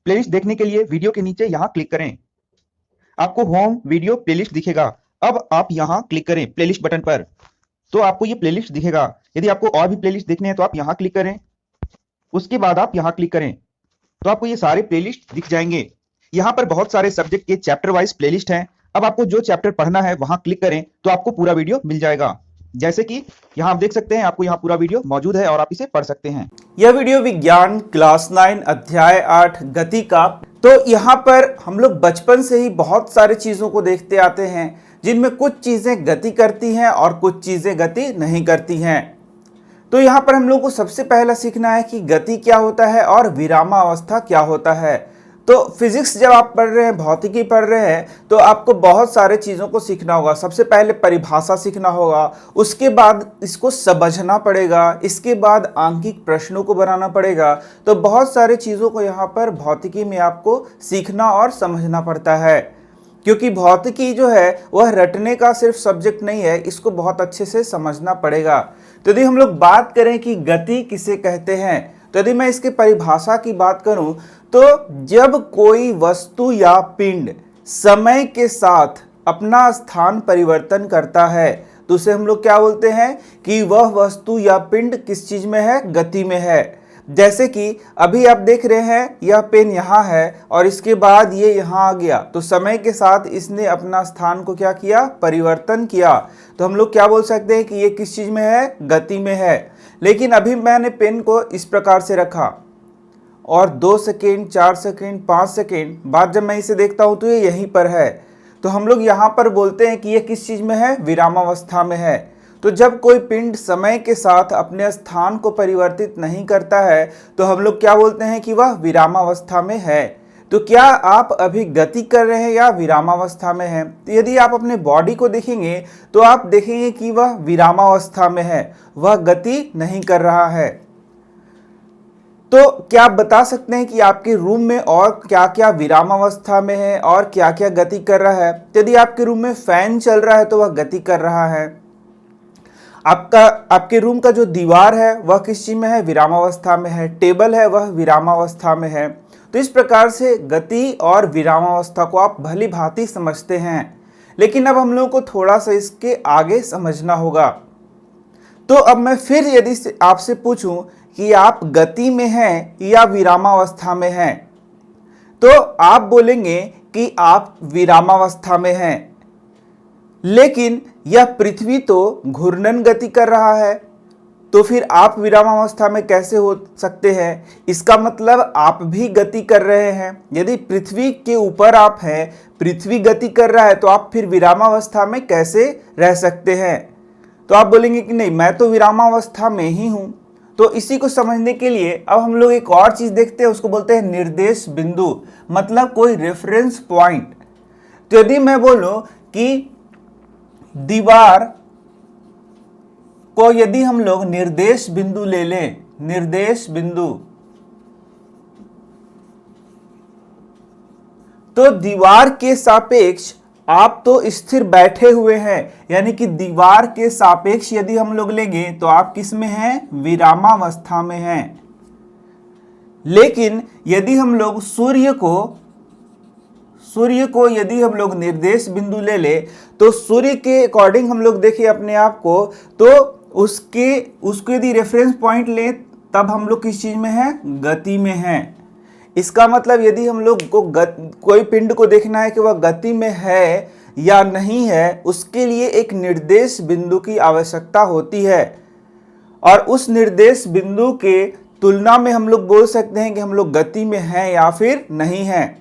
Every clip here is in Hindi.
प्लेलिस्ट देखने के लिए वीडियो के नीचे यहाँ क्लिक करें। आपको होम वीडियो प्लेलिस्ट दिखेगा। अब आप यहाँ क्लिक करें प्लेलिस्ट बटन पर, तो आपको ये प्लेलिस्ट दिखेगा। यदि आपको और भी प्लेलिस्ट देखने हैं तो आप यहाँ क्लिक करें। उसके बाद आप यहाँ क्लिक करें तो आपको ये सारे प्लेलिस्ट दिख जाएंगे। यहाँ पर बहुत सारे सब्जेक्ट के चैप्टर वाइज प्लेलिस्ट हैं। अब आपको जो चैप्टर पढ़ना है वहां क्लिक करें तो आपको पूरा वीडियो मिल जाएगा। जैसे कि यहाँ आप देख सकते हैं, आपको यहाँ पूरा वीडियो मौजूद है और आप इसे पढ़ सकते हैं। यह वीडियो विज्ञान क्लास 9 अध्याय 8 गति का। तो यहाँ पर हम लोग बचपन से ही बहुत सारी चीज़ों को देखते आते हैं, जिनमें कुछ चीज़ें गति करती हैं और कुछ चीज़ें गति नहीं करती हैं। तो यहाँ पर हम लोग को सबसे पहला सीखना है कि गति क्या होता है और विरामावस्था क्या होता है। तो फिजिक्स जब आप पढ़ रहे हैं, भौतिकी पढ़ रहे हैं, तो आपको बहुत सारे चीज़ों को सीखना होगा। सबसे पहले परिभाषा सीखना होगा, उसके बाद इसको समझना पड़ेगा, इसके बाद आंकिक प्रश्नों को बनाना पड़ेगा। तो बहुत सारी चीज़ों को यहाँ पर भौतिकी में आपको सीखना और समझना पड़ता है, क्योंकि भौतिकी जो है वह रटने का सिर्फ सब्जेक्ट नहीं है, इसको बहुत अच्छे से समझना पड़ेगा। तो यदि हम लोग बात करें कि गति किसे कहते हैं, तो यदि मैं इसके परिभाषा की बात करूं तो जब कोई वस्तु या पिंड समय के साथ अपना स्थान परिवर्तन करता है तो उसे हम लोग क्या बोलते हैं कि वह वस्तु या पिंड किस चीज में है, गति में है। जैसे कि अभी आप देख रहे हैं यह पेन यहाँ है और इसके बाद ये यहाँ आ गया, तो समय के साथ इसने अपना स्थान को क्या किया, परिवर्तन किया। तो हम लोग क्या बोल सकते हैं कि ये किस चीज में है, गति में है। लेकिन अभी मैंने पेन को इस प्रकार से रखा और 2 सेकेंड 4 सेकेंड 5 सेकेंड बाद जब मैं इसे देखता हूं तो ये यहीं पर है। तो हम लोग यहाँ पर बोलते हैं कि ये किस चीज में है, विरामावस्था में है। तो जब कोई पिंड समय के साथ अपने स्थान को परिवर्तित नहीं करता है तो हम लोग क्या बोलते हैं कि वह विरामावस्था में है। तो क्या आप अभी गति कर रहे हैं या विरामावस्था में हैं? तो यदि आप अपने बॉडी को देखेंगे तो आप देखेंगे कि वह विरामावस्था में है, वह गति नहीं कर रहा है। तो क्या आप बता सकते हैं कि आपके रूम में और क्या क्या विरामावस्था में है और क्या क्या गति कर रहा है? यदि आपके रूम में फैन चल रहा है तो वह गति कर रहा है। आपके रूम का जो दीवार है वह किस चीज में है, विरामावस्था में है। टेबल है वह विरामावस्था में है। तो इस प्रकार से गति और विरामावस्था को आप भली भांति समझते हैं। लेकिन अब हम लोगों को थोड़ा सा इसके आगे समझना होगा। तो अब मैं फिर यदि आपसे पूछूं कि आप गति में हैं या विरामावस्था में हैं, तो आप बोलेंगे कि आप विरामावस्था में हैं। लेकिन यह पृथ्वी तो घूर्णन गति कर रहा है, तो फिर आप विरामावस्था में कैसे हो सकते हैं? इसका मतलब आप भी गति कर रहे हैं। यदि पृथ्वी के ऊपर आप हैं, पृथ्वी गति कर रहा है, तो आप फिर विरामावस्था में कैसे रह सकते हैं? तो आप बोलेंगे कि नहीं, मैं तो विरामावस्था में ही हूं। तो इसी को समझने के लिए अब हम लोग एक और चीज देखते हैं, उसको बोलते हैं निर्देश बिंदु, मतलब कोई रेफरेंस पॉइंट। तो यदि मैं बोलूं कि दीवार को यदि हम लोग निर्देश बिंदु ले लें, निर्देश बिंदु, तो दीवार के सापेक्ष आप तो स्थिर बैठे हुए हैं, यानी कि दीवार के सापेक्ष यदि हम लोग लेंगे तो आप किस में हैं, विरामावस्था में हैं। लेकिन यदि हम लोग सूर्य को यदि हम लोग निर्देश बिंदु ले ले, तो सूर्य के अकॉर्डिंग हम लोग देखें अपने आप को, तो उसको यदि रेफरेंस पॉइंट लें तब हम लोग किस चीज में हैं, गति में हैं। इसका मतलब यदि हम लोग को कोई पिंड को देखना है कि वह गति में है या नहीं है, उसके लिए एक निर्देश बिंदु की आवश्यकता होती है। और उस निर्देश बिंदु के तुलना में हम लोग बोल सकते हैं कि हम लोग गति में हैं या फिर नहीं हैं।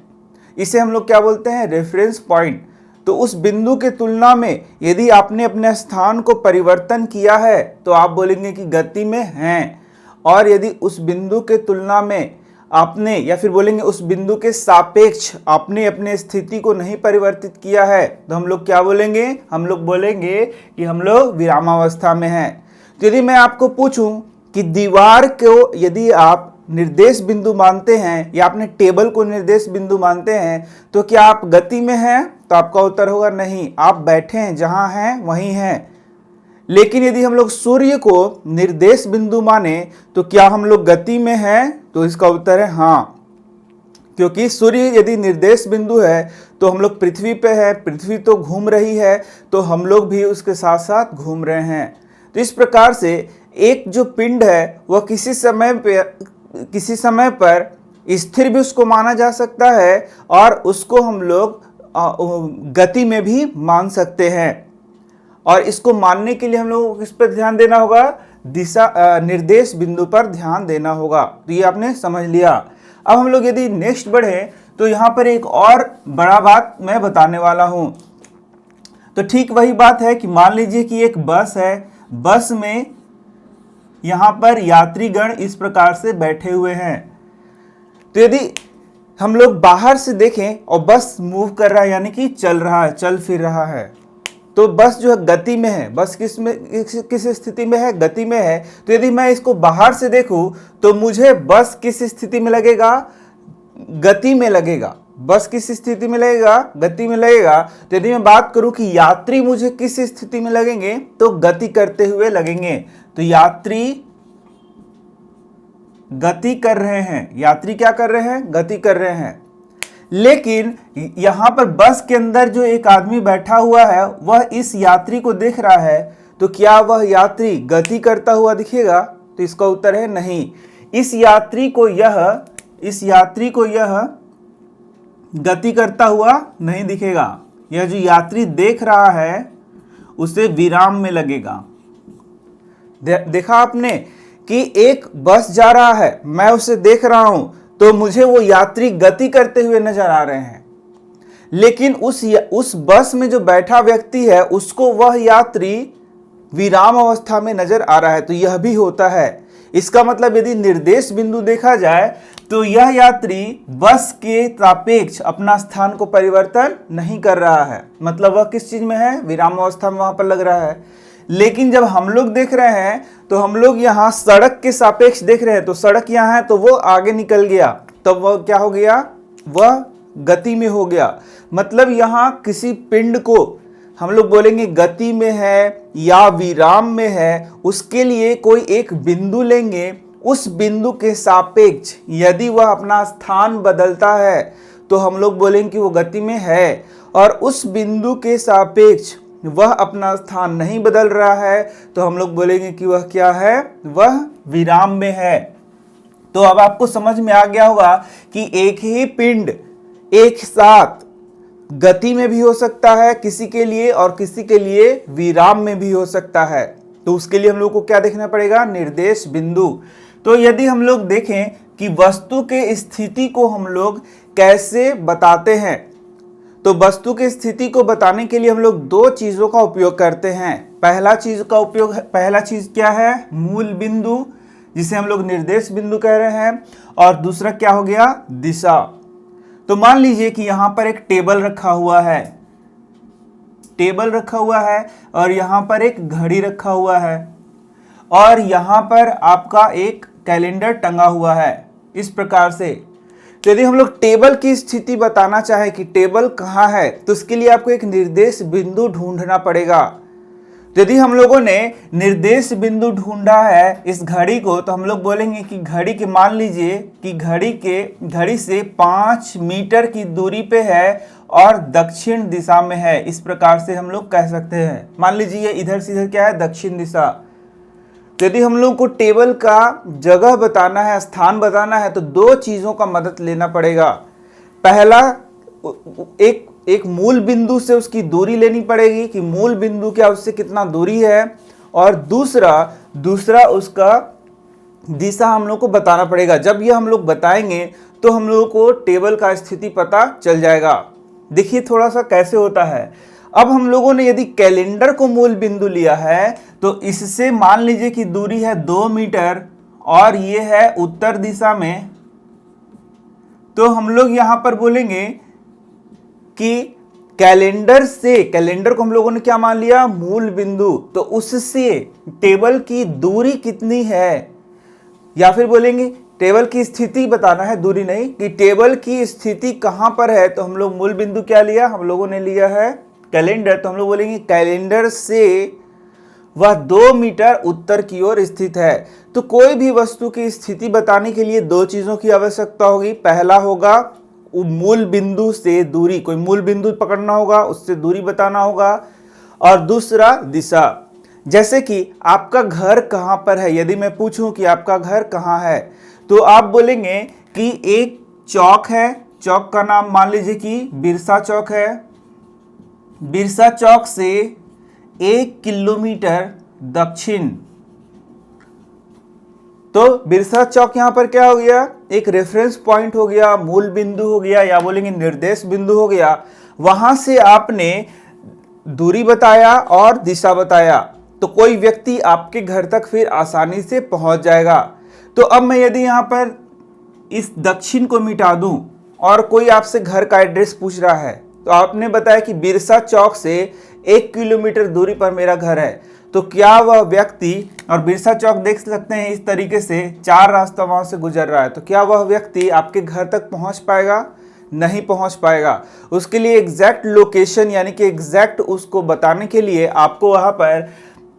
इसे हम लोग क्या बोलते हैं, रेफरेंस पॉइंट। तो उस बिंदु के तुलना में यदि आपने अपने स्थान को परिवर्तन किया है तो आप बोलेंगे कि गति में हैं। और यदि उस बिंदु के तुलना में आपने, या फिर बोलेंगे उस बिंदु के सापेक्ष आपने अपने स्थिति को नहीं परिवर्तित किया है, तो हम लोग क्या बोलेंगे, हम लोग बोलेंगे कि हम लोग विरामावस्था में हैं। तो यदि मैं आपको पूछूं कि दीवार को यदि आप निर्देश बिंदु मानते हैं या अपने टेबल को निर्देश बिंदु मानते हैं, तो क्या आप गति में हैं? तो आपका उत्तर होगा नहीं, आप बैठे हैं, जहां हैं वहीं हैं। लेकिन यदि हम लोग सूर्य को निर्देश बिंदु माने तो क्या हम लोग गति में हैं? तो इसका उत्तर है हाँ। क्योंकि सूर्य यदि निर्देश बिंदु है तो हम लोग पृथ्वी पे है, पृथ्वी तो घूम रही है, तो हम लोग भी उसके साथ साथ घूम रहे हैं। तो इस प्रकार से एक जो पिंड है वह किसी समय पर स्थिर भी उसको माना जा सकता है और उसको हम लोग गति में भी मान सकते हैं। और इसको मानने के लिए हम लोगों को किस पर ध्यान देना होगा? दिशा निर्देश बिंदु पर ध्यान देना होगा। तो ये आपने समझ लिया। अब हम लोग यदि नेक्स्ट बढ़े तो यहाँ पर एक और बड़ा बात मैं बताने वाला हूँ। तो ठीक वही बात है कि मान लीजिए कि एक बस है, बस में यहाँ पर यात्रीगण इस प्रकार से बैठे हुए हैं। तो यदि हम लोग बाहर से देखें और बस मूव कर रहा है, यानी कि चल रहा है, चल फिर रहा है, तो बस जो है गति में है। बस किस स्थिति में है? गति में है। तो यदि मैं इसको बाहर से देखूं तो मुझे बस किस स्थिति में लगेगा? गति में लगेगा। बस किस स्थिति में लगेगा? गति में लगेगा। तो यदि मैं बात करूं कि यात्री मुझे किस स्थिति में लगेंगे, तो गति करते हुए लगेंगे। तो यात्री गति कर रहे हैं। यात्री क्या कर रहे हैं? गति कर रहे हैं। लेकिन यहां पर बस के अंदर जो एक आदमी बैठा हुआ है वह इस यात्री को देख रहा है, तो क्या वह यात्री गति करता हुआ दिखेगा? तो इसका उत्तर है नहीं। इस यात्री को यह गति करता हुआ नहीं दिखेगा। यह जो यात्री देख रहा है उसे विराम में लगेगा। देखा आपने कि एक बस जा रहा है, मैं उसे देख रहा हूं, तो मुझे वो यात्री गति करते हुए नजर आ रहे हैं। लेकिन उस बस में जो बैठा व्यक्ति है उसको वह यात्री विराम अवस्था में नजर आ रहा है। तो यह भी होता है। इसका मतलब यदि निर्देश बिंदु देखा जाए तो यह यात्री बस के सापेक्ष अपना स्थान को परिवर्तन नहीं कर रहा है। मतलब वह किस चीज में है? विराम अवस्था में वहां पर लग रहा है। लेकिन जब हम लोग देख रहे हैं तो हम लोग यहाँ सड़क के सापेक्ष देख रहे हैं। तो सड़क यहाँ है तो वो आगे निकल गया, तब वह क्या हो गया? वह गति में हो गया। मतलब यहाँ किसी पिंड को हम लोग बोलेंगे गति में है या विराम में है, उसके लिए कोई एक बिंदु लेंगे। उस बिंदु के सापेक्ष यदि वह अपना स्थान बदलता है तो हम लोग बोलेंगे कि वो गति में है, और उस बिंदु के सापेक्ष वह अपना स्थान नहीं बदल रहा है तो हम लोग बोलेंगे कि वह क्या है? वह विराम में है। तो अब आपको समझ में आ गया होगा कि एक ही पिंड एक साथ गति में भी हो सकता है किसी के लिए, और किसी के लिए विराम में भी हो सकता है। तो उसके लिए हम लोग को क्या देखना पड़ेगा? निर्देश बिंदु। तो यदि हम लोग देखें कि वस्तु के स्थिति को हम लोग कैसे बताते हैं, तो वस्तु की स्थिति को बताने के लिए हम लोग दो चीजों का उपयोग करते हैं। पहला चीज क्या है? मूल बिंदु, जिसे हम लोग निर्देश बिंदु कह रहे हैं, और दूसरा क्या हो गया? दिशा। तो मान लीजिए कि यहां पर एक टेबल रखा हुआ है, और यहां पर एक घड़ी रखा हुआ है, और यहां पर आपका एक कैलेंडर टंगा हुआ है इस प्रकार से। तो यदि हम लोग टेबल की स्थिति बताना चाहे कि टेबल कहाँ है, तो उसके लिए आपको एक निर्देश बिंदु ढूंढना पड़ेगा। तो यदि हम लोगों ने निर्देश बिंदु ढूंढा है इस घड़ी को, तो हम लोग बोलेंगे कि घड़ी के, मान लीजिए कि घड़ी से 5 मीटर की दूरी पे है और दक्षिण दिशा में है। इस प्रकार से हम लोग कह सकते हैं। मान लीजिए ये इधर से इधर क्या है? दक्षिण दिशा। तो यदि हम लोग को टेबल का जगह बताना है, स्थान बताना है, तो दो चीजों का मदद लेना पड़ेगा। पहला, एक मूल बिंदु से उसकी दूरी लेनी पड़ेगी कि मूल बिंदु क्या उससे कितना दूरी है, और दूसरा उसका दिशा हम लोग को बताना पड़ेगा। जब ये हम लोग बताएंगे तो हम लोगों को टेबल का स्थिति पता चल जाएगा। देखिए थोड़ा सा कैसे होता है। अब हम लोगों ने यदि कैलेंडर को मूल बिंदु लिया है तो इससे मान लीजिए कि दूरी है 2 मीटर और ये है उत्तर दिशा में, तो हम लोग यहां पर बोलेंगे कि कैलेंडर को हम लोगों ने क्या मान लिया? मूल बिंदु। तो उससे टेबल की दूरी कितनी है, या फिर बोलेंगे टेबल की स्थिति बताना है, दूरी नहीं, कि टेबल की स्थिति कहां पर है। तो हम लोग मूल बिंदु क्या लिया? हम लोगों ने लिया है कैलेंडर। तो हम लोग बोलेंगे कैलेंडर से वह 2 मीटर उत्तर की ओर स्थित है। तो कोई भी वस्तु की स्थिति बताने के लिए दो चीजों की आवश्यकता होगी। पहला होगा मूल बिंदु से दूरी, कोई मूल बिंदु पकड़ना होगा, उससे दूरी बताना होगा, और दूसरा दिशा। जैसे कि आपका घर कहाँ पर है, यदि मैं पूछूं कि आपका घर कहाँ है, तो आप बोलेंगे कि एक चौक है, चौक का नाम मान लीजिए कि बिरसा चौक है। बिरसा चौक से 1 किलोमीटर दक्षिण। तो बिरसा चौक यहां पर क्या हो गया, एक रेफरेंस पॉइंट हो गया, मूल बिंदु हो गया, या बोलेंगे निर्देश बिंदु हो गया। वहां से आपने दूरी बताया और दिशा बताया, तो कोई व्यक्ति आपके घर तक फिर आसानी से पहुंच जाएगा। तो अब मैं यदि यहां पर इस दक्षिण को मिटा दूं और कोई आपसे घर का एड्रेस पूछ रहा है, तो आपने बताया कि बिरसा चौक से 1 किलोमीटर दूरी पर मेरा घर है, तो क्या वह व्यक्ति, और बिरसा चौक देख सकते हैं इस तरीके से 4 रास्ता वहां से गुजर रहा है, तो क्या वह व्यक्ति आपके घर तक पहुंच पाएगा? नहीं पहुंच पाएगा। उसके लिए एग्जैक्ट लोकेशन यानी कि एग्जैक्ट उसको बताने के लिए आपको वहां पर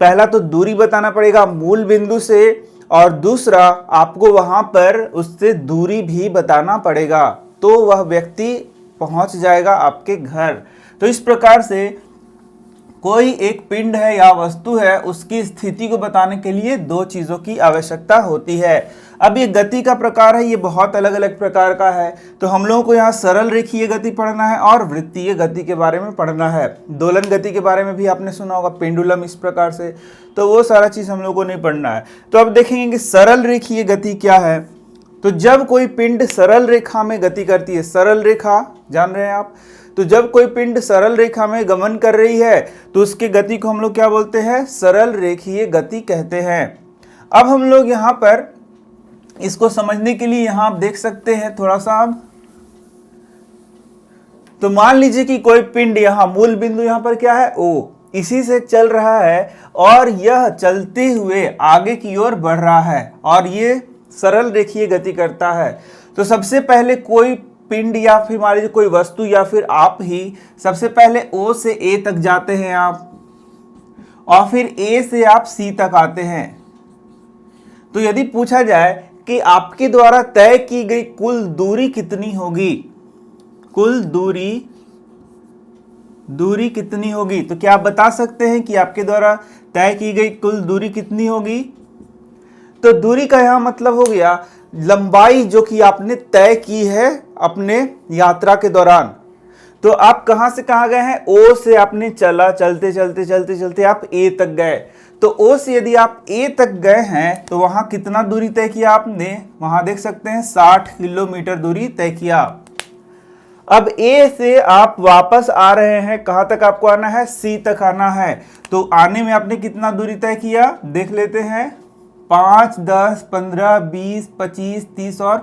पहला तो दूरी बताना पड़ेगा मूल बिंदु से, और दूसरा आपको वहां पर उससे दूरी भी बताना पड़ेगा, तो वह व्यक्ति पहुंच जाएगा आपके घर। तो इस प्रकार से कोई एक पिंड है या वस्तु है, उसकी स्थिति को बताने के लिए 2 चीजों की आवश्यकता होती है। अब ये गति का प्रकार है, ये बहुत अलग अलग प्रकार का है। तो हम लोगों को यहाँ सरल रेखीय गति पढ़ना है और वृत्तीय गति के बारे में पढ़ना है। दोलन गति के बारे में भी आपने सुना होगा, पेंडुलम इस प्रकार से, तो वो सारा चीज हम लोगों को नहीं पढ़ना है। तो अब देखेंगे कि सरल रेखीय गति क्या है। तो जब कोई पिंड सरल रेखा में गति करती है, सरल रेखा जान रहे हैं आप, तो जब कोई पिंड सरल रेखा में गमन कर रही है तो उसकी गति को हम लोग क्या बोलते हैं? सरल रेखीय गति कहते हैं। अब हम लोग यहाँ पर इसको समझने के लिए यहाँ आप देख सकते हैं थोड़ा सा आप, तो मान लीजिए कि कोई पिंड यहाँ मूल बिंदु यहाँ पर क्या है? O, इसी से चल रहा है और यह चलते हुए आगे की ओर बढ़ रहा है और ये सरल रेखीय गति करता है। तो सबसे पहले कोई पिंड या फिर मान लीजिए कोई वस्तु या फिर आप ही सबसे पहले O से A तक जाते हैं आप, और फिर A से आप C तक आते हैं। तो यदि पूछा जाए कि आपके द्वारा तय की गई कुल दूरी कितनी होगी, कुल दूरी कितनी होगी, तो क्या आप बता सकते हैं कि आपके द्वारा तय की गई कुल दूरी कितनी होगी? तो दूरी का यहां मतलब हो गया लंबाई जो कि आपने तय की है अपने यात्रा के दौरान। तो आप कहां से कहां गए हैं? O से आपने चला, चलते चलते चलते चलते आप A तक गए। तो O से यदि आप A तक गए हैं तो वहां कितना दूरी तय किया आपने? वहां देख सकते हैं 60 किलोमीटर दूरी तय किया। अब A से आप वापस आ रहे हैं, कहां तक आपको आना है? C तक आना है। तो आने में आपने कितना दूरी तय किया देख लेते हैं। 5, 10, 15, 20, 25, 30 और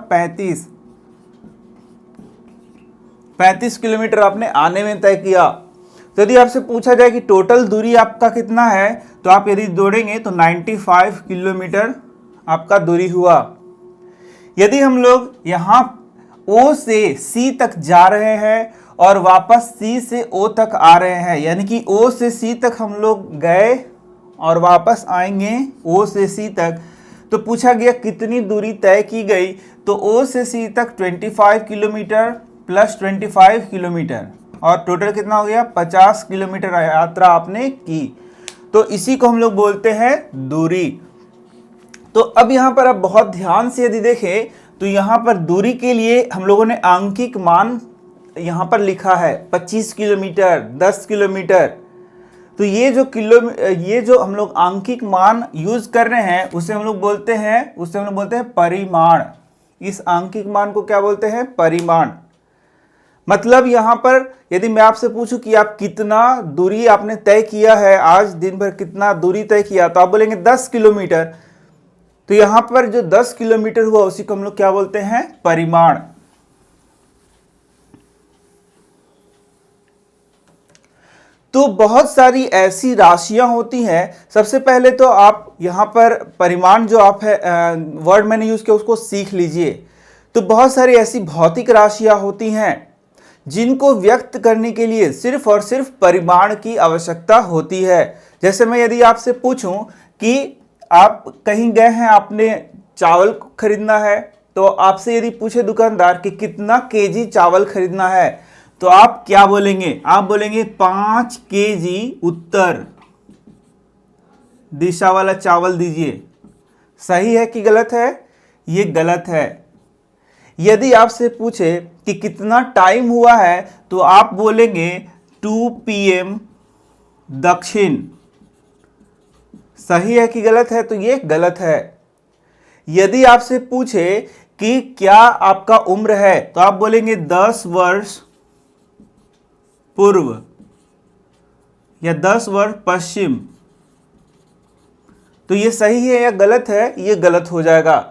35 किलोमीटर आपने आने में तय किया। तो यदि आपसे पूछा जाए कि टोटल दूरी आपका कितना है, तो आप यदि जोड़ेंगे तो 95 किलोमीटर आपका दूरी हुआ। यदि हम लोग यहाँ O से C तक जा रहे हैं और वापस C से O तक आ रहे हैं, यानी कि O से C तक हम लोग गए और वापस आएंगे O से C तक, तो पूछा गया कितनी दूरी तय की गई, तो O से C तक 25 किलोमीटर प्लस 25 किलोमीटर और टोटल कितना हो गया? 50 किलोमीटर यात्रा आपने की। तो इसी को हम लोग बोलते हैं दूरी। तो अब यहाँ पर आप बहुत ध्यान से यदि देखें तो यहाँ पर दूरी के लिए हम लोगों ने आंकिक मान यहाँ पर लिखा है 25 किलोमीटर, 10 किलोमीटर। तो ये जो हम लोग आंकिक मान यूज कर रहे हैं उसे हम लोग बोलते हैं परिमाण। इस आंकिक मान को क्या बोलते हैं? परिमाण। मतलब यहाँ पर यदि मैं आपसे पूछूं कि आप कितना दूरी आपने तय किया है, आज दिन भर कितना दूरी तय किया, तो आप बोलेंगे 10 किलोमीटर। तो यहाँ पर जो 10 किलोमीटर हुआ उसी को हम लोग क्या बोलते हैं? परिमाण। तो बहुत सारी ऐसी राशियां होती हैं। सबसे पहले तो आप यहाँ पर परिमाण जो आप है वर्ड मैंने यूज किया उसको सीख लीजिए। तो बहुत सारी ऐसी भौतिक राशियां होती हैं जिनको व्यक्त करने के लिए सिर्फ और सिर्फ परिमाण की आवश्यकता होती है। जैसे मैं यदि आपसे पूछूं कि आप कहीं गए हैं, आपने चावल खरीदना है, तो आपसे यदि पूछे दुकानदार कि कितना केजी चावल खरीदना है, तो आप क्या बोलेंगे? आप बोलेंगे 5 केजी उत्तर दिशा वाला चावल दीजिए। सही है कि गलत है? ये गलत है। यदि आपसे पूछे कि कितना टाइम हुआ है, तो आप बोलेंगे 2 PM दक्षिण। सही है कि गलत है? तो ये गलत है। यदि आपसे पूछे कि क्या आपका उम्र है, तो आप बोलेंगे 10 वर्ष पूर्व या 10 वर्ष पश्चिम। तो ये सही है या गलत है? ये गलत हो जाएगा।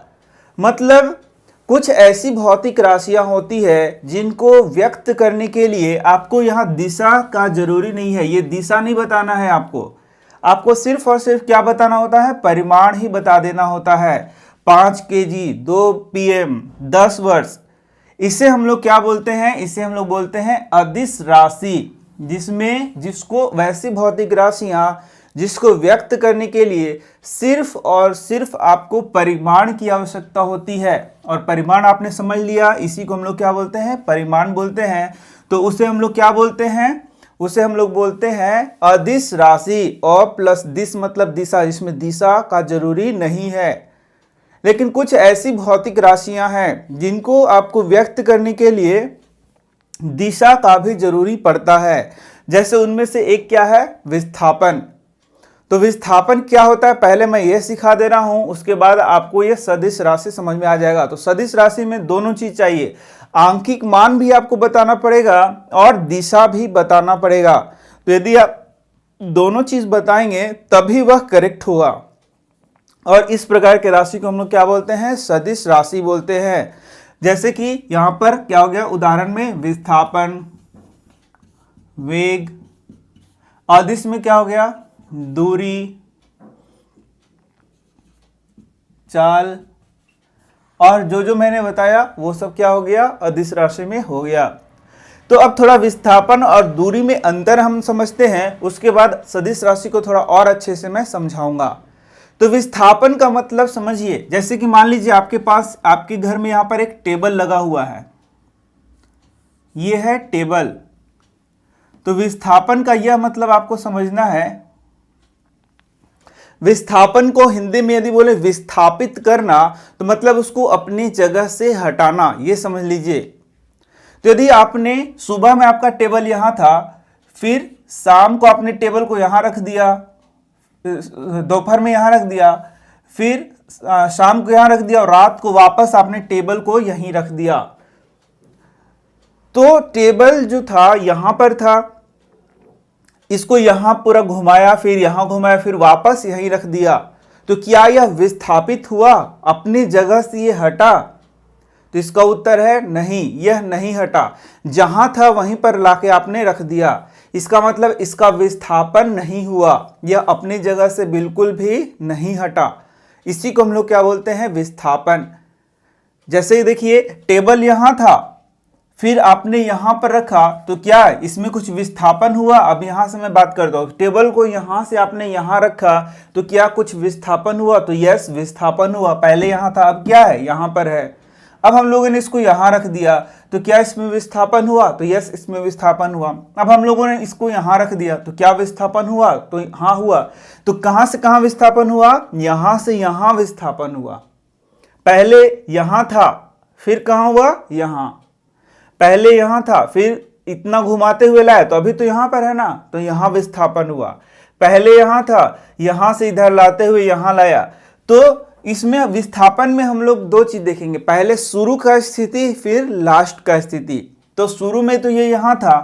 मतलब कुछ ऐसी भौतिक राशियां होती है जिनको व्यक्त करने के लिए आपको यहाँ दिशा का जरूरी नहीं है। ये दिशा नहीं बताना है आपको सिर्फ और सिर्फ क्या बताना होता है? परिमाण ही बता देना होता है। 5 केजी, 2 PM, 10 वर्ष। इसे हम लोग क्या बोलते हैं? इसे हम लोग बोलते हैं अदिश राशि, जिसको वैसी भौतिक राशियां जिसको व्यक्त करने के लिए सिर्फ और सिर्फ आपको परिमाण की आवश्यकता होती है। और परिमाण आपने समझ लिया, इसी को हम लोग क्या बोलते हैं? परिमाण बोलते हैं। तो उसे हम लोग क्या बोलते हैं? उसे हम लोग बोलते हैं अदिश राशि। और प्लस दिश मतलब दिशा, जिसमें दिशा का जरूरी नहीं है। लेकिन कुछ ऐसी भौतिक राशियां हैं जिनको आपको व्यक्त करने के लिए दिशा का भी जरूरी पड़ता है। जैसे उनमें से एक क्या है? विस्थापन। तो विस्थापन क्या होता है पहले मैं ये सिखा दे रहा हूं, उसके बाद आपको ये सदिश राशि समझ में आ जाएगा। तो सदिश राशि में दोनों चीज चाहिए, आंकिक मान भी आपको बताना पड़ेगा और दिशा भी बताना पड़ेगा। तो यदि आप दोनों चीज बताएंगे तभी वह करेक्ट होगा। और इस प्रकार के राशि को हम लोग क्या बोलते हैं? सदिश राशि बोलते हैं। जैसे कि यहां पर क्या हो गया उदाहरण में? विस्थापन, वेग। अदिश में क्या हो गया? दूरी, चाल। और जो मैंने बताया वो सब क्या हो गया? अदिश राशि में हो गया। तो अब थोड़ा विस्थापन और दूरी में अंतर हम समझते हैं, उसके बाद सदिश राशि को थोड़ा और अच्छे से मैं समझाऊंगा। तो विस्थापन का मतलब समझिए, जैसे कि मान लीजिए आपके पास, आपके घर में यहां पर एक टेबल लगा हुआ है, यह है टेबल। तो विस्थापन का यह मतलब आपको समझना है, विस्थापन को हिंदी में यदि बोले विस्थापित करना, तो मतलब उसको अपनी जगह से हटाना, यह समझ लीजिए। तो यदि आपने सुबह में आपका टेबल यहां था, फिर शाम को आपने टेबल को यहां रख दिया, दोपहर में यहां रख दिया, फिर शाम को यहां रख दिया और रात को वापस आपने टेबल को यहीं रख दिया, तो टेबल जो था यहां पर था, इसको यहां पूरा घुमाया, फिर यहां घुमाया, फिर वापस यहीं रख दिया, तो क्या यह विस्थापित हुआ? अपनी जगह से ये हटा? तो इसका उत्तर है नहीं, यह नहीं हटा। जहां था वहीं पर लाके आपने रख दिया, इसका मतलब इसका विस्थापन नहीं हुआ, यह अपनी जगह से बिल्कुल भी नहीं हटा। इसी को हम लोग क्या बोलते हैं? विस्थापन। जैसे देखिए टेबल यहां था, फिर आपने यहां पर रखा, तो क्या इसमें कुछ विस्थापन हुआ? अब यहां से मैं बात करता हूं, टेबल को यहां से आपने यहां रखा, तो क्या कुछ विस्थापन हुआ? तो यस, विस्थापन हुआ। पहले यहां था, अब क्या है? यहां पर है। अब हम लोगों ने इसको यहां रख दिया, तो क्या इसमें विस्थापन हुआ? तो यस, इसमें विस्थापन हुआ। अब हम लोगों ने इसको यहां रख दिया, तो क्या विस्थापन हुआ? तो हाँ हुआ। तो कहां से कहां विस्थापन हुआ? यहां से यहां विस्थापन हुआ। पहले यहां था, फिर कहां हुआ? यहां। पहले यहां था, फिर इतना घुमाते हुए लाया, तो अभी तो यहां पर है ना, तो यहां विस्थापन हुआ। पहले यहां था, यहां से इधर लाते हुए यहां लाया। तो इसमें विस्थापन में हम लोग दो चीज देखेंगे, पहले शुरू का स्थिति, फिर लास्ट का स्थिति। तो शुरू में तो ये यहां था,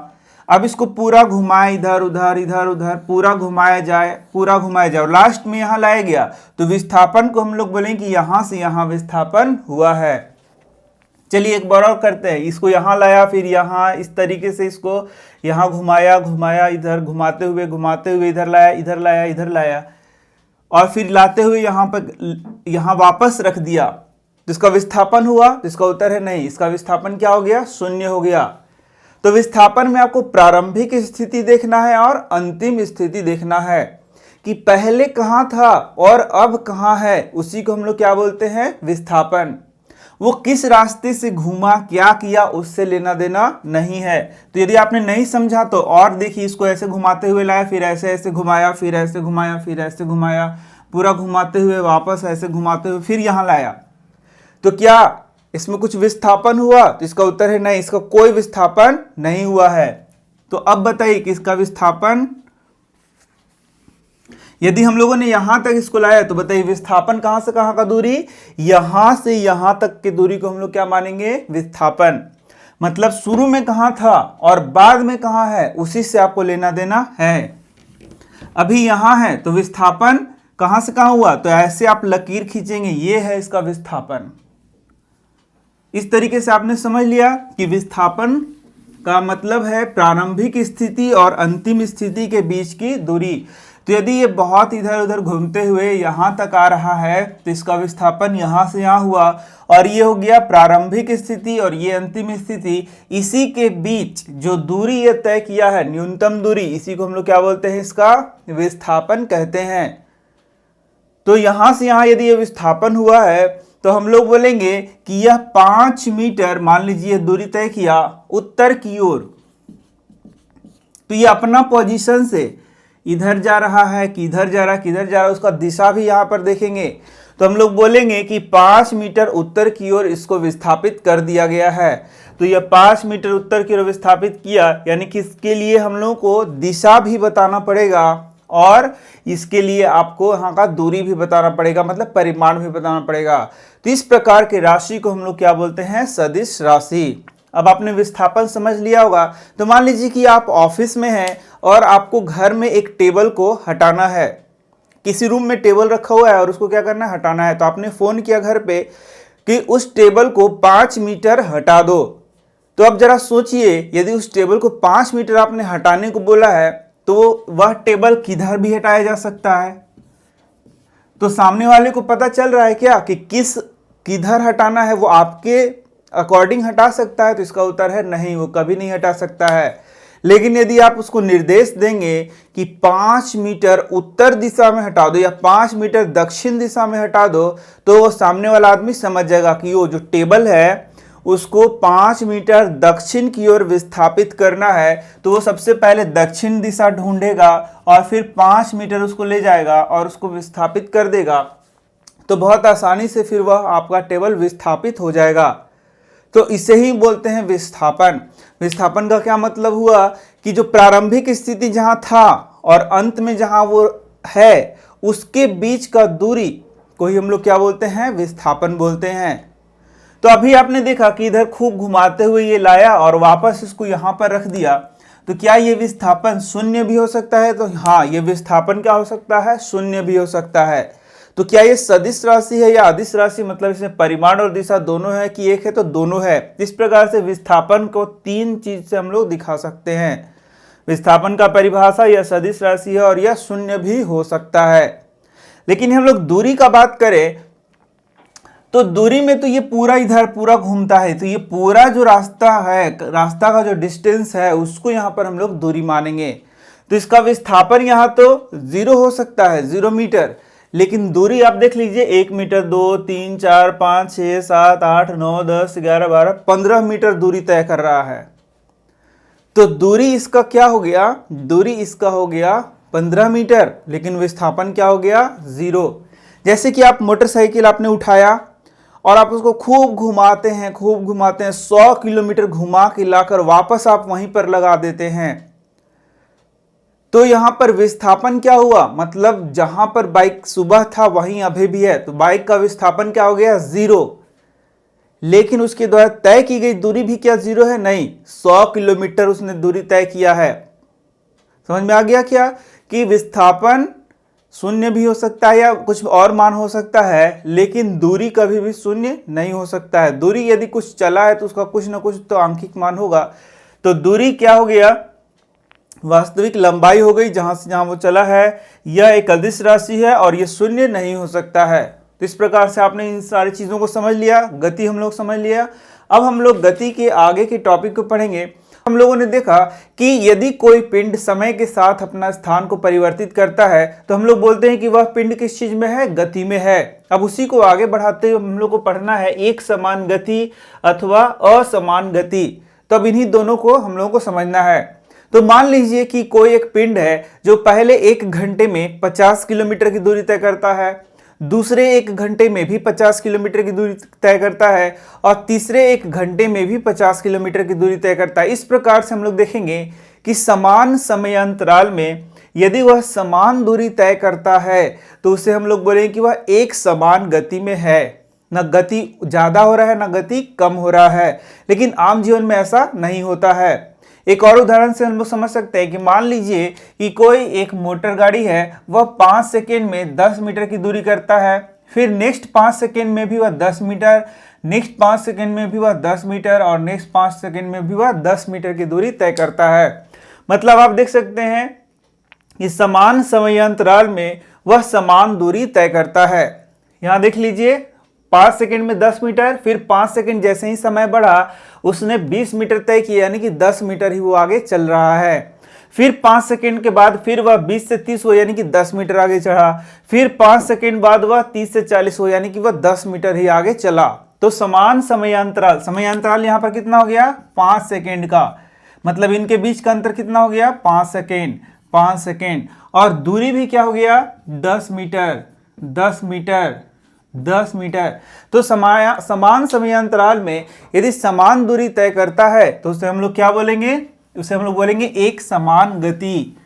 अब इसको पूरा घुमाए, इधर उधर इधर उधर पूरा घुमाया जाए, पूरा घुमाया जाए, और लास्ट में यहां लाया गया, तो विस्थापन को हम लोग बोलेंगे कि यहां से यहां विस्थापन हुआ है। चलिए एक बार और करते हैं, इसको यहां लाया, फिर यहां, इस तरीके से इसको यहां घुमाया घुमाया, इधर घुमाते हुए इधर लाया, इधर लाया, इधर लाया, और फिर लाते हुए यहां पर यहां वापस रख दिया, तो इसका विस्थापन हुआ? तो इसका उत्तर है नहीं, इसका विस्थापन क्या हो गया? शून्य हो गया। तो विस्थापन में आपको प्रारंभिक स्थिति देखना है और अंतिम स्थिति देखना है कि पहले कहां था और अब कहां है, उसी को हम लोग क्या बोलते हैं? विस्थापन। वो किस रास्ते से घूमा, क्या किया, उससे लेना देना नहीं है। तो यदि आपने नहीं समझा तो और देखिए, इसको ऐसे घुमाते हुए लाया, फिर ऐसे ऐसे घुमाया, फिर ऐसे घुमाया, फिर ऐसे घुमाया, पूरा घुमाते हुए वापस ऐसे घुमाते हुए फिर यहां लाया। तो क्या इसमें कुछ विस्थापन हुआ? तो इसका उत्तर है नहीं, इसका कोई विस्थापन नहीं हुआ है। तो अब बताइए कि इसका विस्थापन, यदि हम लोगों ने यहां तक इसको लाया तो बताइए विस्थापन कहां से कहां का दूरी? यहां से यहां तक की दूरी को हम लोग क्या मानेंगे? विस्थापन। मतलब शुरू में कहां था और बाद में कहां है, उसी से आपको लेना देना है। अभी यहां है तो विस्थापन कहां से कहां हुआ? तो ऐसे आप लकीर खींचेंगे, ये है इसका विस्थापन। इस तरीके से आपने समझ लिया कि विस्थापन का मतलब है प्रारंभिक स्थिति और अंतिम स्थिति के बीच की दूरी। तो यदि ये बहुत इधर उधर घूमते हुए यहां तक आ रहा है तो इसका विस्थापन यहां से यहां हुआ, और ये हो गया प्रारंभिक स्थिति और ये अंतिम स्थिति। इसी के बीच जो दूरी ये तय किया है, न्यूनतम दूरी, इसी को हम लोग क्या बोलते हैं? इसका विस्थापन कहते हैं। तो यहां से यहां यदि ये विस्थापन हुआ है तो हम लोग बोलेंगे कि यह 5 मीटर, मान लीजिए दूरी तय किया उत्तर की ओर, तो ये अपना पोजीशन से इधर जा रहा है कि इधर जा रहा है, किधर जा रहा है, उसका दिशा भी यहां पर देखेंगे। तो हम लोग बोलेंगे कि 5 मीटर उत्तर की ओर इसको विस्थापित कर दिया गया है। तो यह 5 मीटर उत्तर की ओर विस्थापित किया, यानी कि इसके लिए हम लोग को दिशा भी बताना पड़ेगा और इसके लिए आपको यहाँ का दूरी भी बताना पड़ेगा, मतलब परिमाण भी बताना पड़ेगा। तो इस प्रकार की राशि को हम लोग क्या बोलते हैं? सदिश राशि। अब आपने विस्थापन समझ लिया होगा। तो मान लीजिए कि आप ऑफिस में हैं और आपको घर में एक टेबल को हटाना है, किसी रूम में टेबल रखा हुआ है और उसको क्या करना है? हटाना है। तो आपने फोन किया घर पे कि उस टेबल को 5 मीटर हटा दो। तो अब जरा सोचिए, यदि उस टेबल को 5 मीटर आपने हटाने को बोला है तो वह टेबल किधर भी हटाया जा सकता है। तो सामने वाले को पता चल रहा है क्या कि किधर हटाना है? वो आपके अकॉर्डिंग हटा सकता है? तो इसका उत्तर है नहीं, वो कभी नहीं हटा सकता है। लेकिन यदि आप उसको निर्देश देंगे कि 5 मीटर उत्तर दिशा में हटा दो या 5 मीटर दक्षिण दिशा में हटा दो, तो वो सामने वाला आदमी समझ जाएगा कि वो जो टेबल है उसको 5 मीटर दक्षिण की ओर विस्थापित करना है। तो वो सबसे पहले दक्षिण दिशा ढूंढेगा और फिर 5 मीटर उसको ले जाएगा और उसको विस्थापित कर देगा। तो बहुत आसानी से फिर वह आपका टेबल विस्थापित हो जाएगा। तो इसे ही बोलते हैं विस्थापन। विस्थापन का क्या मतलब हुआ कि जो प्रारंभिक स्थिति जहां था और अंत में जहां वो है, उसके बीच का दूरी को ही हम लोग क्या बोलते हैं? विस्थापन बोलते हैं। तो अभी आपने देखा कि इधर खूब घुमाते हुए ये लाया और वापस इसको यहां पर रख दिया। तो क्या ये विस्थापन शून्य भी हो सकता है? तो हाँ, ये विस्थापन क्या हो सकता है? शून्य भी हो सकता है। तो क्या ये सदिश राशि है या अदिश राशि? मतलब इसमें परिमाण और दिशा दोनों है कि एक है? तो दोनों है। इस प्रकार से विस्थापन को 3 चीज से हम लोग दिखा सकते हैं। विस्थापन का परिभाषा यह सदिश राशि है और यह शून्य भी हो सकता है। लेकिन हम लोग दूरी का बात करें तो दूरी में तो ये पूरा इधर पूरा घूमता है, तो ये पूरा जो रास्ता है, रास्ता का जो डिस्टेंस है, उसको यहाँ पर हम लोग दूरी मानेंगे। तो इसका विस्थापन यहाँ तो 0 हो सकता है, 0 मीटर, लेकिन दूरी आप देख लीजिए 1 मीटर, 2, 3, 4, 5, 6, 7, 8, 9, 10, 11, 12, 15 मीटर दूरी तय कर रहा है। तो दूरी इसका क्या हो गया? दूरी इसका हो गया 15 मीटर, लेकिन विस्थापन क्या हो गया? 0। जैसे कि आप मोटरसाइकिल आपने उठाया और आप उसको खूब घुमाते हैं 100 किलोमीटर घुमा के लाकर वापस आप वहीं पर लगा देते हैं। तो यहां पर विस्थापन क्या हुआ? मतलब जहां पर बाइक सुबह था वहीं अभी भी है, तो बाइक का विस्थापन क्या हो गया? 0। लेकिन उसके द्वारा तय की गई दूरी भी क्या 0 है? नहीं, 100 किलोमीटर उसने दूरी तय किया है। समझ में आ गया क्या कि विस्थापन शून्य भी हो सकता है या कुछ और मान हो सकता है, लेकिन दूरी कभी भी शून्य नहीं हो सकता है। दूरी यदि कुछ चला है तो उसका कुछ ना कुछ तो आंशिक मान होगा। तो दूरी क्या हो गया? वास्तविक लंबाई हो गई जहां से जहां वो चला है। यह एक अदिश राशि है और यह शून्य नहीं हो सकता है। तो इस प्रकार से आपने इन सारी चीजों को समझ लिया। गति हम लोग समझ लिया। अब हम लोग गति के आगे के टॉपिक को पढ़ेंगे। हम लोगों ने देखा कि यदि कोई पिंड समय के साथ अपना स्थान को परिवर्तित करता है तो हम लोग बोलते हैं कि वह पिंड किस चीज में है, गति में है। अब उसी को आगे बढ़ाते हुए हम लोग को पढ़ना है एक समान गति अथवा असमान गति। तो अब इन्हीं दोनों को हम लोगों को समझना है। तो मान लीजिए कि कोई एक पिंड है जो पहले 1 घंटे में 50 किलोमीटर की दूरी तय करता है, दूसरे 1 घंटे में भी 50 किलोमीटर की दूरी तय करता है और तीसरे 1 घंटे में भी 50 किलोमीटर की दूरी तय करता है। इस प्रकार से हम लोग देखेंगे कि समान समयांतराल में यदि वह समान दूरी तय करता है तो उसे हम लोग बोलेंगे कि वह एक समान गति में है। न गति ज़्यादा हो रहा है न गति कम हो रहा है, लेकिन आम जीवन में ऐसा नहीं होता है। एक और उदाहरण से हम लोग समझ सकते हैं कि मान लीजिए कि कोई एक मोटर गाड़ी है, वह 5 सेकेंड में 10 मीटर की दूरी करता है, फिर नेक्स्ट 5 सेकेंड में भी वह 10 मीटर, नेक्स्ट 5 सेकेंड में भी वह 10 मीटर और नेक्स्ट 5 सेकेंड में भी वह 10 मीटर की दूरी तय करता है। मतलब आप देख सकते हैं कि समान समयांतराल में वह समान दूरी तय करता है। यहाँ देख लीजिए 5 सेकेंड में 10 मीटर, फिर 5 सेकेंड जैसे ही समय बढ़ा उसने 20 मीटर तय किया, यानी कि 10 मीटर ही वो आगे चल रहा है। फिर 5 सेकेंड के बाद फिर वह 20 से 30 हो, यानी कि 10 मीटर आगे चढ़ा। फिर 5 सेकेंड बाद वह 30 से 40 हो, यानी कि वह 10 मीटर ही आगे चला। तो समान समयांतराल, समयांतराल यहाँ पर कितना हो गया 5 सेकेंड का, मतलब इनके बीच का अंतर कितना हो गया 5 सेकेंड, 5 सेकेंड। और दूरी भी क्या हो गया 10 मीटर, 10 मीटर, 10 मीटर। तो समान समयांतराल में यदि समान दूरी तय करता है तो उसे हम लोग क्या बोलेंगे, उसे हम लोग बोलेंगे एक समान गति।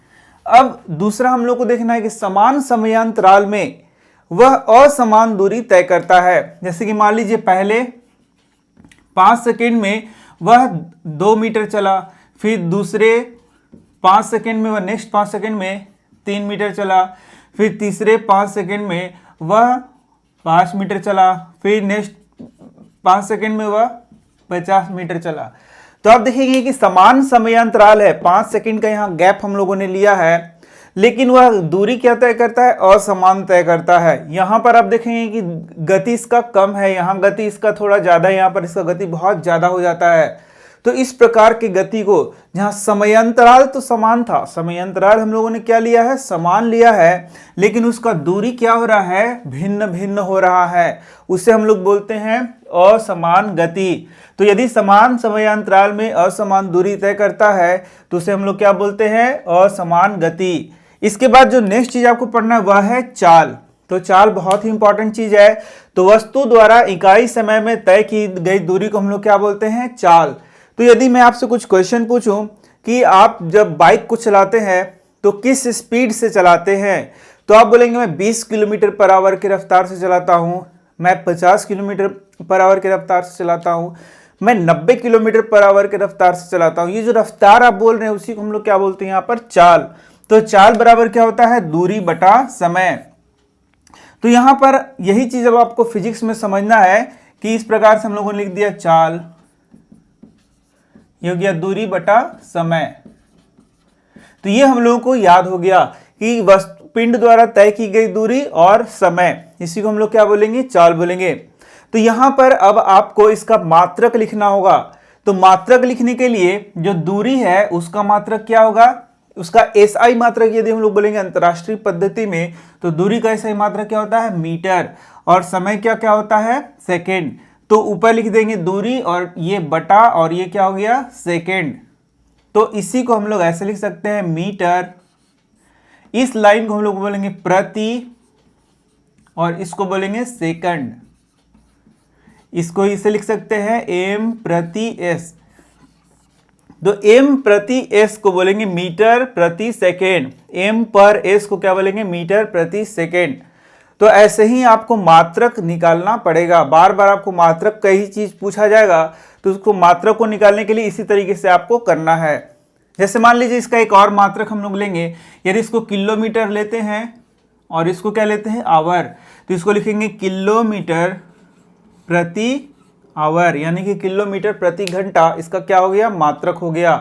अब दूसरा हम लोग को देखना है कि समान समयांतराल में वह असमान दूरी तय करता है। जैसे कि मान लीजिए पहले 5 सेकेंड में वह 2 मीटर चला, फिर दूसरे 5 सेकेंड में वह नेक्स्ट 5 सेकेंड में 3 मीटर चला, फिर तीसरे 5 सेकेंड में वह 5 मीटर चला, फिर नेक्स्ट 5 सेकेंड में वह 50 मीटर चला। तो आप देखेंगे कि समान समयांतराल है, 5 सेकेंड का यहाँ गैप हम लोगों ने लिया है, लेकिन वह दूरी क्या तय करता है, असमान तय करता है। यहाँ पर आप देखेंगे कि गति इसका कम है, यहाँ गति इसका थोड़ा ज़्यादा है, यहाँ पर इसका गति बहुत ज़्यादा हो जाता है। तो इस प्रकार की गति को, जहाँ समयांतराल तो समान था, समयांतराल हम लोगों ने क्या लिया है, समान लिया है, लेकिन उसका दूरी क्या हो रहा है, भिन्न भिन्न हो रहा है, उसे हम लोग बोलते हैं असमान गति। तो यदि समान समयांतराल में असमान दूरी तय करता है तो उसे हम लोग क्या बोलते हैं, असमान गति। इसके बाद जो नेक्स्ट चीज आपको पढ़ना है वह है चाल। तो चाल बहुत ही इंपॉर्टेंट चीज है। तो वस्तु द्वारा इकाई समय में तय की गई दूरी को हम लोग क्या बोलते हैं, चाल। तो यदि मैं आपसे कुछ क्वेश्चन पूछूं कि आप जब बाइक को चलाते हैं तो किस स्पीड से चलाते हैं, तो आप बोलेंगे मैं 20 किलोमीटर पर आवर की रफ्तार से चलाता हूं, मैं 50 किलोमीटर पर आवर की रफ्तार से चलाता हूं, मैं 90 किलोमीटर पर आवर की रफ्तार से चलाता हूं। ये जो रफ्तार आप बोल रहे हैं उसी को हम लोग क्या बोलते हैं यहाँ पर, चाल। तो चाल बराबर क्या होता है, दूरी बटा समय। तो यहाँ पर यही चीज अब आपको फिजिक्स में समझना है कि इस प्रकार से हम लोगों ने लिख दिया चाल, ये हो गया दूरी बटा समय। तो ये हम लोगों को याद हो गया कि वस्तु पिंड द्वारा तय की गई दूरी और समय, इसी को हम लोग क्या बोलेंगे, चाल बोलेंगे। तो यहां पर अब आपको इसका मात्रक लिखना होगा। तो मात्रक लिखने के लिए जो दूरी है उसका मात्रक क्या होगा, उसका एसआई मात्रक यदि हम लोग बोलेंगे अंतरराष्ट्रीय पद्धति में, तो दूरी का एसआई मात्रक क्या होता है, मीटर, और समय क्या क्या होता है, सेकेंड। तो ऊपर लिख देंगे दूरी और ये बटा और ये क्या हो गया, सेकेंड। तो इसी को हम लोग ऐसे लिख सकते हैं मीटर, इस लाइन को हम लोग बोलेंगे प्रति और इसको बोलेंगे सेकंड। इसको इसे लिख सकते हैं एम प्रति एस। तो एम प्रति एस को बोलेंगे मीटर प्रति सेकेंड, एम पर एस को क्या बोलेंगे, मीटर प्रति सेकेंड। तो ऐसे ही आपको मात्रक निकालना पड़ेगा। बार बार आपको मात्रक का ही चीज पूछा जाएगा तो उसको मात्रक को निकालने के लिए इसी तरीके से आपको करना है। जैसे मान लीजिए इसका एक और मात्रक हम लोग लेंगे, यदि इसको किलोमीटर लेते हैं और इसको क्या लेते हैं, आवर, तो इसको लिखेंगे किलोमीटर प्रति आवर, यानी कि किलोमीटर प्रति घंटा, इसका क्या हो गया, मात्रक हो गया।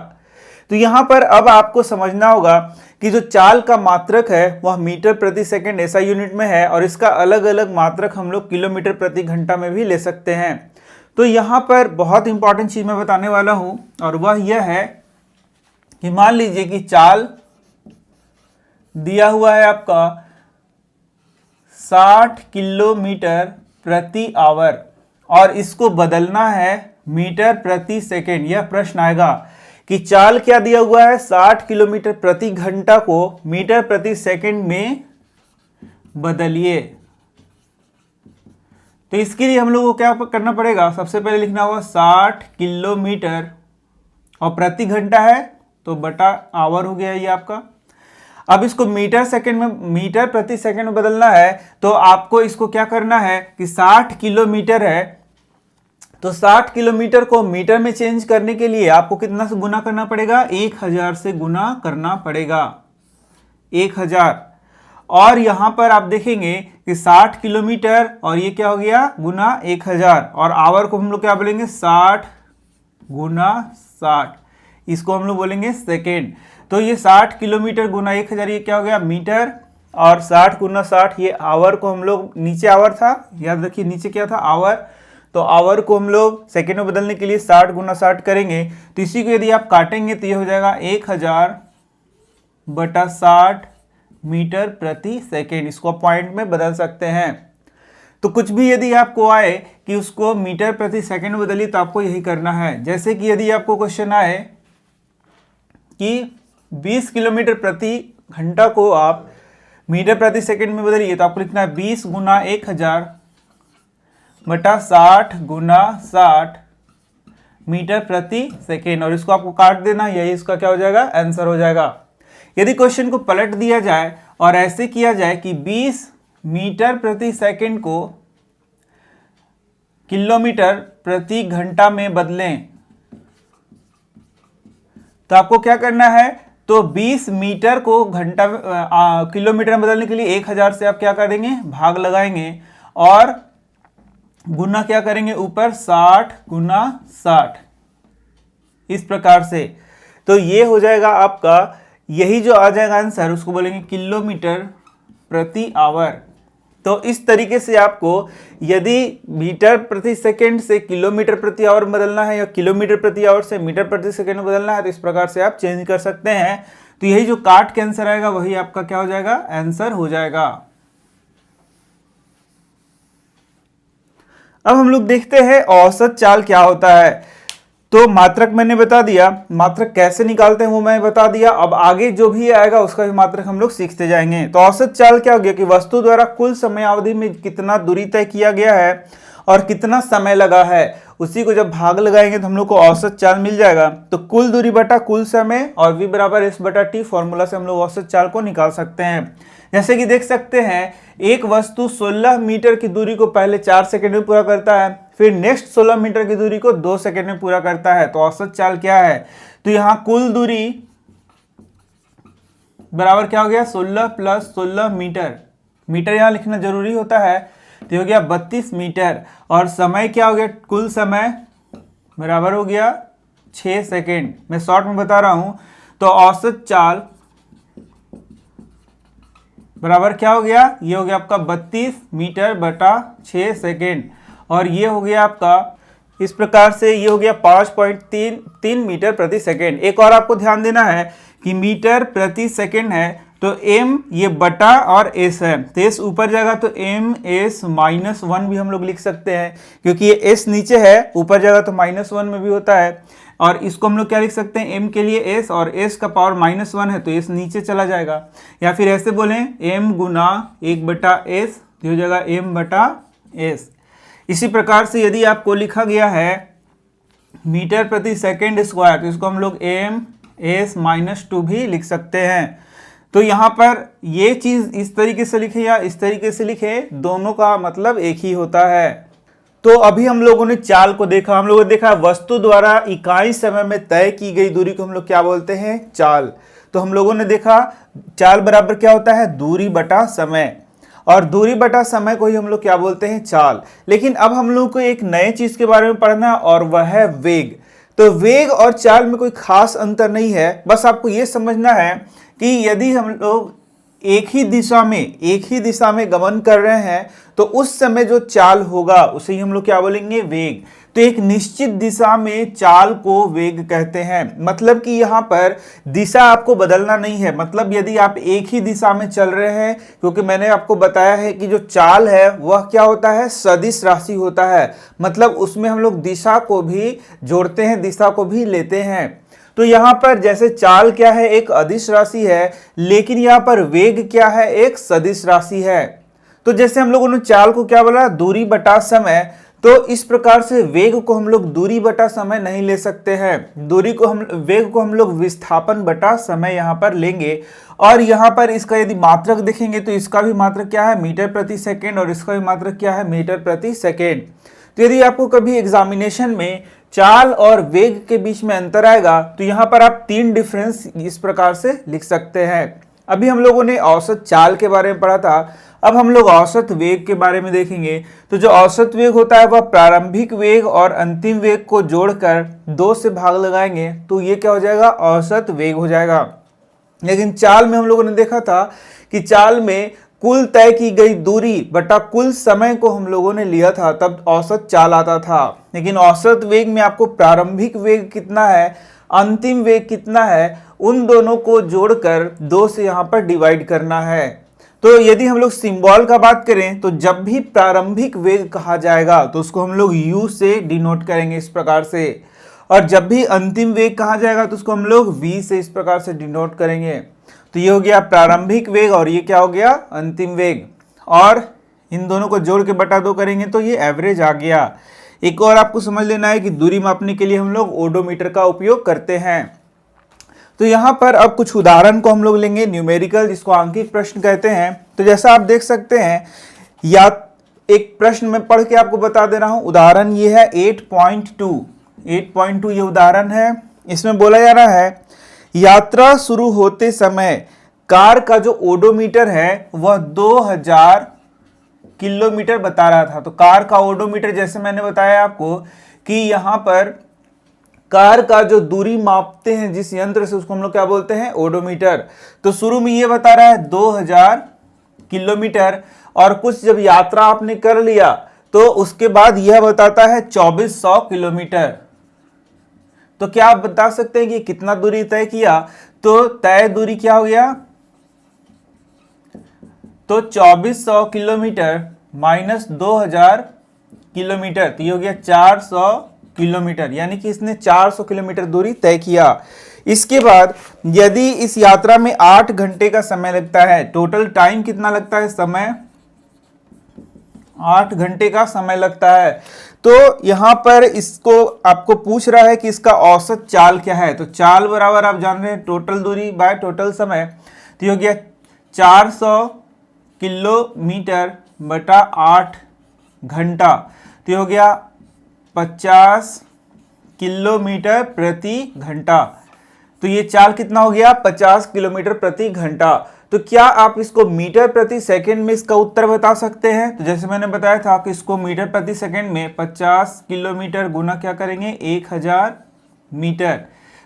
तो यहाँ पर अब आपको समझना होगा कि जो चाल का मात्रक है वह मीटर प्रति सेकंड ऐसा यूनिट में है और इसका अलग अलग मात्रक हम लोग किलोमीटर प्रति घंटा में भी ले सकते हैं। तो यहाँ पर बहुत इंपॉर्टेंट चीज मैं बताने वाला हूँ और वह यह है कि मान लीजिए कि चाल दिया हुआ है आपका 60 किलोमीटर प्रति आवर और इसको बदलना है मीटर प्रति सेकेंड। यह प्रश्न आएगा कि चाल क्या दिया हुआ है, 60 किलोमीटर प्रति घंटा को मीटर प्रति सेकेंड में बदलिए। तो इसके लिए हम लोग को क्या करना पड़ेगा, सबसे पहले लिखना होगा 60 किलोमीटर और प्रति घंटा है तो बटा आवर हो गया ये आपका। अब इसको मीटर सेकंड में, मीटर प्रति सेकंड में बदलना है तो आपको इसको क्या करना है कि 60 किलोमीटर है तो 60 किलोमीटर को मीटर में चेंज करने के लिए आपको कितना से गुना करना पड़ेगा, 1000 से गुना करना पड़ेगा, 1000। और यहां पर आप देखेंगे कि 60 किलोमीटर और ये क्या हो गया गुना 1000 और आवर को हम लोग क्या बोलेंगे 60 गुना 60, इसको हम लोग बोलेंगे सेकेंड। तो ये 60 किलोमीटर गुना 1000 ये क्या हो गया मीटर और 60 गुना 60 ये आवर को हम लोग, नीचे आवर था याद रखिए, नीचे क्या था आवर, तो आवर को हम लोग सेकेंड में बदलने के लिए 60 गुना 60 करेंगे। तो इसी को यदि आप काटेंगे तो ये हो जाएगा 1000 बटा 60 मीटर प्रति सेकेंड। इसको पॉइंट में बदल सकते हैं। तो कुछ भी यदि आपको आए कि उसको मीटर प्रति सेकेंड में बदलिए तो आपको यही करना है। जैसे कि यदि आपको क्वेश्चन आए कि 20 किलोमीटर प्रति घंटा को आप मीटर प्रति सेकेंड में बदलिए तो आपको लिखना है 20 गुना 1000 बटा 60 गुना 60 मीटर प्रति सेकेंड और इसको आपको काट देना, यही इसका क्या हो जाएगा आंसर हो जाएगा। यदि क्वेश्चन को पलट दिया जाए और ऐसे किया जाए कि 20 मीटर प्रति सेकेंड को किलोमीटर प्रति घंटा में बदलें तो आपको क्या करना है, तो 20 मीटर को घंटा किलोमीटर में बदलने के लिए 1000 से आप क्या करेंगे भाग लगाएंगे और गुना क्या करेंगे ऊपर 60 गुना 60 इस प्रकार से। तो ये हो जाएगा आपका, यही जो आ जाएगा आंसर उसको बोलेंगे किलोमीटर प्रति आवर। तो इस तरीके से आपको यदि मीटर प्रति सेकंड से किलोमीटर प्रति आवर बदलना है या किलोमीटर प्रति आवर से मीटर प्रति सेकंड में बदलना है तो इस प्रकार से आप चेंज कर सकते हैं। तो यही जो काट के आंसर आएगा वही आपका क्या हो जाएगा आंसर हो जाएगा। अब हम लोग देखते हैं औसत चाल क्या होता है। तो मात्रक मैंने बता दिया, मात्रक कैसे निकालते हैं वो मैं बता दिया। अब आगे जो भी आएगा उसका भी मात्रक हम लोग सीखते जाएंगे। तो औसत चाल क्या हो गया कि वस्तु द्वारा कुल समय अवधि में कितना दूरी तय किया गया है और कितना समय लगा है, उसी को जब भाग लगाएंगे तो हम लोग को औसत चाल मिल जाएगा। तो कुल दूरी बटा कुल समय और v बराबर s बटा t फॉर्मूला से हम लोग औसत चाल को निकाल सकते हैं। जैसे कि देख सकते हैं एक वस्तु 16 मीटर की दूरी को पहले 4 सेकंड में पूरा करता है, फिर नेक्स्ट 16 मीटर की दूरी को 2 सेकंड में पूरा करता है। तो औसत चाल क्या है, तो यहाँ कुल दूरी बराबर क्या हो गया 16 प्लस 16 मीटर, मीटर यहाँ लिखना जरूरी होता है, तो हो गया 32 मीटर। और समय क्या हो गया, कुल समय बराबर हो गया 6 सेकंड। मैं शॉर्ट में बता रहा हूँ। तो औसत चाल बराबर क्या हो गया, ये हो गया आपका 32 मीटर बटा 6 सेकेंड और ये हो गया आपका इस प्रकार से, ये हो गया 5.33 मीटर प्रति सेकेंड। एक और आपको ध्यान देना है कि मीटर प्रति सेकेंड है तो m ये बटा और s है, तो s ऊपर जाएगा तो m(-1) भी हम लोग लिख सकते हैं क्योंकि ये s नीचे है, ऊपर जाएगा तो -1 में भी होता है। और इसको हम लोग क्या लिख सकते हैं, m के लिए s और s का पावर -1 है तो s नीचे चला जाएगा। या फिर ऐसे बोलें m गुना 1/s तो हो जाएगा m बटा s। इसी प्रकार से यदि आपको लिखा गया है मीटर प्रति सेकेंड स्क्वायर तो इसको हम लोग m(s-2) भी लिख सकते हैं। तो यहाँ पर ये चीज़ इस तरीके से लिखे या इस तरीके से लिखे, दोनों का मतलब एक ही होता है। तो अभी हम लोगों ने चाल को देखा, हम लोगों ने देखा वस्तु द्वारा इकाई समय में तय की गई दूरी को हम लोग क्या बोलते हैं चाल। तो हम लोगों ने देखा चाल बराबर क्या होता है दूरी बटा समय, और दूरी बटा समय को ही हम लोग क्या बोलते हैं चाल। लेकिन अब हम लोग को एक नए चीज के बारे में पढ़ना है और वह है वेग। तो वेग और चाल में कोई खास अंतर नहीं है, बस आपको ये समझना है कि यदि हम लोग एक ही दिशा में गमन कर रहे हैं तो उस समय जो चाल होगा उसे ही हम लोग क्या बोलेंगे वेग। तो एक निश्चित दिशा में चाल को वेग कहते हैं। मतलब कि यहाँ पर दिशा आपको बदलना नहीं है। मतलब यदि आप एक ही दिशा में चल रहे हैं, क्योंकि मैंने आपको बताया है कि जो चाल है वह क्या होता है, सदिश राशि होता है। मतलब उसमें हम लोग दिशा को भी जोड़ते हैं, दिशा को भी लेते हैं। तो यहाँ पर जैसे चाल क्या है, एक अदिश राशि है, लेकिन यहाँ पर वेग क्या है, एक सदिश राशि है। तो जैसे हम लोगों ने चाल को क्या बोला, दूरी बटा समय, तो इस प्रकार से वेग को हम लोग दूरी बटा समय नहीं ले सकते हैं। वेग को हम लोग विस्थापन बटा समय यहाँ पर लेंगे। और यहाँ पर इसका यदि मात्रक देखेंगे तो इसका भी मात्रक क्या है, मीटर प्रति सेकेंड, और इसका भी मात्रक क्या है, मीटर प्रति सेकेंड। तो यदि आपको कभी एग्जामिनेशन में चाल और वेग के बीच में अंतर आएगा तो यहाँ पर आप 3 डिफरेंस इस प्रकार से लिख सकते हैं। अभी हम लोगों ने औसत चाल के बारे में पढ़ा था, अब हम लोग औसत वेग के बारे में देखेंगे। तो जो औसत वेग होता है वह प्रारंभिक वेग और अंतिम वेग को जोड़कर 2 से भाग लगाएंगे तो ये क्या हो जाएगा, औसत वेग हो जाएगा। लेकिन चाल में हम लोगों ने देखा था कि चाल में कुल तय की गई दूरी बटा कुल समय को हम लोगों ने लिया था, तब औसत चाल आता था। लेकिन औसत वेग में आपको प्रारंभिक वेग कितना है, अंतिम वेग कितना है, उन दोनों को जोड़कर 2 से यहाँ पर डिवाइड करना है। तो यदि हम लोग सिंबल का बात करें तो जब भी प्रारंभिक वेग कहा जाएगा तो उसको हम लोग u से डिनोट करेंगे इस प्रकार से, और जब भी अंतिम वेग कहा जाएगा तो उसको हम लोग v से इस प्रकार से डिनोट करेंगे। तो ये हो गया प्रारंभिक वेग और ये क्या हो गया, अंतिम वेग, और इन दोनों को जोड़ के बटा 2 करेंगे तो ये एवरेज आ गया। एक और आपको समझ लेना है कि दूरी मापने के लिए हम लोग ओडोमीटर का उपयोग करते हैं। तो यहाँ पर अब कुछ उदाहरण को हम लोग लेंगे, न्यूमेरिकल, जिसको आंकिक प्रश्न कहते हैं। तो जैसा आप देख सकते हैं, या एक प्रश्न में पढ़ के आपको बता दे रहा हूं। उदाहरण ये है 8.2 ये उदाहरण है। इसमें बोला जा रहा है, यात्रा शुरू होते समय कार का जो ओडोमीटर है वह 2000 किलोमीटर बता रहा था। तो कार का ओडोमीटर, जैसे मैंने बताया आपको कि यहाँ पर कार का जो दूरी मापते हैं जिस यंत्र से, उसको हम लोग क्या बोलते हैं, ओडोमीटर। तो शुरू में ये बता रहा है 2000 किलोमीटर, और कुछ जब यात्रा आपने कर लिया तो उसके बाद यह बताता है 2400 किलोमीटर। तो क्या आप बता सकते हैं कि कितना दूरी तय किया? तो तय दूरी क्या हो गया, तो 2400 किलोमीटर माइनस 2000 किलोमीटर, तो ये हो गया 400 किलोमीटर, यानी कि इसने 400 किलोमीटर दूरी तय किया। इसके बाद यदि इस यात्रा में 8 घंटे का समय लगता है, टोटल टाइम कितना लगता है, समय 8 घंटे का समय लगता है। तो यहां पर इसको आपको पूछ रहा है कि इसका औसत चाल क्या है। तो चाल बराबर आप जान रहे हैं टोटल दूरी बाय टोटल समय, तो ये हो गया 400 किलोमीटर बटा 8 घंटा, तो ये हो गया 50 किलोमीटर प्रति घंटा। तो ये चाल कितना हो गया, 50 किलोमीटर प्रति घंटा। तो क्या आप इसको मीटर प्रति सेकंड में इसका उत्तर बता सकते हैं? तो जैसे मैंने बताया था कि इसको मीटर प्रति सेकंड में 50 किलोमीटर गुना क्या करेंगे, 1000 मीटर।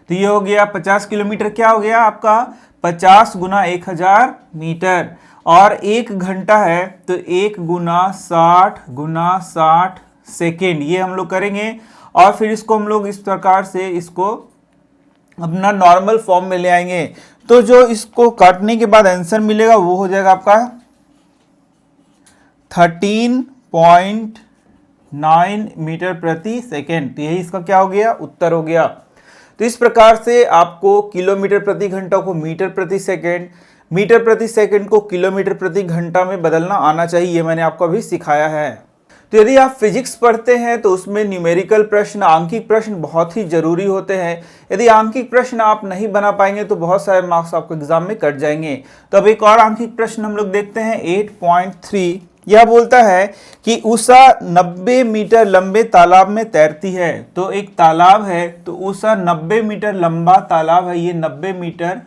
तो ये हो गया 50 किलोमीटर, क्या हो गया आपका 50 गुना 1000 मीटर, और 1 घंटा है तो 1 गुना 60 सेकेंड, ये हम लोग करेंगे। और फिर इसको हम लोग इस प्रकार से इसको अपना नॉर्मल फॉर्म में ले आएंगे। तो जो इसको काटने के बाद आंसर मिलेगा वो हो जाएगा आपका 13.9 मीटर प्रति सेकेंड। तो यही इसका क्या हो गया, उत्तर हो गया। तो इस प्रकार से आपको किलोमीटर प्रति घंटा को मीटर प्रति सेकेंड, मीटर प्रति सेकेंड को किलोमीटर प्रति घंटा में बदलना आना चाहिए, ये मैंने आपको अभी सिखाया है। तो यदि आप फिजिक्स पढ़ते हैं तो उसमें न्यूमेरिकल प्रश्न, आंकिक प्रश्न बहुत ही जरूरी होते हैं। यदि आंकिक प्रश्न आप नहीं बना पाएंगे तो बहुत सारे मार्क्स आपको एग्जाम में कट जाएंगे। तो अब एक और आंकिक प्रश्न हम लोग देखते हैं 8.3। यह बोलता है कि उषा 90 मीटर लंबे तालाब में तैरती है। तो एक तालाब है, तो उषा 90 मीटर लंबा तालाब है, ये 90 मीटर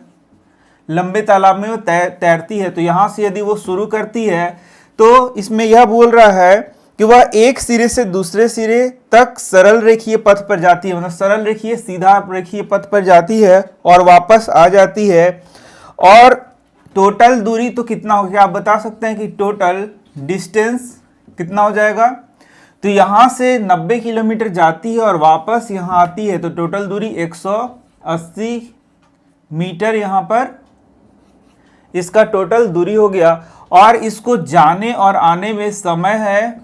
लंबे तालाब में वो तैरती है। तो यहाँ से यदि वो शुरू करती है तो इसमें यह बोल रहा है कि वह एक सिरे से दूसरे सिरे तक सरल रेखीय पथ पर जाती है, मतलब सरल रेखीय सीधा रेखीय पथ पर जाती है और वापस आ जाती है। और टोटल दूरी तो कितना हो गया, आप बता सकते हैं कि टोटल डिस्टेंस कितना हो जाएगा? तो यहाँ से 90 किलोमीटर जाती है और वापस यहाँ आती है, तो टोटल दूरी 180 मीटर यहाँ पर इसका टोटल दूरी हो गया। और इसको जाने और आने में समय है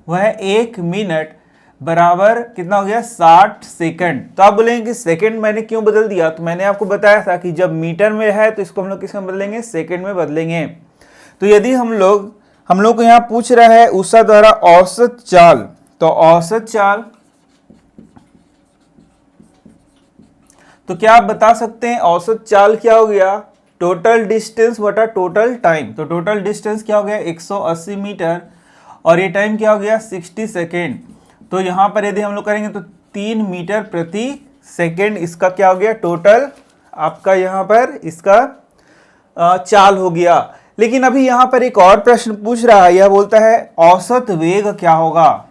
वह 1 मिनट बराबर कितना हो गया 60 सेकंड। तो आप बोलेंगे कि सेकंड मैंने क्यों बदल दिया, तो मैंने आपको बताया था कि जब मीटर में है तो इसको हम लोग किस में बदलेंगे, सेकंड में बदलेंगे। तो यदि हम लोग को यहाँ पूछ रहा है उषा द्वारा औसत चाल, तो औसत चाल तो क्या आप बता सकते हैं औसत चाल क्या हो गया, टोटल डिस्टेंस बटा टोटल टाइम। तो टोटल डिस्टेंस क्या हो गया 180 मीटर और ये टाइम क्या हो गया 60 सेकेंड। तो यहाँ पर यदि हम लोग करेंगे तो 3 मीटर प्रति सेकेंड इसका क्या हो गया टोटल आपका यहाँ पर इसका चाल हो गया। लेकिन अभी यहाँ पर एक और प्रश्न पूछ रहा है, यह बोलता है औसत वेग क्या होगा।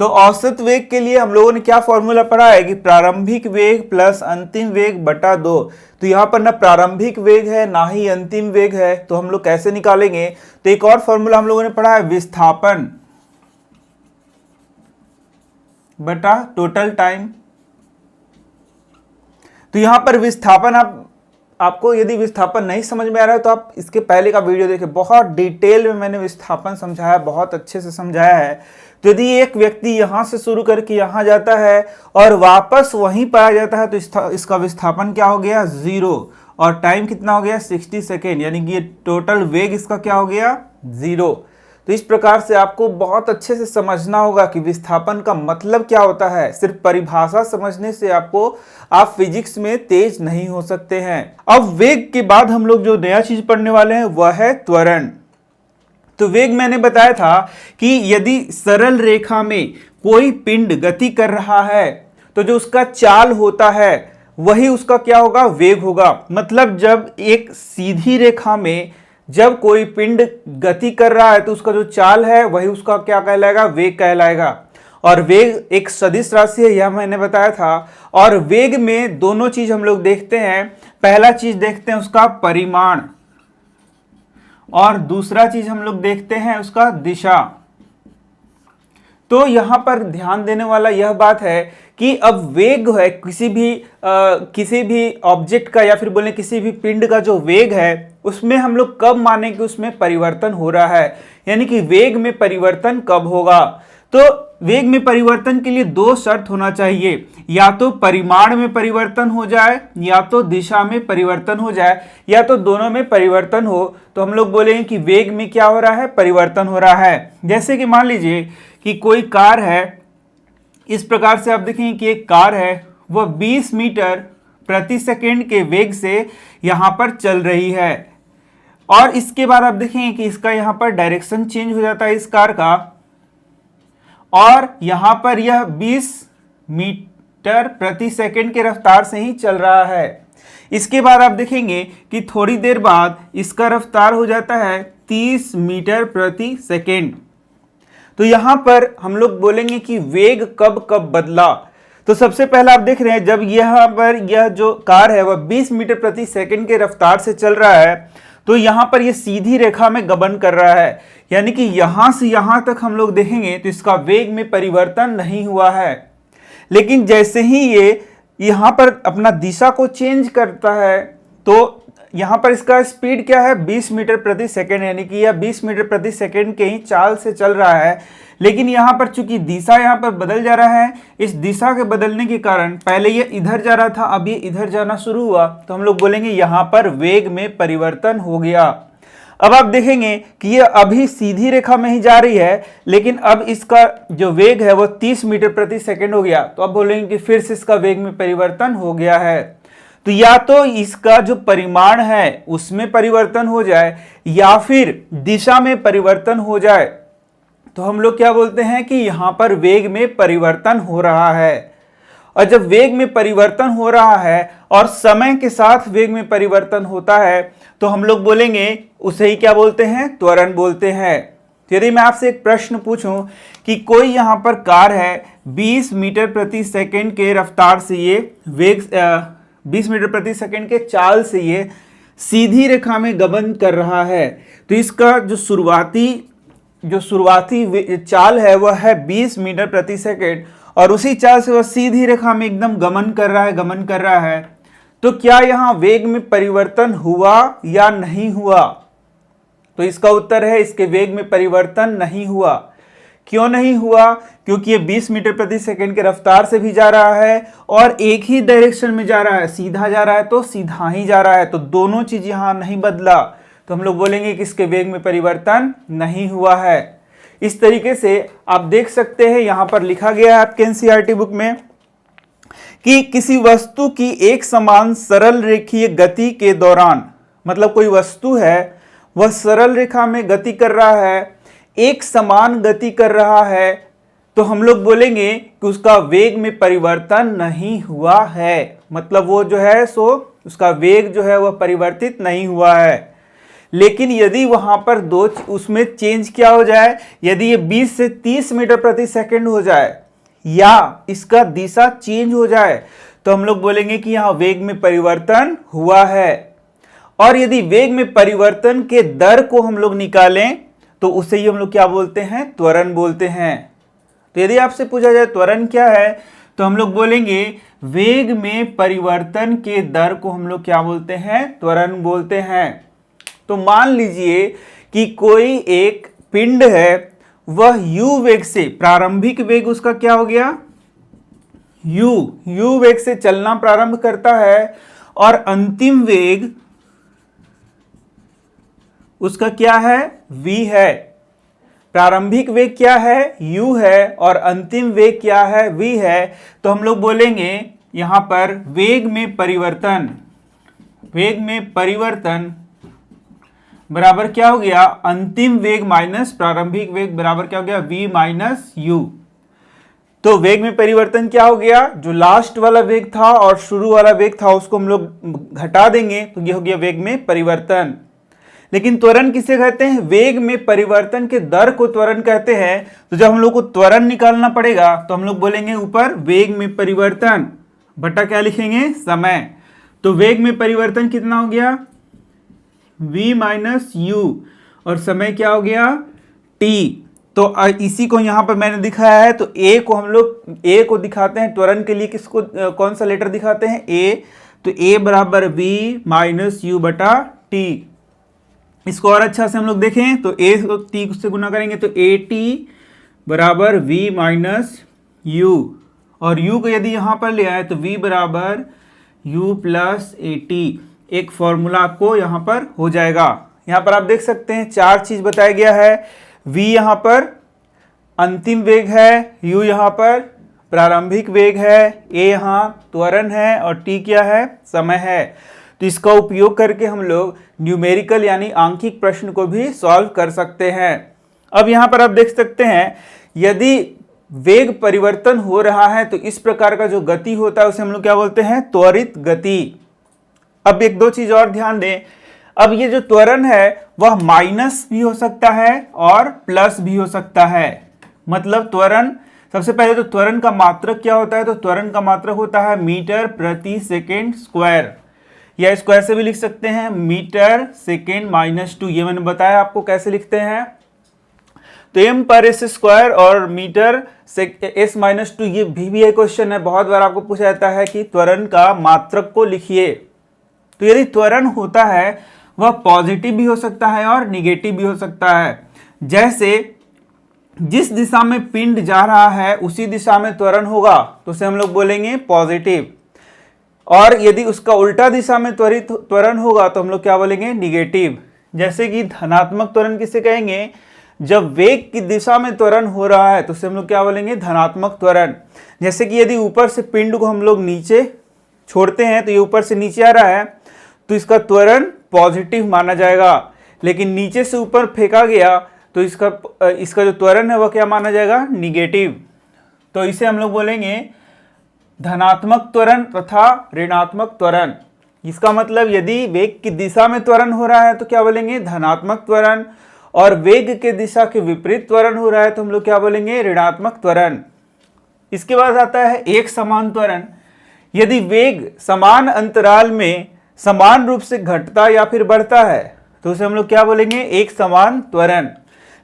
तो औसत वेग के लिए हम लोगों ने क्या फॉर्मूला पढ़ा है कि प्रारंभिक वेग प्लस अंतिम वेग बटा 2। तो यहाँ पर ना प्रारंभिक वेग है ना ही अंतिम वेग है, तो हम लोग कैसे निकालेंगे, तो एक और फॉर्मूला हम लोगों ने पढ़ा है विस्थापन बटा टोटल टाइम। तो यहाँ पर विस्थापन आपको यदि विस्थापन नहीं समझ में आ रहा है तो आप इसके पहले का वीडियो देखें, बहुत डिटेल में मैंने विस्थापन समझाया, बहुत अच्छे से समझाया है। तो यदि एक व्यक्ति यहां से शुरू करके यहां जाता है और वापस वहीं पर आ जाता है तो इसका विस्थापन क्या हो गया 0 और टाइम कितना हो गया 60 सेकेंड, यानी कि ये टोटल वेग इसका क्या हो गया 0। तो इस प्रकार से आपको बहुत अच्छे से समझना होगा कि विस्थापन का मतलब क्या होता है। सिर्फ परिभाषा समझने से आप फिजिक्स में तेज नहीं हो सकते हैं। अब वेग के बाद हम लोग जो नया चीज पढ़ने वाले हैं वह है त्वरण। तो वेग मैंने बताया था कि यदि सरल रेखा में कोई पिंड गति कर रहा है तो जो उसका चाल होता है वही उसका क्या होगा वेग होगा। मतलब जब एक सीधी रेखा में जब कोई पिंड गति कर रहा है तो उसका जो चाल है वही उसका क्या कहलाएगा वेग कहलाएगा। और वेग एक सदिश राशि है, यह मैंने बताया था। और वेग में दोनों चीज हम लोग देखते हैं, पहला चीज देखते हैं उसका परिमाण और दूसरा चीज हम लोग देखते हैं उसका दिशा। तो यहां पर ध्यान देने वाला यह बात है कि अब वेग है किसी भी ऑब्जेक्ट का या फिर बोले किसी भी पिंड का जो वेग है उसमें हम लोग कब माने कि उसमें परिवर्तन हो रहा है, यानी कि वेग में परिवर्तन कब होगा। तो वेग में परिवर्तन के लिए 2 शर्त होना चाहिए, या तो परिमाण में परिवर्तन हो जाए या तो दिशा में परिवर्तन हो जाए या तो दोनों में परिवर्तन हो। तो हम लोग बोलेंगे कि वेग में क्या हो रहा है परिवर्तन हो रहा है। जैसे कि मान लीजिए कि कोई कार है, इस प्रकार से आप देखेंगे कि एक कार है वह 20 मीटर प्रति सेकेंड के वेग से यहाँ पर चल रही है और इसके बाद आप देखेंगे कि इसका यहाँ पर डायरेक्शन चेंज हो जाता है इस कार का और यहाँ पर यह 20 मीटर प्रति सेकेंड के रफ्तार से ही चल रहा है। इसके बाद आप देखेंगे कि थोड़ी देर बाद इसका रफ्तार हो जाता है 30 मीटर प्रति सेकेंड। तो यहां पर हम लोग बोलेंगे कि वेग कब कब बदला। तो सबसे पहला आप देख रहे हैं जब यहां पर यह जो कार है वह 20 मीटर प्रति सेकंड के रफ्तार से चल रहा है तो यहां पर यह सीधी रेखा में गमन कर रहा है, यानी कि यहां से यहां तक हम लोग देखेंगे तो इसका वेग में परिवर्तन नहीं हुआ है। लेकिन जैसे ही ये यहां पर अपना दिशा को चेंज करता है तो यहाँ पर इसका स्पीड क्या है 20 मीटर प्रति सेकेंड, यानी कि यह 20 मीटर प्रति सेकेंड के ही चाल से चल रहा है। लेकिन यहाँ पर चूंकि दिशा यहाँ पर बदल जा रहा है, इस दिशा के बदलने के कारण पहले ये इधर जा रहा था अब ये इधर जाना शुरू हुआ, तो हम लोग बोलेंगे यहाँ पर वेग में परिवर्तन हो गया। अब आप देखेंगे कि ये अभी सीधी रेखा में ही जा रही है लेकिन अब इसका जो वेग है वह 30 मीटर प्रति सेकेंड हो गया, तो अब बोलेंगे कि फिर से इसका वेग में परिवर्तन हो गया है। तो या तो इसका जो परिमाण है उसमें परिवर्तन हो जाए या फिर दिशा में परिवर्तन हो जाए, तो हम लोग क्या बोलते हैं कि यहां पर वेग में परिवर्तन हो रहा है। और जब वेग में परिवर्तन हो रहा है और समय के साथ वेग में परिवर्तन होता है तो हम लोग बोलेंगे उसे ही क्या बोलते हैं त्वरण बोलते हैं। यदि मैं आपसे एक प्रश्न पूछूं कि कोई यहां पर कार है 20 मीटर प्रति सेकंड के रफ्तार से ये वेग 20 मीटर प्रति सेकंड के चाल से ये सीधी रेखा में गमन कर रहा है। तो इसका जो शुरुआती चाल है वह है 20 मीटर प्रति सेकंड और उसी चाल से वह सीधी रेखा में एकदम गमन कर रहा है। तो क्या यहां वेग में परिवर्तन हुआ या नहीं हुआ? तो इसका उत्तर है इसके वेग में परिवर्तन नहीं हुआ। क्यों नहीं हुआ? क्योंकि ये 20 मीटर प्रति सेकंड के रफ्तार से भी जा रहा है और एक ही डायरेक्शन में जा रहा है, सीधा जा रहा है तो सीधा ही जा रहा है, तो दोनों चीज यहां नहीं बदला। तो हम लोग बोलेंगे कि इसके वेग में परिवर्तन नहीं हुआ है। इस तरीके से आप देख सकते हैं यहां पर लिखा गया है आपके एनसीईआरटी बुक में कि किसी वस्तु की एक समान सरल रेखीय गति के दौरान, मतलब कोई वस्तु है वह सरल रेखा में गति कर रहा है, एक समान गति कर रहा है, तो हम लोग बोलेंगे कि उसका वेग में परिवर्तन नहीं हुआ है। मतलब वो जो है सो उसका वेग जो है वह परिवर्तित नहीं हुआ है। लेकिन यदि वहां पर उसमें चेंज क्या हो जाए, यदि ये 20 से 30 मीटर प्रति सेकंड हो जाए या इसका दिशा चेंज हो जाए तो हम लोग बोलेंगे कि यहां वेग में परिवर्तन हुआ है। और यदि वेग में परिवर्तन के दर को हम लोग निकालें तो उसे ही हम लोग क्या बोलते हैं? त्वरण बोलते हैं। तो यदि आपसे पूछा जाए त्वरण क्या है तो हम लोग बोलेंगे वेग में परिवर्तन के दर को हम लोग क्या बोलते हैं? त्वरण बोलते हैं। तो मान लीजिए कि कोई एक पिंड है, वह u वेग से, प्रारंभिक वेग उसका क्या हो गया? u वेग से चलना प्रारंभ करता है और अंतिम वेग उसका क्या है? v है। प्रारंभिक वेग क्या है? u है और अंतिम वेग क्या है? v है। तो हम लोग बोलेंगे यहां पर वेग में परिवर्तन बराबर क्या हो गया? अंतिम वेग माइनस प्रारंभिक वेग बराबर क्या हो गया? v minus u। तो वेग में परिवर्तन क्या हो गया? जो लास्ट वाला वेग था और शुरू वाला वेग था उसको हम लोग घटा देंगे तो ये हो गया वेग में परिवर्तन। लेकिन त्वरण किसे कहते हैं? वेग में परिवर्तन के दर को त्वरण कहते हैं। तो जब हम लोग को त्वरण निकालना पड़ेगा तो हम लोग बोलेंगे ऊपर वेग में परिवर्तन बटा क्या लिखेंगे? समय। तो वेग में परिवर्तन कितना हो गया? v माइनस u और समय क्या हो गया? t। तो इसी को यहां पर मैंने दिखाया है। तो a को हम लोग a को दिखाते हैं त्वरण के लिए, किसको कौन सा लेटर दिखाते हैं? a। तो a बराबर v माइनस u बटा t। इसको और अच्छा से हम लोग देखें तो a को t से गुना करेंगे तो at बराबर v माइनस u और u को यदि यहां पर ले आए तो v बराबर u प्लस at। एक फॉर्मूला आपको यहां पर हो जाएगा। यहां पर आप देख सकते हैं चार चीज बताया गया है। v यहां पर अंतिम वेग है, u यहां पर प्रारंभिक वेग है, a यहां त्वरण है और t क्या है? समय है। तो इसका उपयोग करके हम लोग न्यूमेरिकल यानी आंकिक प्रश्न को भी सॉल्व कर सकते हैं। अब यहां पर आप देख सकते हैं यदि वेग परिवर्तन हो रहा है तो इस प्रकार का जो गति होता है उसे हम लोग क्या बोलते हैं? त्वरित गति। अब एक दो चीज और ध्यान दें। अब ये जो त्वरण है वह माइनस भी हो सकता है और प्लस भी हो सकता है। मतलब त्वरण, सबसे पहले तो त्वरण का मात्रक क्या होता है? तो त्वरण का मात्रक होता है मीटर प्रति सेकेंड स्क्वायर, या स्क्वायर से भी लिख सकते हैं मीटर सेकेंड माइनस 2। ये मैंने बताया आपको कैसे लिखते हैं। तो m पर s स्क्वायर और मीटर s माइनस 2 ये भी एक क्वेश्चन है, बहुत बार आपको पूछा जाता है कि त्वरण का मात्रक को लिखिए। तो यदि त्वरण होता है वह पॉजिटिव भी हो सकता है और निगेटिव भी हो सकता है। जैसे जिस दिशा में पिंड जा रहा है उसी दिशा में त्वरण होगा तो उसे हम लोग बोलेंगे पॉजिटिव, और यदि उसका उल्टा दिशा में त्वरण होगा तो हम लोग क्या बोलेंगे? निगेटिव। जैसे कि धनात्मक त्वरण किसे कहेंगे? जब वेग की दिशा में त्वरण हो रहा है तो उसे हम लोग क्या बोलेंगे? धनात्मक त्वरण। जैसे कि यदि ऊपर से पिंड को हम लोग नीचे छोड़ते हैं तो ये ऊपर से नीचे आ रहा है तो इसका त्वरण पॉजिटिव माना जाएगा, लेकिन नीचे से ऊपर फेंका गया तो इसका जो त्वरण है वह क्या माना जाएगा? निगेटिव। तो इसे हम लोग बोलेंगे धनात्मक त्वरण तथा ऋणात्मक त्वरण। इसका मतलब यदि वेग की दिशा में त्वरण हो रहा है तो क्या बोलेंगे? धनात्मक त्वरण, और वेग के दिशा के विपरीत त्वरण हो रहा है तो हम लोग क्या बोलेंगे? ऋणात्मक त्वरण। इसके बाद आता है एक समान त्वरण। यदि वेग समान अंतराल में समान रूप से घटता या फिर बढ़ता है तो उसे हम लोग क्या बोलेंगे, एक समान त्वरण।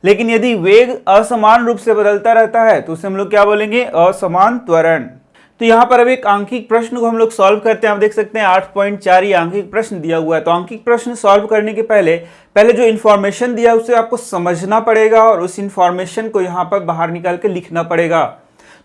लेकिन यदि वेग असमान रूप से बदलता रहता है तो उसे हम लोग क्या बोलेंगे, असमान त्वरण। तो यहाँ पर अब एक आंकिक प्रश्न को हम लोग सॉल्व करते हैं। आप देख सकते हैं 8.4 ये आंकिक प्रश्न दिया हुआ है। तो आंकिक प्रश्न सॉल्व करने के पहले जो इन्फॉर्मेशन दिया है उसे आपको समझना पड़ेगा और उस इन्फॉर्मेशन को यहाँ पर बाहर निकाल के लिखना पड़ेगा।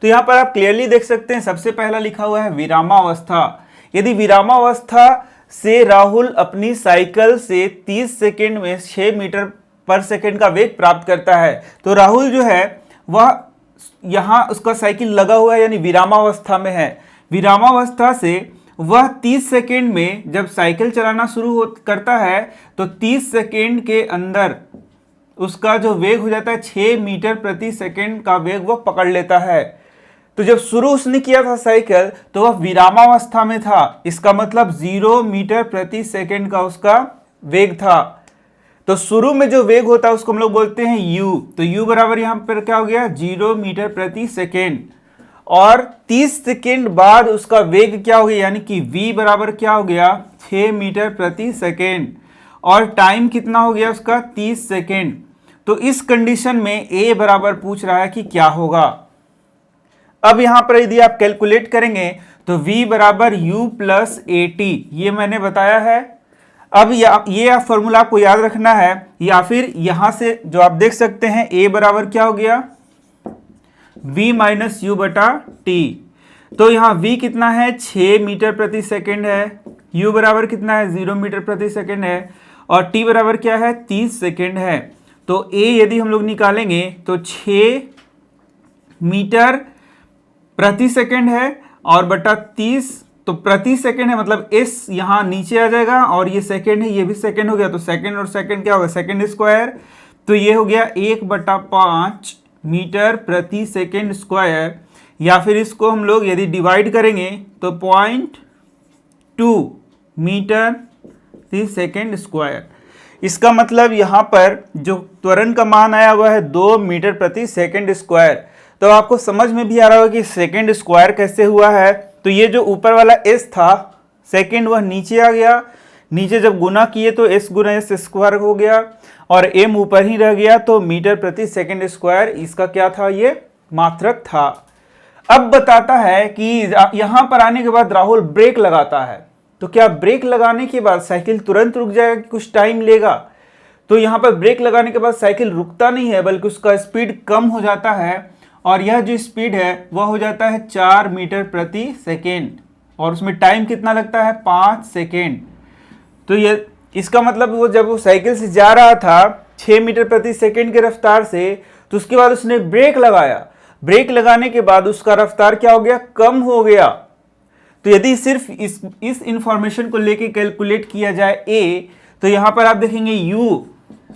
तो यहाँ पर आप क्लियरली देख सकते हैं, सबसे पहला लिखा हुआ है विरामावस्था। यदि विरामावस्था से राहुल अपनी साइकिल से 30 सेकेंड में 6 मीटर पर सेकेंड का वेग प्राप्त करता है, तो राहुल जो है वह यहाँ उसका साइकिल लगा हुआ है यानी विरामावस्था में है। विरामावस्था से वह 30 सेकेंड में जब साइकिल चलाना शुरू करता है तो 30 सेकेंड के अंदर उसका जो वेग हो जाता है 6 मीटर प्रति सेकेंड का वेग वह पकड़ लेता है। तो जब शुरू उसने किया था साइकिल तो वह विरामावस्था में था, इसका मतलब 0 मीटर प्रति सेकेंड का उसका वेग था। तो शुरू में जो वेग होता है उसको हम लोग बोलते हैं u। तो u बराबर यहाँ पर क्या हो गया, 0 मीटर प्रति सेकेंड। और 30 सेकेंड बाद उसका वेग क्या हो गया, यानी कि v बराबर क्या हो गया, 6 मीटर प्रति सेकेंड। और टाइम कितना हो गया उसका, 30 सेकेंड। तो इस कंडीशन में a बराबर पूछ रहा है कि क्या होगा। अब यहाँ पर यदि आप कैलकुलेट करेंगे तो v बराबर u प्लस AT, ये मैंने बताया है। अब ये फॉर्मूला आपको याद रखना है, या फिर यहां से जो आप देख सकते हैं a बराबर क्या हो गया, v माइनस यू बटा टी। तो यहाँ v कितना है, 6 मीटर प्रति सेकेंड है, u बराबर कितना है, 0 मीटर प्रति सेकेंड है, और t बराबर क्या है, 30 सेकेंड है। तो a यदि हम लोग निकालेंगे तो 6 मीटर प्रति सेकेंड है और बटा 30, तो प्रति सेकेंड है मतलब s यहाँ नीचे आ जाएगा और ये सेकेंड है, ये भी सेकेंड हो गया। तो सेकेंड और सेकेंड क्या होगा, सेकेंड स्क्वायर। तो ये हो गया 1/5 मीटर प्रति सेकेंड स्क्वायर, या फिर इसको हम लोग यदि डिवाइड करेंगे तो 0.2 मीटर प्रति सेकेंड स्क्वायर। इसका मतलब यहाँ पर जो त्वरण का मान आया हुआ है 2 मीटर प्रति सेकेंड स्क्वायर। तो आपको समझ में भी आ रहा होगा कि सेकेंड स्क्वायर कैसे हुआ है। तो ये जो ऊपर वाला s था सेकेंड, वह नीचे आ गया, नीचे जब गुना किए तो s गुना s स्क्वायर हो गया और m ऊपर ही रह गया, तो मीटर प्रति सेकेंड स्क्वायर इसका क्या था, ये मात्रक था। अब बताता है कि यहाँ पर आने के बाद राहुल ब्रेक लगाता है, तो क्या ब्रेक लगाने के बाद साइकिल तुरंत रुक जाएगा कि कुछ टाइम लेगा। तो यहाँ पर ब्रेक लगाने के बाद साइकिल रुकता नहीं है बल्कि उसका स्पीड कम हो जाता है, और यह जो स्पीड है वह हो जाता है 4 मीटर प्रति सेकेंड, और उसमें टाइम कितना लगता है, 5 सेकेंड। तो ये इसका मतलब वो जब वो साइकिल से जा रहा था 6 मीटर प्रति सेकेंड की रफ्तार से, तो उसके बाद उसने ब्रेक लगाया। ब्रेक लगाने के बाद उसका रफ्तार क्या हो गया, कम हो गया। तो यदि सिर्फ इस इंफॉर्मेशन को लेके कैलकुलेट किया जाए a, तो यहाँ पर आप देखेंगे u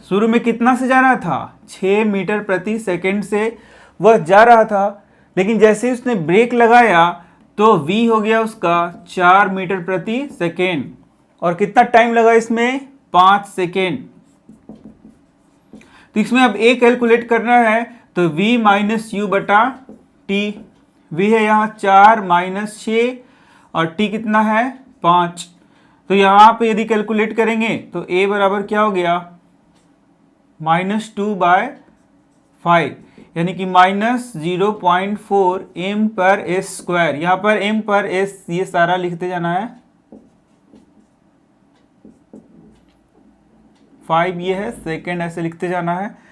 शुरू में कितना से जा रहा था, 6 मीटर प्रति सेकेंड से वह जा रहा था, लेकिन जैसे ही उसने ब्रेक लगाया तो v हो गया उसका 4 मीटर प्रति सेकेंड, और कितना टाइम लगा इसमें, 5 सेकेंड। तो इसमें अब a कैलकुलेट करना है, तो v माइनस यू बटा टी। v है यहाँ 4 माइनस 6 और t कितना है, 5। तो यहाँ पे यदि कैलकुलेट करेंगे तो a बराबर क्या हो गया, -2/5, यानी कि -0.4 m पर s स्क्वायर। यहाँ पर m पर s ये सारा लिखते जाना है, 5 ये है सेकेंड, ऐसे लिखते जाना है।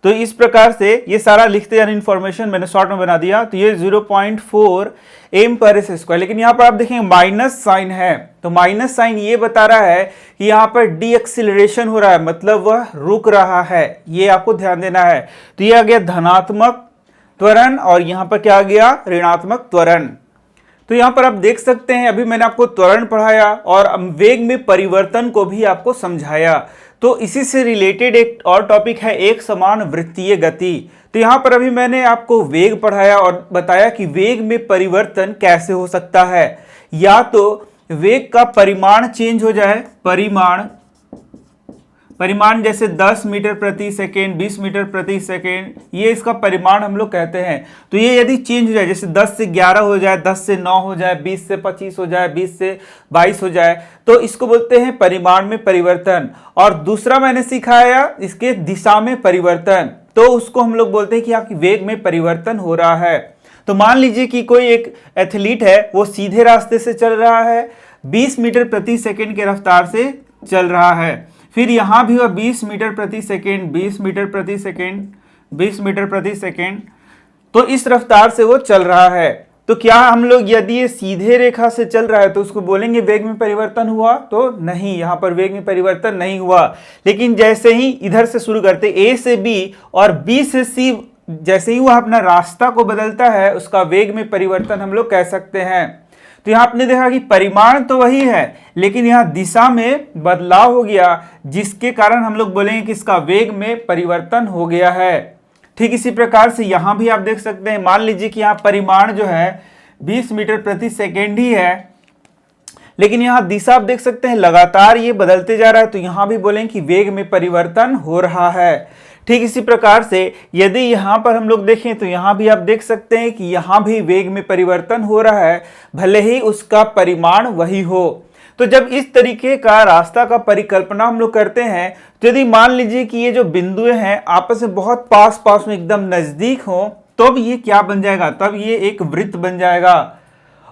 तो इस प्रकार से ये सारा लिखते जाना, इन्फॉर्मेशन मैंने शॉर्ट में बना दिया। तो ये 0.4 m पर s स्क्वायर, लेकिन यहाँ पर आप देखेंगे माइनस साइन है, तो माइनस साइन ये बता रहा है कि यहाँ पर डी एक्सिलरेशन हो रहा है, मतलब वह रुक रहा है, ये आपको ध्यान देना है। तो ये आ गया धनात्मक त्वरण और यहाँ पर क्या आ गया, ऋणात्मक त्वरण। तो यहाँ पर आप देख सकते हैं अभी मैंने आपको त्वरण पढ़ाया और वेग में परिवर्तन को भी आपको समझाया। तो इसी से रिलेटेड एक और टॉपिक है एक समान वृत्तीय गति। तो यहाँ पर अभी मैंने आपको वेग पढ़ाया और बताया कि वेग में परिवर्तन कैसे हो सकता है। या तो वेग का परिमाण चेंज हो जाए, परिमाण, परिमाण जैसे 10 मीटर प्रति सेकेंड, 20 मीटर प्रति सेकेंड, ये इसका परिमाण हम लोग कहते हैं। तो ये यदि चेंज हो जाए, जैसे 10 से 11 हो जाए, 10 से 9 हो जाए, 20 से 25 हो जाए, 20 से 22 हो जाए, तो इसको बोलते हैं परिमाण में परिवर्तन। और दूसरा मैंने सिखाया इसके दिशा में परिवर्तन, तो उसको हम लोग बोलते हैं कि आपकी वेग में परिवर्तन हो रहा है। तो मान लीजिए कि कोई एक एथलीट है, वो सीधे रास्ते से चल रहा है, 20 मीटर प्रति सेकेंड के रफ्तार से चल रहा है। फिर यहां भी वह 20 मीटर प्रति सेकेंड, 20 मीटर प्रति सेकेंड, 20 मीटर प्रति सेकेंड, तो इस रफ्तार से वो चल रहा है। तो क्या हम लोग यदि ये सीधे रेखा से चल रहा है तो उसको बोलेंगे वेग में परिवर्तन हुआ? तो नहीं, यहां पर वेग में परिवर्तन नहीं हुआ। लेकिन जैसे ही इधर से शुरू करते A से B और B से C, जैसे ही वह अपना रास्ता को बदलता है, उसका वेग में परिवर्तन हम लोग कह सकते हैं। तो यहां आपने देखा कि परिमाण तो वही है, लेकिन यहां दिशा में बदलाव हो गया, जिसके कारण हम लोग बोलेंगे कि इसका वेग में परिवर्तन हो गया है। ठीक इसी प्रकार से यहां भी आप देख सकते हैं, मान लीजिए कि यहां परिमाण जो है 20 मीटर प्रति सेकेंड ही है, लेकिन यहां दिशा आप देख सकते हैं लगातार ये बदलते जा रहा है, तो यहां भी बोलेंगे कि वेग में परिवर्तन हो रहा है। ठीक इसी प्रकार से यदि यहां पर हम लोग देखें तो यहां भी आप देख सकते हैं कि यहां भी वेग में परिवर्तन हो रहा है, भले ही उसका परिमाण वही हो। तो जब इस तरीके का रास्ता का परिकल्पना हम लोग करते हैं, तो यदि मान लीजिए कि ये जो बिंदुएं हैं आपस में बहुत पास पास में एकदम नजदीक हो, तो अब ये क्या बन जाएगा? तब ये एक वृत्त बन जाएगा।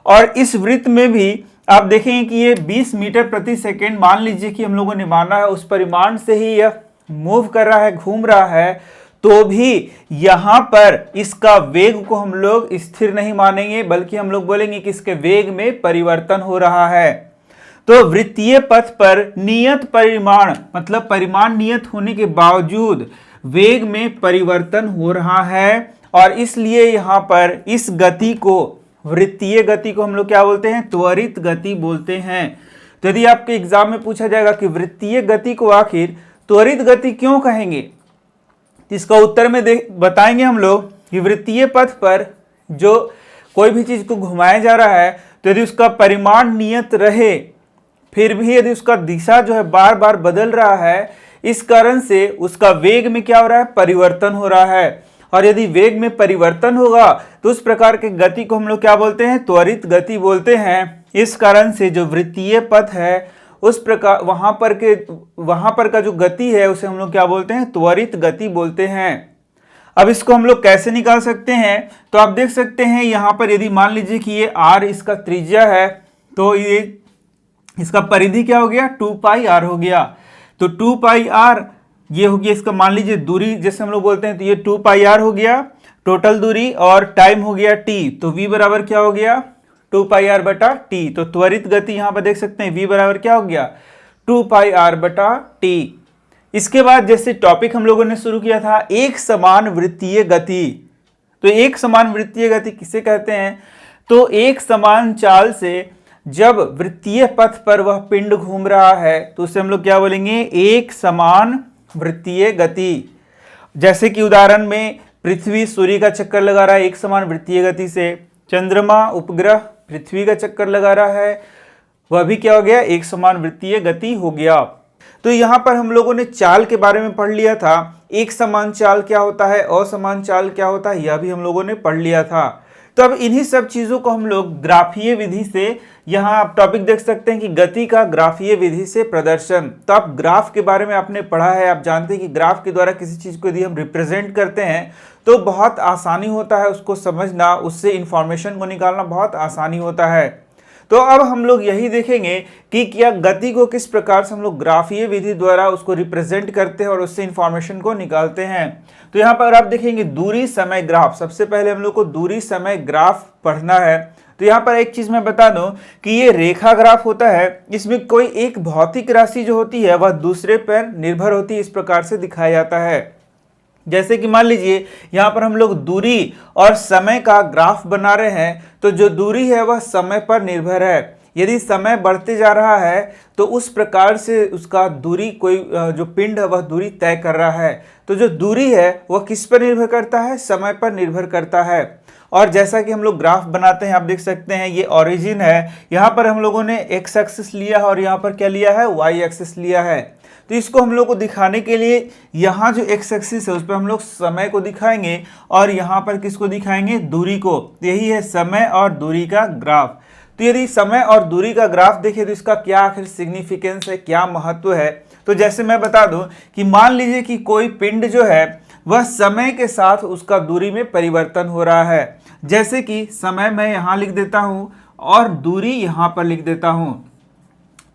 और इस वृत्त में भी आप देखेंगे कि ये 20 मीटर प्रति सेकेंड मान लीजिए कि हम लोगों ने माना है, उस परिमाण से ही यह मूव कर रहा है, घूम रहा है, तो भी यहां पर इसका वेग को हम लोग स्थिर नहीं मानेंगे, बल्कि हम लोग बोलेंगे कि इसके वेग में परिवर्तन हो रहा है। तो वृत्तीय पथ पर नियत परिमाण, मतलब परिमाण नियत होने के बावजूद वेग में परिवर्तन हो रहा है, और इसलिए यहां पर इस गति को, वृत्तीय गति को हम लोग क्या बोलते हैं? त्वरित गति बोलते हैं। तो यदि आपके एग्जाम में पूछा जाएगा कि वृत्तीय गति को आखिर त्वरित गति क्यों कहेंगे, इसका उत्तर में बताएंगे हम लोग कि वृत्तीय पथ पर जो कोई भी चीज को घुमाया जा रहा है, तो यदि उसका परिमाण नियत रहे, फिर भी यदि उसका दिशा जो है बार बार बदल रहा है, इस कारण से उसका वेग में क्या हो रहा है? परिवर्तन हो रहा है। और यदि वेग में परिवर्तन होगा तो उस प्रकार के गति को हम लोग क्या बोलते हैं? त्वरित गति बोलते हैं। इस कारण से जो वृत्तीय पथ है, उस प्रकार वहां पर का जो गति है, उसे हम लोग क्या बोलते हैं? त्वरित गति बोलते हैं। अब इसको हम लोग कैसे निकाल सकते हैं? तो आप देख सकते हैं यहां पर यदि मान लीजिए कि ये r इसका त्रिज्या है, तो ये इसका परिधि क्या हो गया? 2 पाई r हो गया। तो 2 पाई r ये हो गया इसका, मान लीजिए दूरी जैसे हम लोग बोलते हैं, तो ये 2 पाई r हो गया टोटल दूरी, और टाइम हो गया t। तो v बराबर क्या हो गया? 2 पाई r बटा t। तो त्वरित गति यहां पर देख सकते हैं v बराबर क्या हो गया? 2 पाई r बटा t। इसके बाद जैसे टॉपिक हम लोगों ने शुरू किया था, एक समान वृत्तीय गति। तो एक समान वृत्तीय गति किसे कहते हैं? तो एक समान चाल से जब वृत्तीय पथ पर वह पिंड घूम रहा है, तो उसे हम लोग क्या बोलेंगे? एक समान वृत्तीय गति। जैसे कि उदाहरण में पृथ्वी सूर्य का चक्कर लगा रहा है एक समान वृत्तीय गति से, चंद्रमा उपग्रह पृथ्वी का चक्कर लगा रहा है, वह भी क्या हो गया? एक समान वृत्तीय गति हो गया। तो यहां पर हम लोगों ने चाल के बारे में पढ़ लिया था, एक समान चाल क्या होता है, असमान चाल क्या होता है, यह भी हम लोगों ने पढ़ लिया था। तो अब इन्हीं सब चीजों को हम लोग ग्राफीय विधि से, यहाँ आप टॉपिक देख सकते हैं कि गति का ग्राफीय विधि से प्रदर्शन। तो आप ग्राफ के बारे में आपने पढ़ा है, आप जानते हैं कि ग्राफ के द्वारा किसी चीज को यदि हम रिप्रेजेंट करते हैं तो बहुत आसानी होता है उसको समझना, उससे इंफॉर्मेशन को निकालना बहुत आसानी होता है। तो अब हम लोग यही देखेंगे कि क्या गति को किस प्रकार से हम लोग ग्राफीय विधि द्वारा उसको रिप्रेजेंट करते हैं और उससे इंफॉर्मेशन को निकालते हैं। तो यहाँ पर आप देखेंगे दूरी समय ग्राफ। सबसे पहले हम लोग को दूरी समय ग्राफ पढ़ना है। तो यहाँ पर एक चीज मैं बता दूं कि ये रेखा ग्राफ होता है, इसमें कोई एक भौतिक राशि जो होती है वह दूसरे पर निर्भर होती है, इस प्रकार से दिखाया जाता है। जैसे कि मान लीजिए यहाँ पर हम लोग दूरी और समय का ग्राफ बना रहे हैं, तो जो दूरी है वह समय पर निर्भर है। यदि समय बढ़ते जा रहा है तो उस प्रकार से उसका दूरी, कोई जो पिंड है वह दूरी तय कर रहा है। तो जो दूरी है वह किस पर निर्भर करता है? समय पर निर्भर करता है। और जैसा कि हम लोग ग्राफ बनाते हैं, आप देख सकते हैं ये ओरिजिन है, यहाँ पर हम लोगों ने एक्स एक्सिस लिया है और यहाँ पर क्या लिया है, वाई एक्सिस लिया है। तो इसको हम लोग को दिखाने के लिए यहाँ जो एक्स एक्सिस है उस पर हम लोग समय को दिखाएंगे और यहाँ पर किसको दिखाएंगे, दूरी को। यही है समय और दूरी का ग्राफ। तो यदि समय और दूरी का ग्राफ देखें तो इसका क्या आखिर सिग्निफिकेंस है, क्या महत्व है। तो जैसे मैं बता दूं कि मान लीजिए कि कोई पिंड जो है वह समय के साथ उसका दूरी में परिवर्तन हो रहा है। जैसे कि समय मैं यहाँ लिख देता हूँ और दूरी यहाँ पर लिख देता हूँ।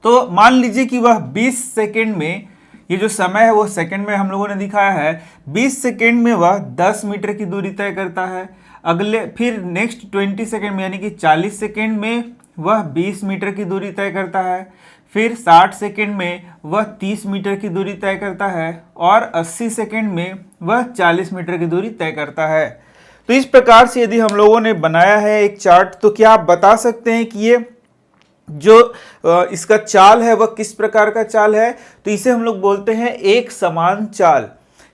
तो मान लीजिए कि वह 20 सेकेंड में, ये जो समय है वो सेकेंड में हम लोगों ने दिखाया है, 20 सेकेंड में वह 10 मीटर की दूरी तय करता है। अगले फिर नेक्स्ट 20 सेकेंड में यानी कि 40 सेकेंड में वह 20 मीटर की दूरी तय करता है। फिर 60 सेकेंड में वह 30 मीटर की दूरी तय करता है और 80 सेकेंड में वह 40 मीटर की दूरी तय करता है। तो इस प्रकार से यदि हम लोगों ने बनाया है एक चार्ट, तो क्या आप बता सकते हैं कि ये जो इसका चाल है वह किस प्रकार का चाल है। तो इसे हम लोग बोलते हैं एक समान चाल।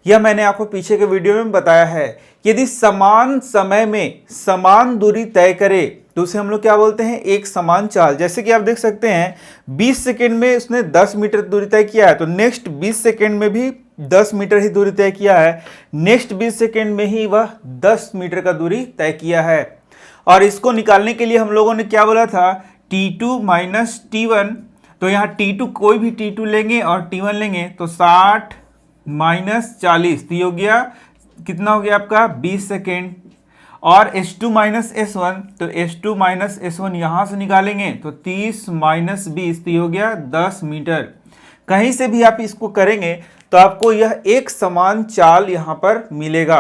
यह मैंने आपको पीछे के वीडियो में बताया है। यदि समान समय में समान दूरी तय करे तो उसे हम लोग क्या बोलते हैं, एक समान चाल। जैसे कि आप देख सकते हैं 20 सेकेंड में उसने 10 मीटर दूरी तय किया है, तो नेक्स्ट 20 सेकेंड में भी 10 मीटर ही दूरी तय किया है। नेक्स्ट 20 सेकेंड में ही वह 10 मीटर का दूरी तय किया है। और इसको निकालने के लिए हम लोगों ने क्या बोला था, T2 माइनस T1। तो यहाँ T2 कोई भी T2 लेंगे और T1 लेंगे तो 60 माइनस 40, तो ये हो गया, कितना हो गया आपका 20 सेकेंड। और S2 माइनस S1, तो S2 माइनस S1 यहाँ से निकालेंगे तो 30 माइनस 20, तो ये हो गया 10 मीटर। कहीं से भी आप इसको करेंगे तो आपको यह एक समान चाल यहाँ पर मिलेगा।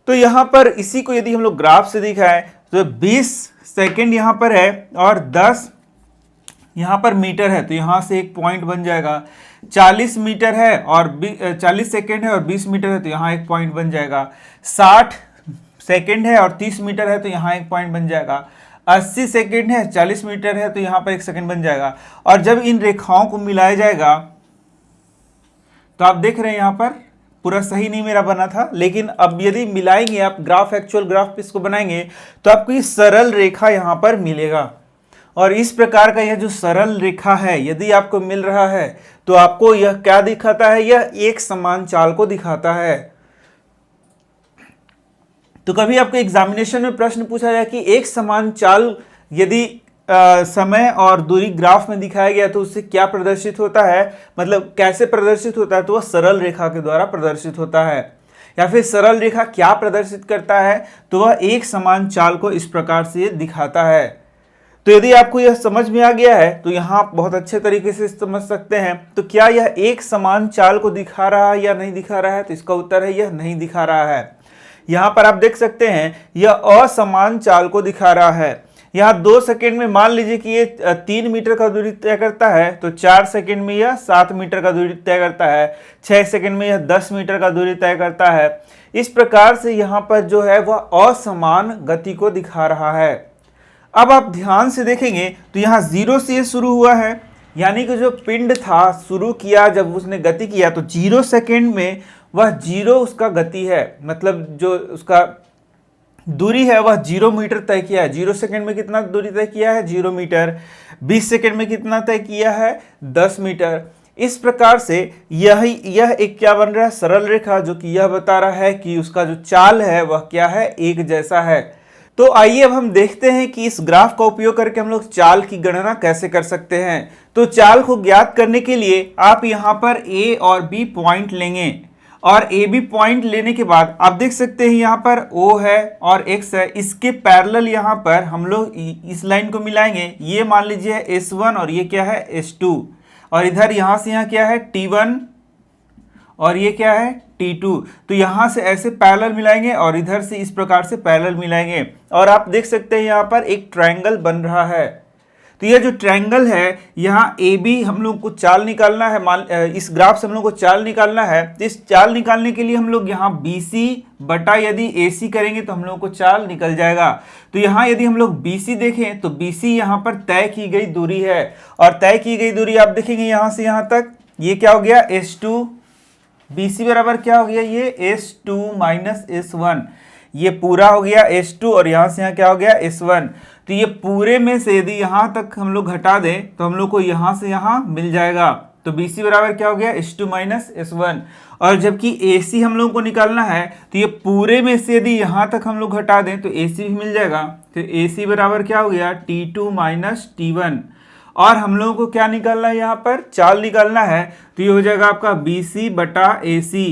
तो यहाँ पर इसी को यदि हम लोग ग्राफ से दिखाएं तो 20 सेकेंड यहाँ पर है और 10 यहाँ पर मीटर है, तो यहाँ से एक पॉइंट बन जाएगा। 40 मीटर है और 40 सेकेंड है और 20 मीटर है, तो यहाँ एक पॉइंट बन जाएगा। 60 सेकेंड है और 30 मीटर है, तो यहाँ एक पॉइंट बन जाएगा। 80 सेकेंड है, 40 मीटर है, तो यहाँ पर एक सेकेंड बन जाएगा। और जब इन रेखाओं को मिलाया जाएगा तो आप देख रहे हैं यहाँ पर पूरा सही नहीं मेरा बना था, लेकिन अब यदि मिलाएंगे आप ग्राफ, एक्चुअल ग्राफ पे इसको बनाएंगे तो आपको ये सरल रेखा यहाँ पर मिलेगा। और इस प्रकार का यह जो सरल रेखा है यदि आपको मिल रहा है तो आपको यह क्या दिखाता है, यह एक समान चाल को दिखाता है। तो कभी आपको एग्जामिनेशन में प्रश्न पूछा जाए कि एक समान चाल यदि समय और दूरी ग्राफ में दिखाया गया तो उससे क्या प्रदर्शित होता है, मतलब कैसे प्रदर्शित होता है, तो वह सरल रेखा के द्वारा प्रदर्शित होता है। या फिर सरल रेखा क्या प्रदर्शित करता है, तो वह एक समान चाल को इस प्रकार से दिखाता है। तो यदि आपको यह समझ में आ गया है तो यहाँ आप बहुत अच्छे तरीके से समझ सकते हैं। तो क्या यह एक समान चाल को दिखा रहा है या नहीं दिखा रहा है, तो इसका उत्तर है यह नहीं दिखा रहा है। यहाँ पर आप देख सकते हैं यह असमान चाल को दिखा रहा है। यहाँ 2 सेकेंड में मान लीजिए कि ये 3 मीटर का दूरी तय करता है, तो 4 सेकेंड में यह 7 मीटर का दूरी तय करता है। 6 सेकेंड में यह 10 मीटर का दूरी तय करता है। इस प्रकार से यहाँ पर जो है वह असमान गति को दिखा रहा है। अब आप ध्यान से देखेंगे तो यहाँ 0 से शुरू हुआ है, यानी कि जो पिंड था शुरू किया जब उसने गति किया तो 0 सेकेंड में वह 0 उसका गति है, मतलब जो उसका दूरी है वह 0 मीटर तय किया है। 0 सेकेंड में कितना दूरी तय किया है, 0 मीटर। 20 सेकेंड में कितना तय किया है, 10 मीटर। इस प्रकार से यह एक क्या बन रहा है, सरल रेखा, जो कि यह बता रहा है कि उसका जो चाल है वह क्या है, एक जैसा है। तो आइए अब हम देखते हैं कि इस ग्राफ का उपयोग करके हम लोग चाल की गणना कैसे कर सकते हैं। तो चाल को ज्ञात करने के लिए आप यहाँ पर A और B पॉइंट लेंगे और ए बी पॉइंट लेने के बाद आप देख सकते हैं यहाँ पर O है और X है, इसके पैरेलल यहाँ पर हम लोग इस लाइन को मिलाएंगे। ये मान लीजिए S1 और ये क्या है, S2, और इधर यहाँ से यहाँ क्या है, T1 और ये क्या है, T2। तो यहाँ से ऐसे पैरेलल मिलाएंगे और इधर से इस प्रकार से पैरेलल मिलाएंगे और आप देख सकते हैं यहाँ पर एक ट्रायंगल बन रहा है। तो यह जो ट्रायंगल है, यहाँ ए बी हम लोग को चाल निकालना है। इस ग्राफ से हम लोग को चाल निकालना है। तो इस चाल निकालने के लिए हम लोग यहाँ बी सी बटा यदि ए सी करेंगे तो हम लोग को चाल निकल जाएगा। तो यहाँ यदि हम लोग बी सी देखें तो बी सी यहाँ पर तय की गई दूरी है और तय की गई दूरी आप देखेंगे यहाँ से यहाँ तक, ये क्या हो गया, S2। बी सी बराबर क्या हो गया, ये S2 माइनस S1। ये पूरा हो गया S2 और यहाँ से यहाँ क्या हो गया S1। तो ये पूरे में से यदि यहाँ तक हम लोग घटा दें तो हम लोग को यहाँ से यहाँ मिल जाएगा। तो BC बराबर क्या हो गया S2 माइनस S1। और जबकि AC हम लोगों को निकालना है तो ये पूरे में से यदि यहाँ तक हम लोग घटा दें तो AC भी मिल जाएगा। तो AC बराबर क्या हो गया T2 माइनस T1। और हम लोगों को क्या निकालना है, यहाँ पर चाल निकालना है। तो ये हो जाएगा आपका BC बटा AC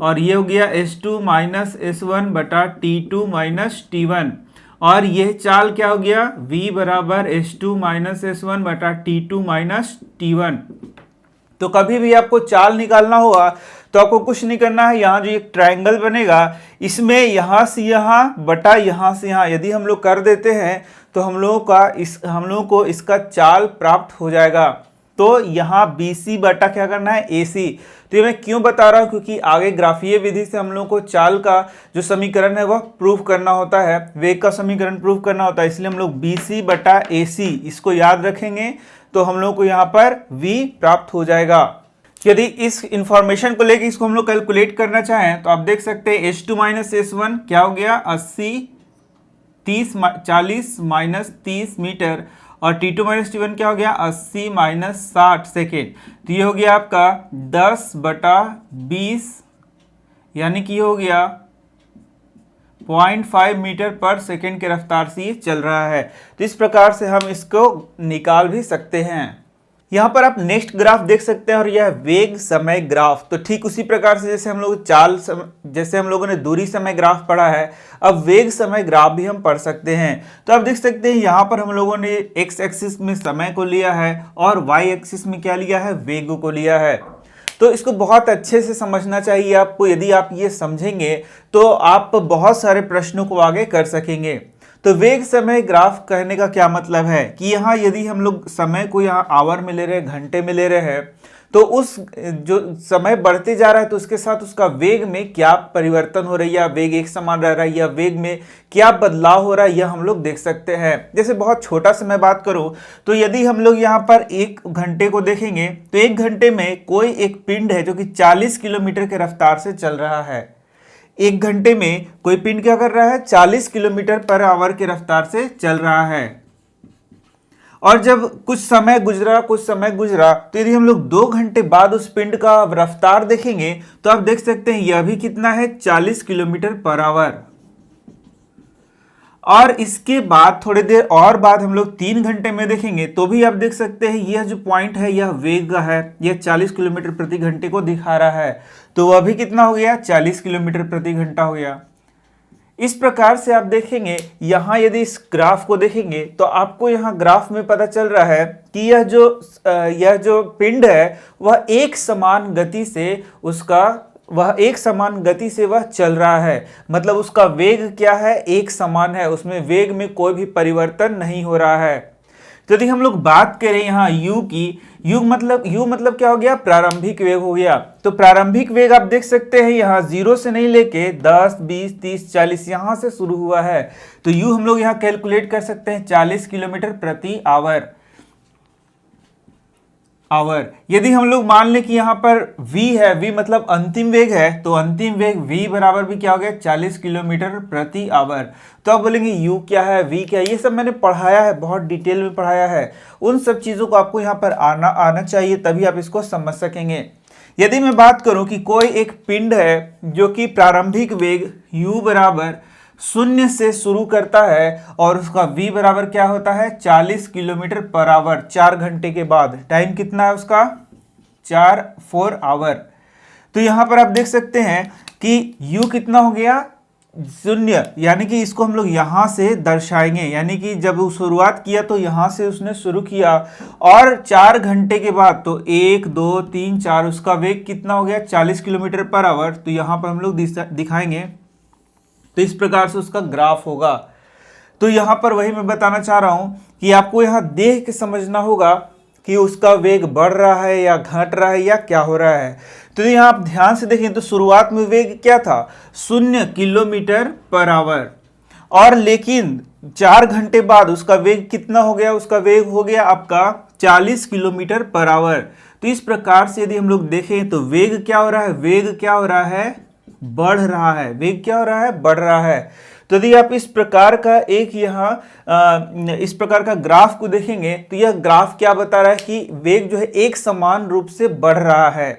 और ये हो गया S2 माइनस S1 बटा T2 माइनस T1। और यह चाल क्या हो गया V बराबर S2 माइनस S1 बटा T2 माइनस T1। तो कभी भी आपको चाल निकालना होगा तो आपको कुछ नहीं करना है, यहाँ जो एक ट्रायंगल बनेगा इसमें यहाँ से यहाँ बटा यहाँ से यहाँ यदि हम लोग कर देते हैं तो हम लोगों को इसका चाल प्राप्त हो जाएगा। तो यहाँ BC बटा क्या करना है AC। तो ये मैं क्यों बता रहा हूँ, क्योंकि आगे ग्राफीय विधि से हम लोगों को चाल का जो समीकरण है वह प्रूफ करना होता है, वेग का समीकरण प्रूफ करना होता है। इसलिए हम लोग BC बटा AC इसको याद रखेंगे तो हम लोग को यहाँ पर V प्राप्त हो जाएगा। यदि इस इंफॉर्मेशन को लेकर इसको हम लोग कैलकुलेट करना चाहें तो आप देख सकते हैं S2 माइनस S1 क्या हो गया 40 माइनस 30 मीटर और T2 माइनस T1 क्या हो गया 80 माइनस 60 सेकेंड। तो ये हो गया आपका 10 बटा 20 यानी कि हो गया 0.5 मीटर पर सेकेंड के रफ्तार से ये चल रहा है। तो इस प्रकार से हम इसको निकाल भी सकते हैं। यहाँ पर आप नेक्स्ट ग्राफ देख सकते हैं और यह वेग समय ग्राफ। तो ठीक उसी प्रकार से जैसे हम लोगों ने दूरी समय ग्राफ पढ़ा है, अब वेग समय ग्राफ भी हम पढ़ सकते हैं। तो आप देख सकते हैं यहाँ पर हम लोगों ने एक्स एक्सिस में समय को लिया है और वाई एक्सिस में क्या लिया है, वेग को लिया है। तो इसको बहुत अच्छे से समझना चाहिए आपको। यदि आप ये समझेंगे तो आप बहुत सारे प्रश्नों को आगे कर सकेंगे। तो वेग समय ग्राफ कहने का क्या मतलब है कि यहाँ यदि हम लोग समय को यहाँ आवर में ले रहे हैं, घंटे में ले रहे हैं, तो उस जो समय बढ़ते जा रहा है तो उसके साथ उसका वेग में क्या परिवर्तन हो रही है, या वेग एक समान रह रहा है, या वेग में क्या बदलाव हो रहा है, यह हम लोग देख सकते हैं। जैसे बहुत छोटा सा मैं बात करूं तो यदि हम लोग यहाँ पर 1 घंटे को देखेंगे तो 1 घंटे में कोई एक पिंड है जो कि 40 किलोमीटर के रफ्तार से चल रहा है। 1 घंटे में कोई पिंड क्या कर रहा है, 40 किलोमीटर पर आवर के रफ्तार से चल रहा है। और जब कुछ समय गुजरा तो यदि हम लोग 2 घंटे बाद उस पिंड का रफ्तार देखेंगे तो आप देख सकते हैं यह भी कितना है, 40 किलोमीटर पर आवर। और इसके बाद थोड़ी देर और बाद हम लोग 3 घंटे में देखेंगे तो भी आप देख सकते हैं यह जो पॉइंट है यह वेग का है, यह 40 किलोमीटर प्रति घंटे को दिखा रहा है। तो वह भी कितना हो गया, 40 किलोमीटर प्रति घंटा हो गया। इस प्रकार से आप देखेंगे यहाँ यदि इस ग्राफ को देखेंगे तो आपको यहाँ ग्राफ में पता चल रहा है कि यह जो पिंड है वह एक समान गति से वह चल रहा है। मतलब उसका वेग क्या है, एक समान है, उसमें वेग में कोई भी परिवर्तन नहीं हो रहा है। तो यदि हम लोग बात करें यहाँ u की, u मतलब क्या हो गया, प्रारंभिक वेग हो गया। तो प्रारंभिक वेग आप देख सकते हैं यहाँ 0 से नहीं लेके 10, 20, 30, 40 यहाँ से शुरू हुआ है। तो u हम लोग यहाँ कैलकुलेट कर सकते हैं 40 किलोमीटर प्रति आवर। यदि हम लोग मान लें कि यहाँ पर v है, v मतलब अंतिम वेग है, तो अंतिम वेग v बराबर भी क्या हो गया, 40 किलोमीटर प्रति आवर। तो आप बोलेंगे u क्या है, v क्या है, ये सब मैंने पढ़ाया है, बहुत डिटेल में पढ़ाया है। उन सब चीज़ों को आपको यहाँ पर आना चाहिए, तभी आप इसको समझ सकेंगे। यदि मैं बात करूँ कि कोई एक पिंड है जो कि प्रारंभिक वेग u बराबर 0 से शुरू करता है और उसका v बराबर क्या होता है, 40 किलोमीटर पर आवर। 4 घंटे के बाद टाइम कितना है उसका, 4 आवर। तो यहाँ पर आप देख सकते हैं कि u कितना हो गया, 0, यानी कि इसको हम लोग यहाँ से दर्शाएंगे। यानी कि जब वो शुरुआत किया तो यहाँ से उसने शुरू किया और 4 घंटे के बाद तो 1, 2, 3, 4 उसका वेग कितना हो गया, 40 किलोमीटर पर आवर। तो यहाँ पर हम लोग दिखाएंगे तो इस प्रकार से उसका ग्राफ होगा। तो यहाँ पर वही मैं बताना चाह रहा हूँ कि आपको यहाँ देख के समझना होगा कि उसका वेग बढ़ रहा है या घट रहा है या क्या हो रहा है। तो यहाँ आप ध्यान से देखें तो शुरुआत में वेग क्या था, 0 किलोमीटर पर आवर। और लेकिन 4 घंटे बाद उसका वेग कितना हो गया, उसका वेग हो गया आपका 40 किलोमीटर पर आवर। तो इस प्रकार से यदि हम लोग देखें तो वेग क्या हो रहा है, वेग क्या हो रहा है, बढ़ रहा है, वेग क्या हो रहा है, बढ़ रहा है। तो यदि आप इस प्रकार का एक यहाँ इस प्रकार का ग्राफ को देखेंगे तो यह ग्राफ क्या बता रहा है कि वेग जो है एक समान रूप से बढ़ रहा है।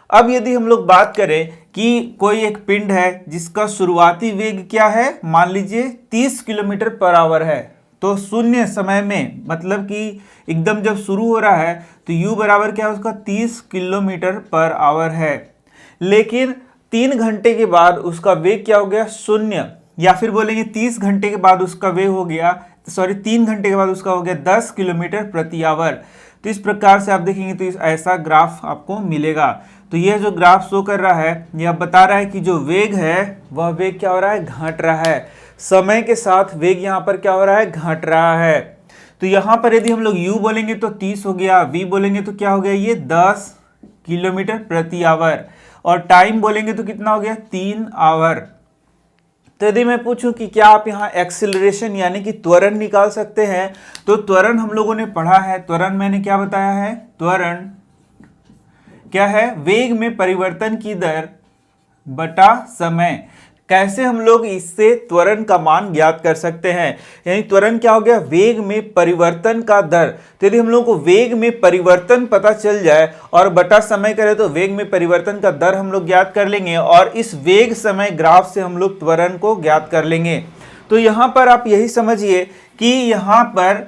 अब यदि हम लोग बात करें कि कोई एक पिंड है जिसका शुरुआती वेग क्या है, मान लीजिए 30 किलोमीटर पर आवर है, तो शून्य समय में मतलब कि एकदम जब शुरू हो रहा है तो u बराबर क्या है उसका 30 किलोमीटर पर आवर है। लेकिन 3 घंटे के बाद उसका वेग क्या हो गया, शून्य, या फिर बोलेंगे 30 घंटे के बाद उसका वेग हो गया, 3 घंटे के बाद उसका हो गया 10 किलोमीटर प्रति आवर। तो इस प्रकार से आप देखेंगे तो ऐसा ग्राफ आपको मिलेगा। तो यह जो ग्राफ शो कर रहा है यह बता रहा है कि जो वेग है वह वेग क्या हो रहा है, घट रहा है। समय के साथ वेग यहाँ पर क्या हो रहा है, घट रहा है। तो यहाँ पर यदि हम लोग u बोलेंगे तो 30 हो गया, v बोलेंगे तो क्या हो गया, ये 10 किलोमीटर प्रति आवर, और टाइम बोलेंगे तो कितना हो गया, 3 आवर। तो यदि मैं पूछूं कि क्या आप यहाँ एक्सिलरेशन यानी कि त्वरण निकाल सकते हैं, तो त्वरण हम लोगों ने पढ़ा है। त्वरण मैंने क्या बताया है, त्वरण क्या है, वेग में परिवर्तन की दर बटा समय। कैसे हम लोग इससे त्वरण का मान ज्ञात कर सकते हैं, यानी त्वरण क्या हो गया, वेग में परिवर्तन का दर। तो यदि हम लोग को वेग में परिवर्तन पता चल जाए और बटा समय करें तो वेग में परिवर्तन का दर हम लोग ज्ञात कर लेंगे, और इस वेग समय ग्राफ से हम लोग त्वरण को ज्ञात कर लेंगे। तो यहाँ पर आप यही समझिए कि यहाँ पर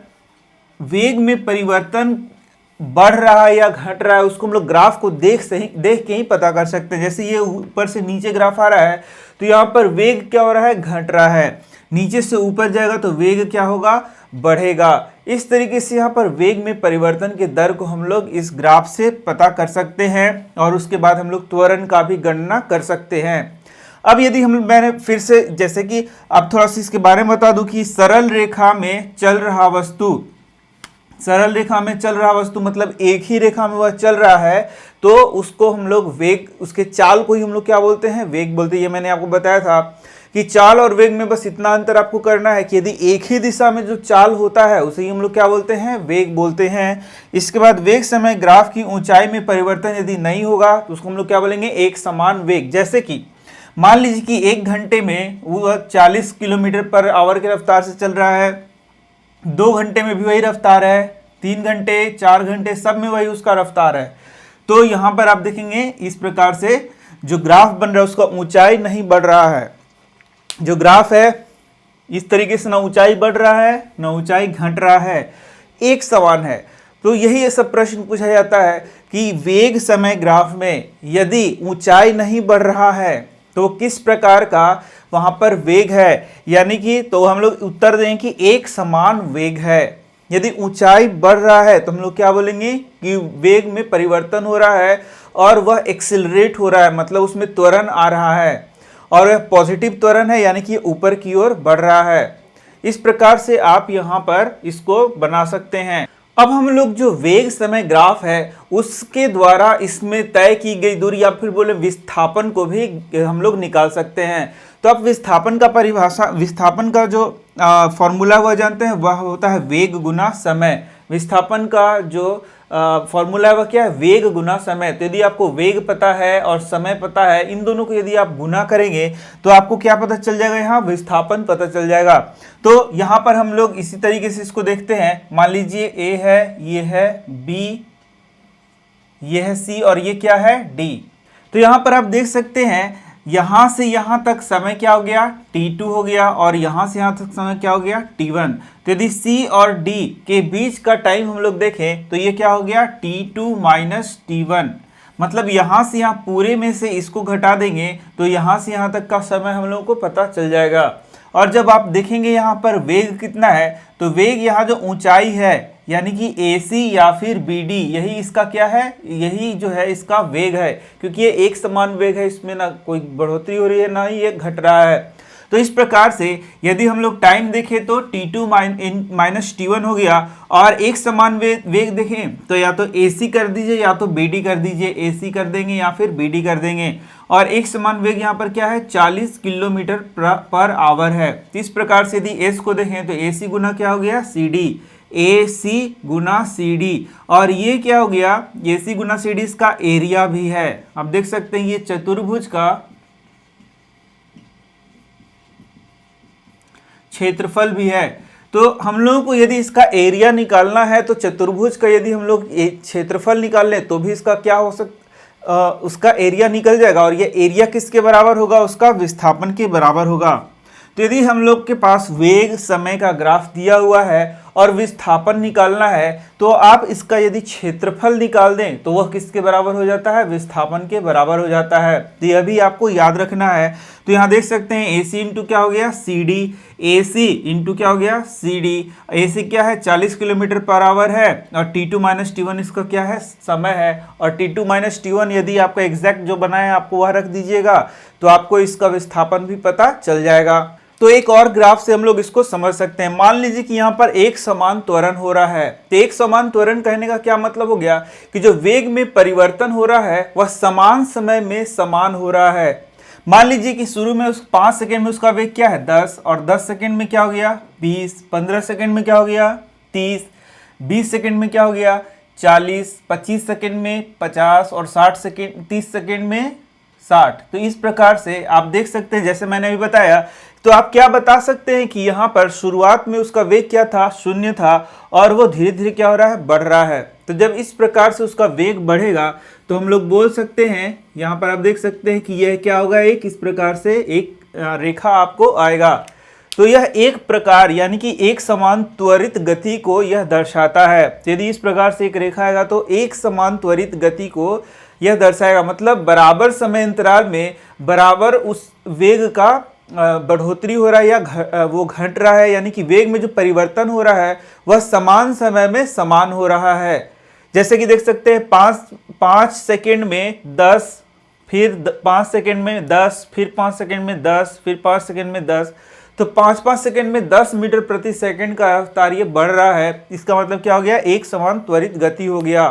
वेग में परिवर्तन बढ़ रहा है या घट रहा है उसको हम लोग ग्राफ को देख के ही पता कर सकते हैं। जैसे ये ऊपर से नीचे ग्राफ आ रहा है तो यहाँ पर वेग क्या हो रहा है, घट रहा है। नीचे से ऊपर जाएगा तो वेग क्या होगा, बढ़ेगा। इस तरीके से यहाँ पर वेग में परिवर्तन के दर को हम लोग इस ग्राफ से पता कर सकते हैं, और उसके बाद हम लोग त्वरण का भी गणना कर सकते हैं। अब यदि मैंने फिर से जैसे कि अब थोड़ा सा इसके बारे में बता दूं कि सरल रेखा में चल रहा वस्तु, सरल रेखा में चल रहा वस्तु मतलब एक ही रेखा में वह चल रहा है, तो उसको हम लोग वेग, उसके चाल को ही हम लोग क्या बोलते हैं, वेग बोलते हैं। ये मैंने आपको बताया था कि चाल और वेग में बस इतना अंतर आपको करना है कि यदि एक ही दिशा में जो चाल होता है उसे ही हम लोग क्या बोलते हैं, वेग बोलते हैं। इसके बाद वेग समय ग्राफ की ऊंचाई में परिवर्तन यदि नहीं होगा तो उसको हम लोग क्या बोलेंगे, एक समान वेग। जैसे कि मान लीजिए कि 1 घंटे में वह 40 किलोमीटर पर आवर की रफ्तार से चल रहा है, 2 घंटे में भी वही रफ्तार है, 3 घंटे 4 घंटे सब में वही उसका रफ्तार है। तो यहाँ पर आप देखेंगे इस प्रकार से जो ग्राफ बन रहा है उसका ऊंचाई नहीं बढ़ रहा है। जो ग्राफ है इस तरीके से ना ऊंचाई बढ़ रहा है ना ऊंचाई घट रहा है, एक समान है। तो यही सब प्रश्न पूछा जाता है कि वेग समय ग्राफ में यदि ऊंचाई नहीं बढ़ रहा है तो किस प्रकार का वहां पर वेग है, यानी कि तो हम लोग उत्तर दें कि एक समान वेग है। यदि ऊंचाई बढ़ रहा है तो हम लोग क्या बोलेंगे कि वेग में परिवर्तन हो रहा है और वह एक्सिलरेट हो रहा है, मतलब उसमें त्वरण आ रहा है, और वह पॉजिटिव त्वरण है यानी कि ऊपर की ओर बढ़ रहा है। इस प्रकार से आप यहाँ पर इसको बना सकते हैं। अब हम लोग जो वेग समय ग्राफ है उसके द्वारा इसमें तय की गई दूरी या फिर बोले विस्थापन को भी हम लोग निकाल सकते हैं। तो आप विस्थापन का परिभाषा, विस्थापन का जो फॉर्मूला वह जानते हैं, वह होता है वेग गुना समय। विस्थापन का जो फॉर्मूला है वह क्या है, वेग गुना समय। तो यदि आपको वेग पता है और समय पता है, इन दोनों को यदि आप गुना करेंगे तो आपको क्या पता चल जाएगा, यहाँ विस्थापन पता चल जाएगा। तो यहाँ पर हम लोग इसी तरीके से इसको देखते हैं। मान लीजिए ए है, ये है बी, ये है सी और ये क्या है, डी। तो यहाँ पर आप देख सकते हैं यहां से यहां तक समय क्या हो गया, t2 हो गया, और यहां से यहां तक समय क्या हो गया, t1। तो यदि c और d के बीच का टाइम हम लोग देखें तो ये क्या हो गया, t2 माइनस t1। मतलब यहां से यहां पूरे में से इसको घटा देंगे तो यहां से यहां तक का समय हम लोगों को पता चल जाएगा। और जब आप देखेंगे यहाँ पर वेग कितना है, तो वेग यहाँ जो ऊंचाई है यानी कि AC या फिर BD, यही इसका क्या है, यही जो है इसका वेग है, क्योंकि ये एक समान वेग है, इसमें ना कोई बढ़ोतरी हो रही है ना ही ये घट रहा है। तो इस प्रकार से यदि हम लोग टाइम देखें तो t2 माइनस t1 हो गया, और एक समान वेग देखें तो या तो AC कर दीजिए या तो BD कर दीजिए, AC कर देंगे या फिर BD कर देंगे। और एक समान वेग यहाँ पर क्या है, 40 किलोमीटर पर आवर है। इस प्रकार से यदि S को देखें तो AC गुना क्या हो गया, CD, AC गुना CD, और ये क्या हो गया, AC गुना CD इसका एरिया भी है। आप देख सकते हैं ये चतुर्भुज का क्षेत्रफल भी है। तो हम लोगों को यदि इसका एरिया निकालना है तो चतुर्भुज का यदि हम लोग क्षेत्रफल निकाल लें तो भी इसका क्या हो उसका एरिया निकल जाएगा, और ये एरिया किसके बराबर होगा, उसका विस्थापन के बराबर होगा। तो यदि हम लोग के पास वेग समय का ग्राफ दिया हुआ है और विस्थापन निकालना है तो आप इसका यदि क्षेत्रफल निकाल दें तो वह किसके बराबर हो जाता है, विस्थापन के बराबर हो जाता है। तो यह भी आपको याद रखना है। तो यहाँ देख सकते हैं AC इंटू क्या हो गया CD, AC इंटू क्या हो गया CD। AC क्या है 40 किलोमीटर पर आवर है, और T2 माइनस T1 इसका क्या है, समय है। और T2 माइनस T1 यदि आपका एग्जैक्ट जो बना है आपको वह रख दीजिएगा तो आपको इसका विस्थापन भी पता चल जाएगा। तो एक और ग्राफ से हम लोग इसको समझ सकते हैं। मान लीजिए कि यहाँ पर एक समान त्वरण हो रहा है। तो एक समान त्वरण कहने का क्या मतलब हो गया कि जो वेग में परिवर्तन हो रहा है वह समान समय में समान हो रहा है। मान लीजिए कि शुरू में उस 5 सेकेंड में उसका वेग क्या है 10, और 10 सेकेंड में क्या हो गया 20, 15 सेकेंड में क्या हो गया 30, 20 सेकेंड में क्या हो गया 40, 25 सेकेंड में 50, और 30 सेकेंड में 60। तो इस प्रकार से आप देख सकते हैं, जैसे मैंने अभी बताया, तो आप क्या बता सकते हैं कि यहाँ पर शुरुआत में उसका वेग क्या था, 0 था, और वो धीरे धीरे क्या हो रहा है, बढ़ रहा है। तो जब इस प्रकार से उसका वेग बढ़ेगा तो हम लोग बोल सकते हैं, यहाँ पर आप देख सकते हैं कि यह क्या होगा, एक इस प्रकार से एक रेखा आपको आएगा। तो यह एक प्रकार यानी कि एक समान त्वरित गति को यह दर्शाता है। यदि इस प्रकार से एक रेखा आएगा तो एक समान त्वरित गति को यह दर्शाएगा, मतलब बराबर समय अंतराल में बराबर उस वेग का बढ़ोतरी हो रहा है या वो घट रहा है, यानी कि वेग में जो परिवर्तन हो रहा है वह समान समय में समान हो रहा है। जैसे कि देख सकते हैं 5 सेकेंड में 10, फिर 5 सेकेंड में 10, फिर 5 सेकेंड में 10, फिर 5 सेकेंड में 10। तो 5 सेकेंड में 10 मीटर प्रति सेकेंड का रफ्तार ये बढ़ रहा है। इसका मतलब क्या हो गया, एक समान त्वरित गति हो गया।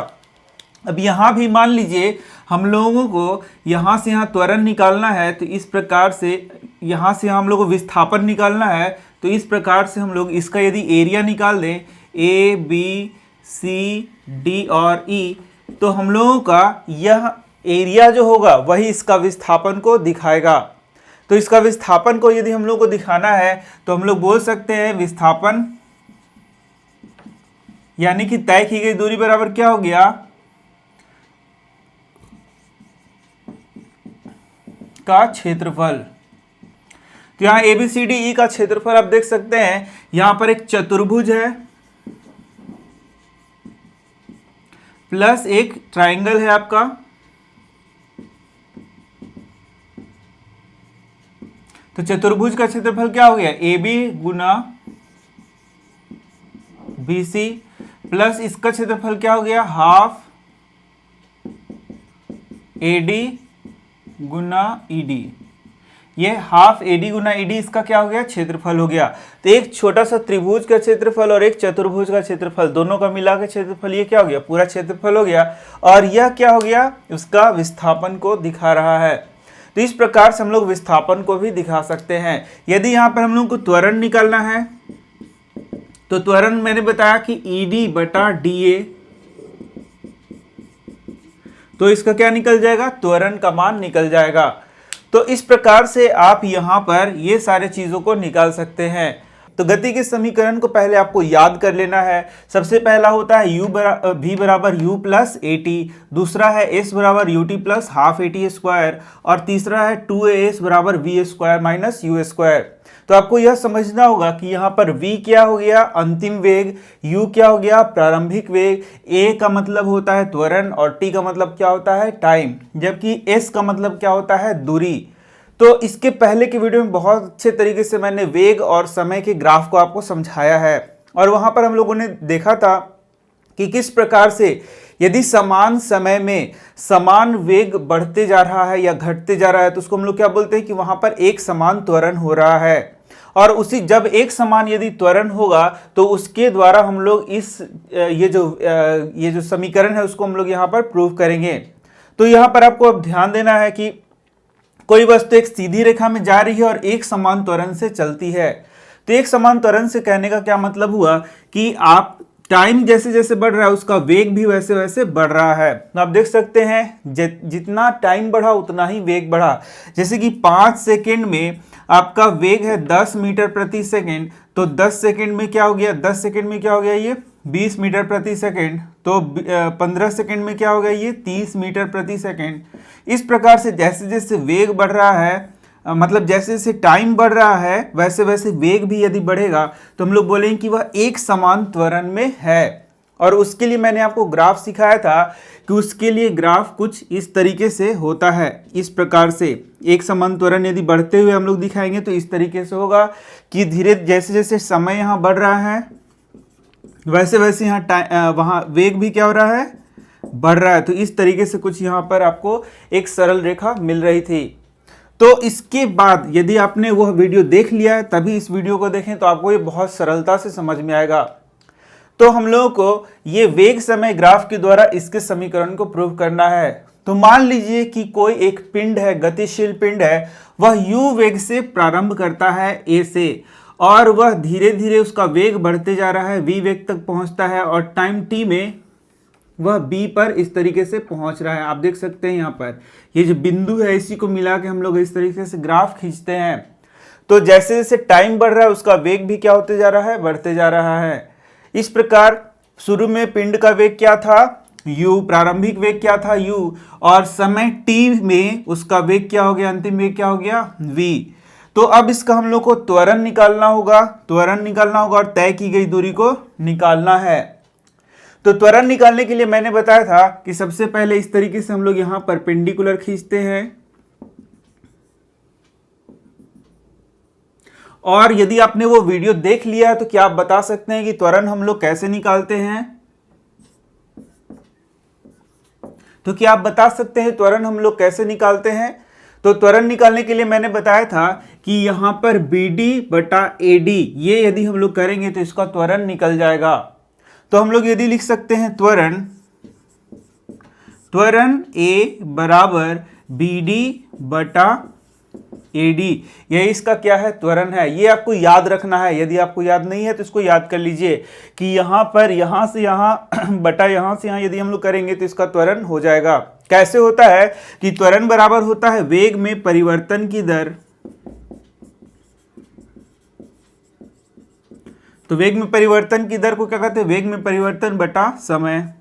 अब यहाँ भी मान लीजिए हम लोगों को यहाँ से यहाँ त्वरण निकालना है, तो इस प्रकार से यहाँ से हम लोग को विस्थापन निकालना है। तो इस प्रकार से हम लोग इसका यदि एरिया निकाल दें A, B, C, D और E, तो हम लोगों का यह एरिया जो होगा वही इसका विस्थापन को दिखाएगा। तो इसका विस्थापन को यदि हम लोग को दिखाना है तो हम लोग बोल सकते हैं विस्थापन यानी कि तय की गई दूरी बराबर क्या हो गया, का क्षेत्रफल। तो यहाँ ABCDE का क्षेत्रफल आप देख सकते हैं, यहां पर एक चतुर्भुज है प्लस एक ट्रायंगल है आपका। तो चतुर्भुज का क्षेत्रफल क्या हो गया, AB गुना BC प्लस इसका क्षेत्रफल क्या हो गया, हाफ AD गुना ED। ये हाफ AD गुना ED इसका क्या हो गया, क्षेत्रफल हो गया। तो एक छोटा सा त्रिभुज का क्षेत्रफल और एक चतुर्भुज का क्षेत्रफल दोनों का मिला के क्षेत्रफल ये क्या हो गया, पूरा क्षेत्रफल हो गया। और यह क्या हो गया, उसका विस्थापन को दिखा रहा है। तो इस प्रकार से हम लोग विस्थापन को भी दिखा सकते हैं। यदि यहाँ पर हम लोग को त्वरण निकालना है तो त्वरण मैंने बताया कि ED बटा DA, तो इसका क्या निकल जाएगा, त्वरण का मान निकल जाएगा। तो इस प्रकार से आप यहाँ पर ये सारे चीज़ों को निकाल सकते हैं। तो गति के समीकरण को पहले आपको याद कर लेना है। सबसे पहला होता है V बराबर U प्लस AT, दूसरा है S बराबर UT plus half AT square, और तीसरा है 2AS बराबर V square minus U square. तो आपको यह समझना होगा कि यहाँ पर V क्या हो गया, अंतिम वेग, U क्या हो गया, प्रारंभिक वेग, A का मतलब होता है त्वरण और T का मतलब क्या होता है, टाइम, जबकि S का मतलब क्या होता है, दूरी। तो इसके पहले की वीडियो में बहुत अच्छे तरीके से मैंने वेग और समय के ग्राफ को आपको समझाया है, और वहाँ पर हम लोगों ने देखा था कि किस प्रकार से यदि समान समय में समान वेग बढ़ते जा रहा है या घटते जा रहा है तो उसको हम लोग क्या बोलते हैं कि वहाँ पर एक समान त्वरण हो रहा है। और उसी जब एक समान यदि त्वरण होगा तो उसके द्वारा हम लोग इस ये जो समीकरण है उसको हम लोग यहाँ पर प्रूव करेंगे। तो यहाँ पर आपको अब ध्यान देना है कि कोई वस्तु एक सीधी रेखा में जा रही है और एक समान त्वरण से चलती है। तो एक समान त्वरण से कहने का क्या मतलब हुआ कि आप टाइम जैसे जैसे बढ़ रहा है उसका वेग भी वैसे वैसे बढ़ रहा है। तो आप देख सकते हैं जितना टाइम बढ़ा उतना ही वेग बढ़ा। जैसे कि 5 सेकेंड में आपका वेग है 10 मीटर प्रति सेकेंड, तो 10 सेकेंड में क्या हो गया, 10 सेकेंड में क्या हो गया, ये 20 मीटर प्रति सेकेंड, तो 15 सेकेंड में क्या हो गया, ये 30 मीटर प्रति सेकेंड। इस प्रकार से जैसे जैसे वेग बढ़ रहा है, मतलब जैसे जैसे टाइम बढ़ रहा है, वैसे वैसे वेग भी यदि बढ़ेगा तो हम लोग बोलेंगे कि वह एक समान त्वरण में है। और उसके लिए मैंने आपको ग्राफ सिखाया था कि उसके लिए ग्राफ कुछ इस तरीके से होता है, इस प्रकार से एक समान त्वरण यदि बढ़ते हुए हम लोग दिखाएंगे तो इस तरीके से होगा कि धीरे जैसे जैसे समय यहाँ बढ़ रहा है वैसे वैसे यहाँ वहाँ वेग भी क्या हो रहा है, बढ़ रहा है। तो इस तरीके से कुछ यहाँ पर आपको एक सरल रेखा मिल रही थी। तो इसके बाद यदि आपने वह वीडियो देख लिया है तभी इस वीडियो को देखें तो आपको ये बहुत सरलता से समझ में आएगा। तो हम लोगों को ये वेग समय ग्राफ के द्वारा इसके समीकरण को प्रूव करना है। तो मान लीजिए कि कोई एक पिंड है, गतिशील पिंड है, वह u वेग से प्रारंभ करता है a से, और वह धीरे धीरे उसका वेग बढ़ते जा रहा है, v वेग तक पहुंचता है, और टाइम t में वह b पर इस तरीके से पहुंच रहा है। आप देख सकते हैं यहाँ पर ये जो बिंदु है इसी को मिला के हम लोग इस तरीके से ग्राफ खींचते हैं। तो जैसे जैसे टाइम बढ़ रहा है उसका वेग भी क्या होते जा रहा है, बढ़ते जा रहा है। इस प्रकार शुरू में पिंड का वेग क्या था, u, प्रारंभिक वेग क्या था u, और समय t में उसका वेग क्या हो गया, अंतिम वेग क्या हो गया, v। तो अब इसका हम लोग को त्वरण निकालना होगा, और तय की गई दूरी को निकालना है। तो त्वरण निकालने के लिए मैंने बताया था कि सबसे पहले इस तरीके से हम लोग यहां परपेंडिकुलर खींचते हैं, और यदि आपने वो वीडियो देख लिया है तो क्या आप बता सकते हैं कि त्वरण हम लोग कैसे निकालते हैं? तो क्या आप बता सकते हैं त्वरण हम लोग कैसे निकालते हैं? तो त्वरण निकालने के लिए मैंने बताया था कि यहां पर BD बटा AD ये यदि हम लोग करेंगे तो इसका त्वरण निकल जाएगा। तो हम लोग यदि लिख सकते हैं त्वरण A बराबर BD बटा AD, यह इसका क्या है, त्वरण है। ये आपको याद रखना है, यदि आपको याद नहीं है तो इसको याद कर लीजिए कि यहाँ पर यहाँ से यहाँ बटा यहाँ से यहाँ यदि हम लोग करेंगे तो इसका त्वरण हो जाएगा। कैसे होता है कि त्वरण बराबर होता है वेग में परिवर्तन की दर, तो वेग में परिवर्तन की दर को क्या कहते हैं, वेग में परिवर्तन बटा समय।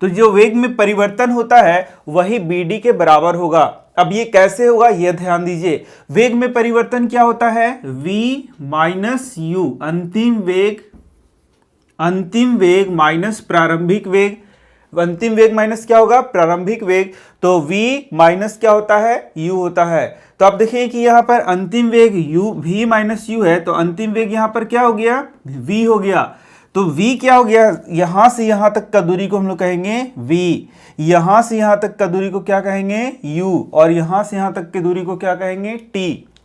तो जो वेग में परिवर्तन होता है वही BD के बराबर होगा। अब ये कैसे होगा ये ध्यान दीजिए। वेग में परिवर्तन क्या होता है, v माइनस u, अंतिम वेग माइनस प्रारंभिक वेग, अंतिम वेग माइनस क्या होगा, प्रारंभिक वेग। तो v माइनस क्या होता है, u होता है। तो आप देखिए कि यहाँ पर अंतिम वेग v माइनस u है, तो अंतिम वेग यहाँ पर क्या हो गया, v हो गया। तो v क्या हो गया, यहां से यहां तक का दूरी को हम लोग कहेंगे v, यहां से यहां तक का दूरी को क्या कहेंगे u, और यहां से यहां तक की दूरी को क्या कहेंगे t।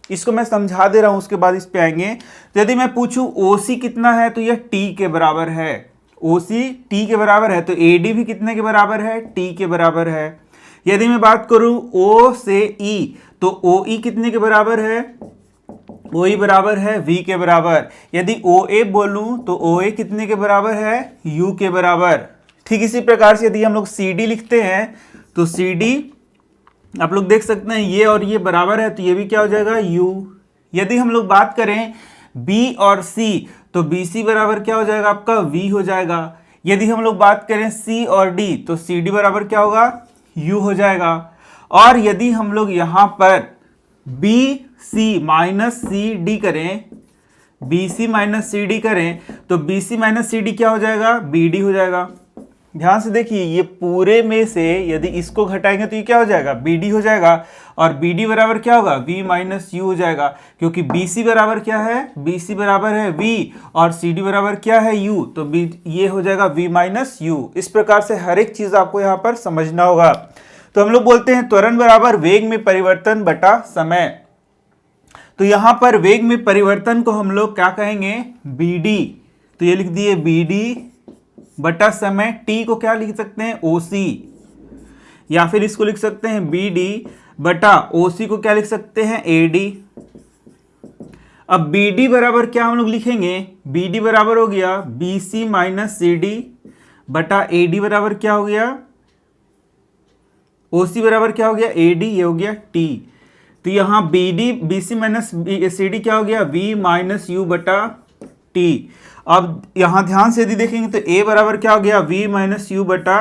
इसको मैं समझा दे रहा हूं, उसके बाद इस पे आएंगे। तो यदि मैं पूछूं OC कितना है तो यह t के बराबर है, OC t के बराबर है, तो AD भी कितने के बराबर है, t के बराबर है। यदि मैं बात करूं O से E तो OE कितने के बराबर है, OE बराबर है V के बराबर। यदि OA बोलूं तो OA कितने के बराबर है, U के बराबर। ठीक इसी प्रकार से यदि हम लोग CD लिखते हैं तो CD आप लोग देख सकते हैं ये और ये बराबर है, तो ये भी क्या हो जाएगा, U। यदि हम लोग बात करें B और C तो BC बराबर क्या हो जाएगा, आपका V हो जाएगा। यदि हम लोग बात करें C और D तो CD बराबर क्या होगा, U हो जाएगा। और यदि हम लोग यहाँ पर BC माइनस CD करें, BC माइनस CD करें तो BC माइनस CD क्या हो जाएगा, BD हो जाएगा। ध्यान से देखिए ये पूरे में से यदि इसको घटाएंगे तो ये क्या हो जाएगा, BD हो जाएगा। और BD बराबर क्या होगा, V माइनस U हो जाएगा, क्योंकि BC बराबर क्या है, BC बराबर है V और CD बराबर क्या है, U। तो ये हो जाएगा V माइनस U। इस प्रकार से हर एक चीज आपको यहाँ पर समझना होगा। तो हम लोग बोलते हैं त्वरण बराबर वेग में परिवर्तन बटा समय। तो यहां पर वेग में परिवर्तन को हम लोग क्या कहेंगे, BD। तो ये लिख दिए BD बटा समय, T को क्या लिख सकते हैं, OC, या फिर इसको लिख सकते हैं BD बटा OC को क्या लिख सकते हैं, AD। अब BD बराबर क्या हम लोग लिखेंगे, BD बराबर हो गया BC माइनस CD बटा AD बराबर क्या हो गया, OC बराबर क्या हो गया, AD, ये हो गया T। तो यहाँ B D B C minus C D क्या हो गया, v माइनस यू बटा टी। अब यहाँ ध्यान से यदि देखेंगे तो a बराबर क्या हो गया, v माइनस यू बटा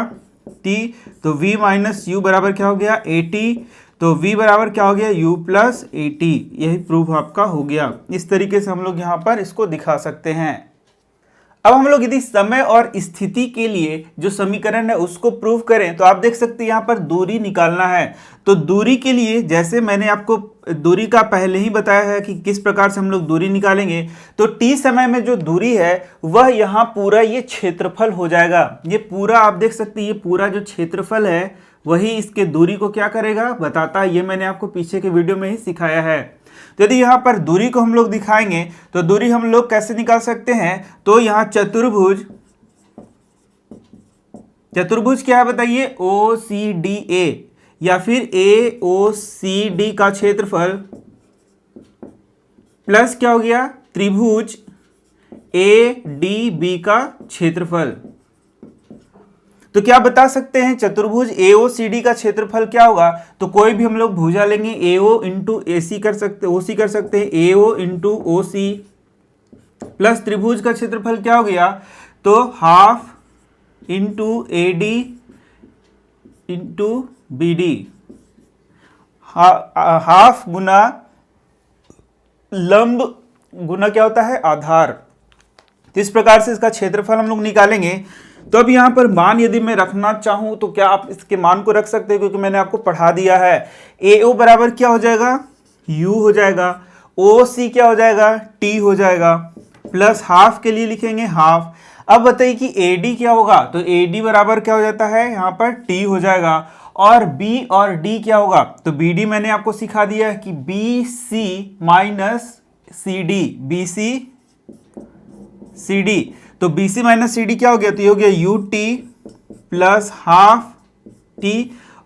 टी। तो v माइनस यू बराबर क्या हो गया, ए टी। तो v बराबर क्या हो गया, u प्लस ए टी। यही प्रूफ आपका हो गया। इस तरीके से हम लोग यहाँ पर इसको दिखा सकते हैं। अब हम लोग यदि समय और स्थिति के लिए जो समीकरण है उसको प्रूव करें तो आप देख सकते हैं यहाँ पर दूरी निकालना है। तो दूरी के लिए जैसे मैंने आपको दूरी का पहले ही बताया है कि किस प्रकार से हम लोग दूरी निकालेंगे, तो t समय में जो दूरी है वह यहाँ पूरा ये क्षेत्रफल हो जाएगा। ये पूरा आप देख सकते हैं, ये पूरा जो क्षेत्रफल है वही इसके दूरी को क्या करेगा, बताता है। ये मैंने आपको पीछे के वीडियो में ही सिखाया है। तो यदि यहाँ पर दूरी को हम लोग दिखाएंगे तो दूरी हम लोग कैसे निकाल सकते हैं, तो यहाँ चतुर्भुज क्या है बताइए, ओ सी डी ए, या फिर ए ओ सी डी का क्षेत्रफल प्लस क्या हो गया, त्रिभुज ए डी बी का क्षेत्रफल। तो क्या बता सकते हैं, चतुर्भुज AOCD का क्षेत्रफल क्या होगा, तो कोई भी हम लोग भुजा लेंगे, AO इंटू AC कर सकते, OC कर सकते हैं, AO इंटू OC प्लस त्रिभुज का क्षेत्रफल क्या हो गया, तो half into AD into BD, half गुना लंब गुना क्या होता है, आधार। तो इस प्रकार से इसका क्षेत्रफल हम लोग निकालेंगे। तो अब यहाँ पर मान यदि मैं रखना चाहूं तो क्या आप इसके मान को रख सकते हैं, क्योंकि मैंने आपको पढ़ा दिया है। AO बराबर क्या हो जाएगा, U हो जाएगा, OC क्या हो जाएगा, T हो जाएगा, प्लस हाफ के लिए लिखेंगे हाफ। अब बताइए कि AD क्या होगा, तो AD बराबर क्या हो जाता है, यहाँ पर T हो जाएगा। और B और D क्या होगा, तो BD मैंने आपको सिखा दिया है कि BC minus CD, BC CD। तो BC माइनस CD क्या हो गया, तो ये हो गया UT प्लस हाफ T।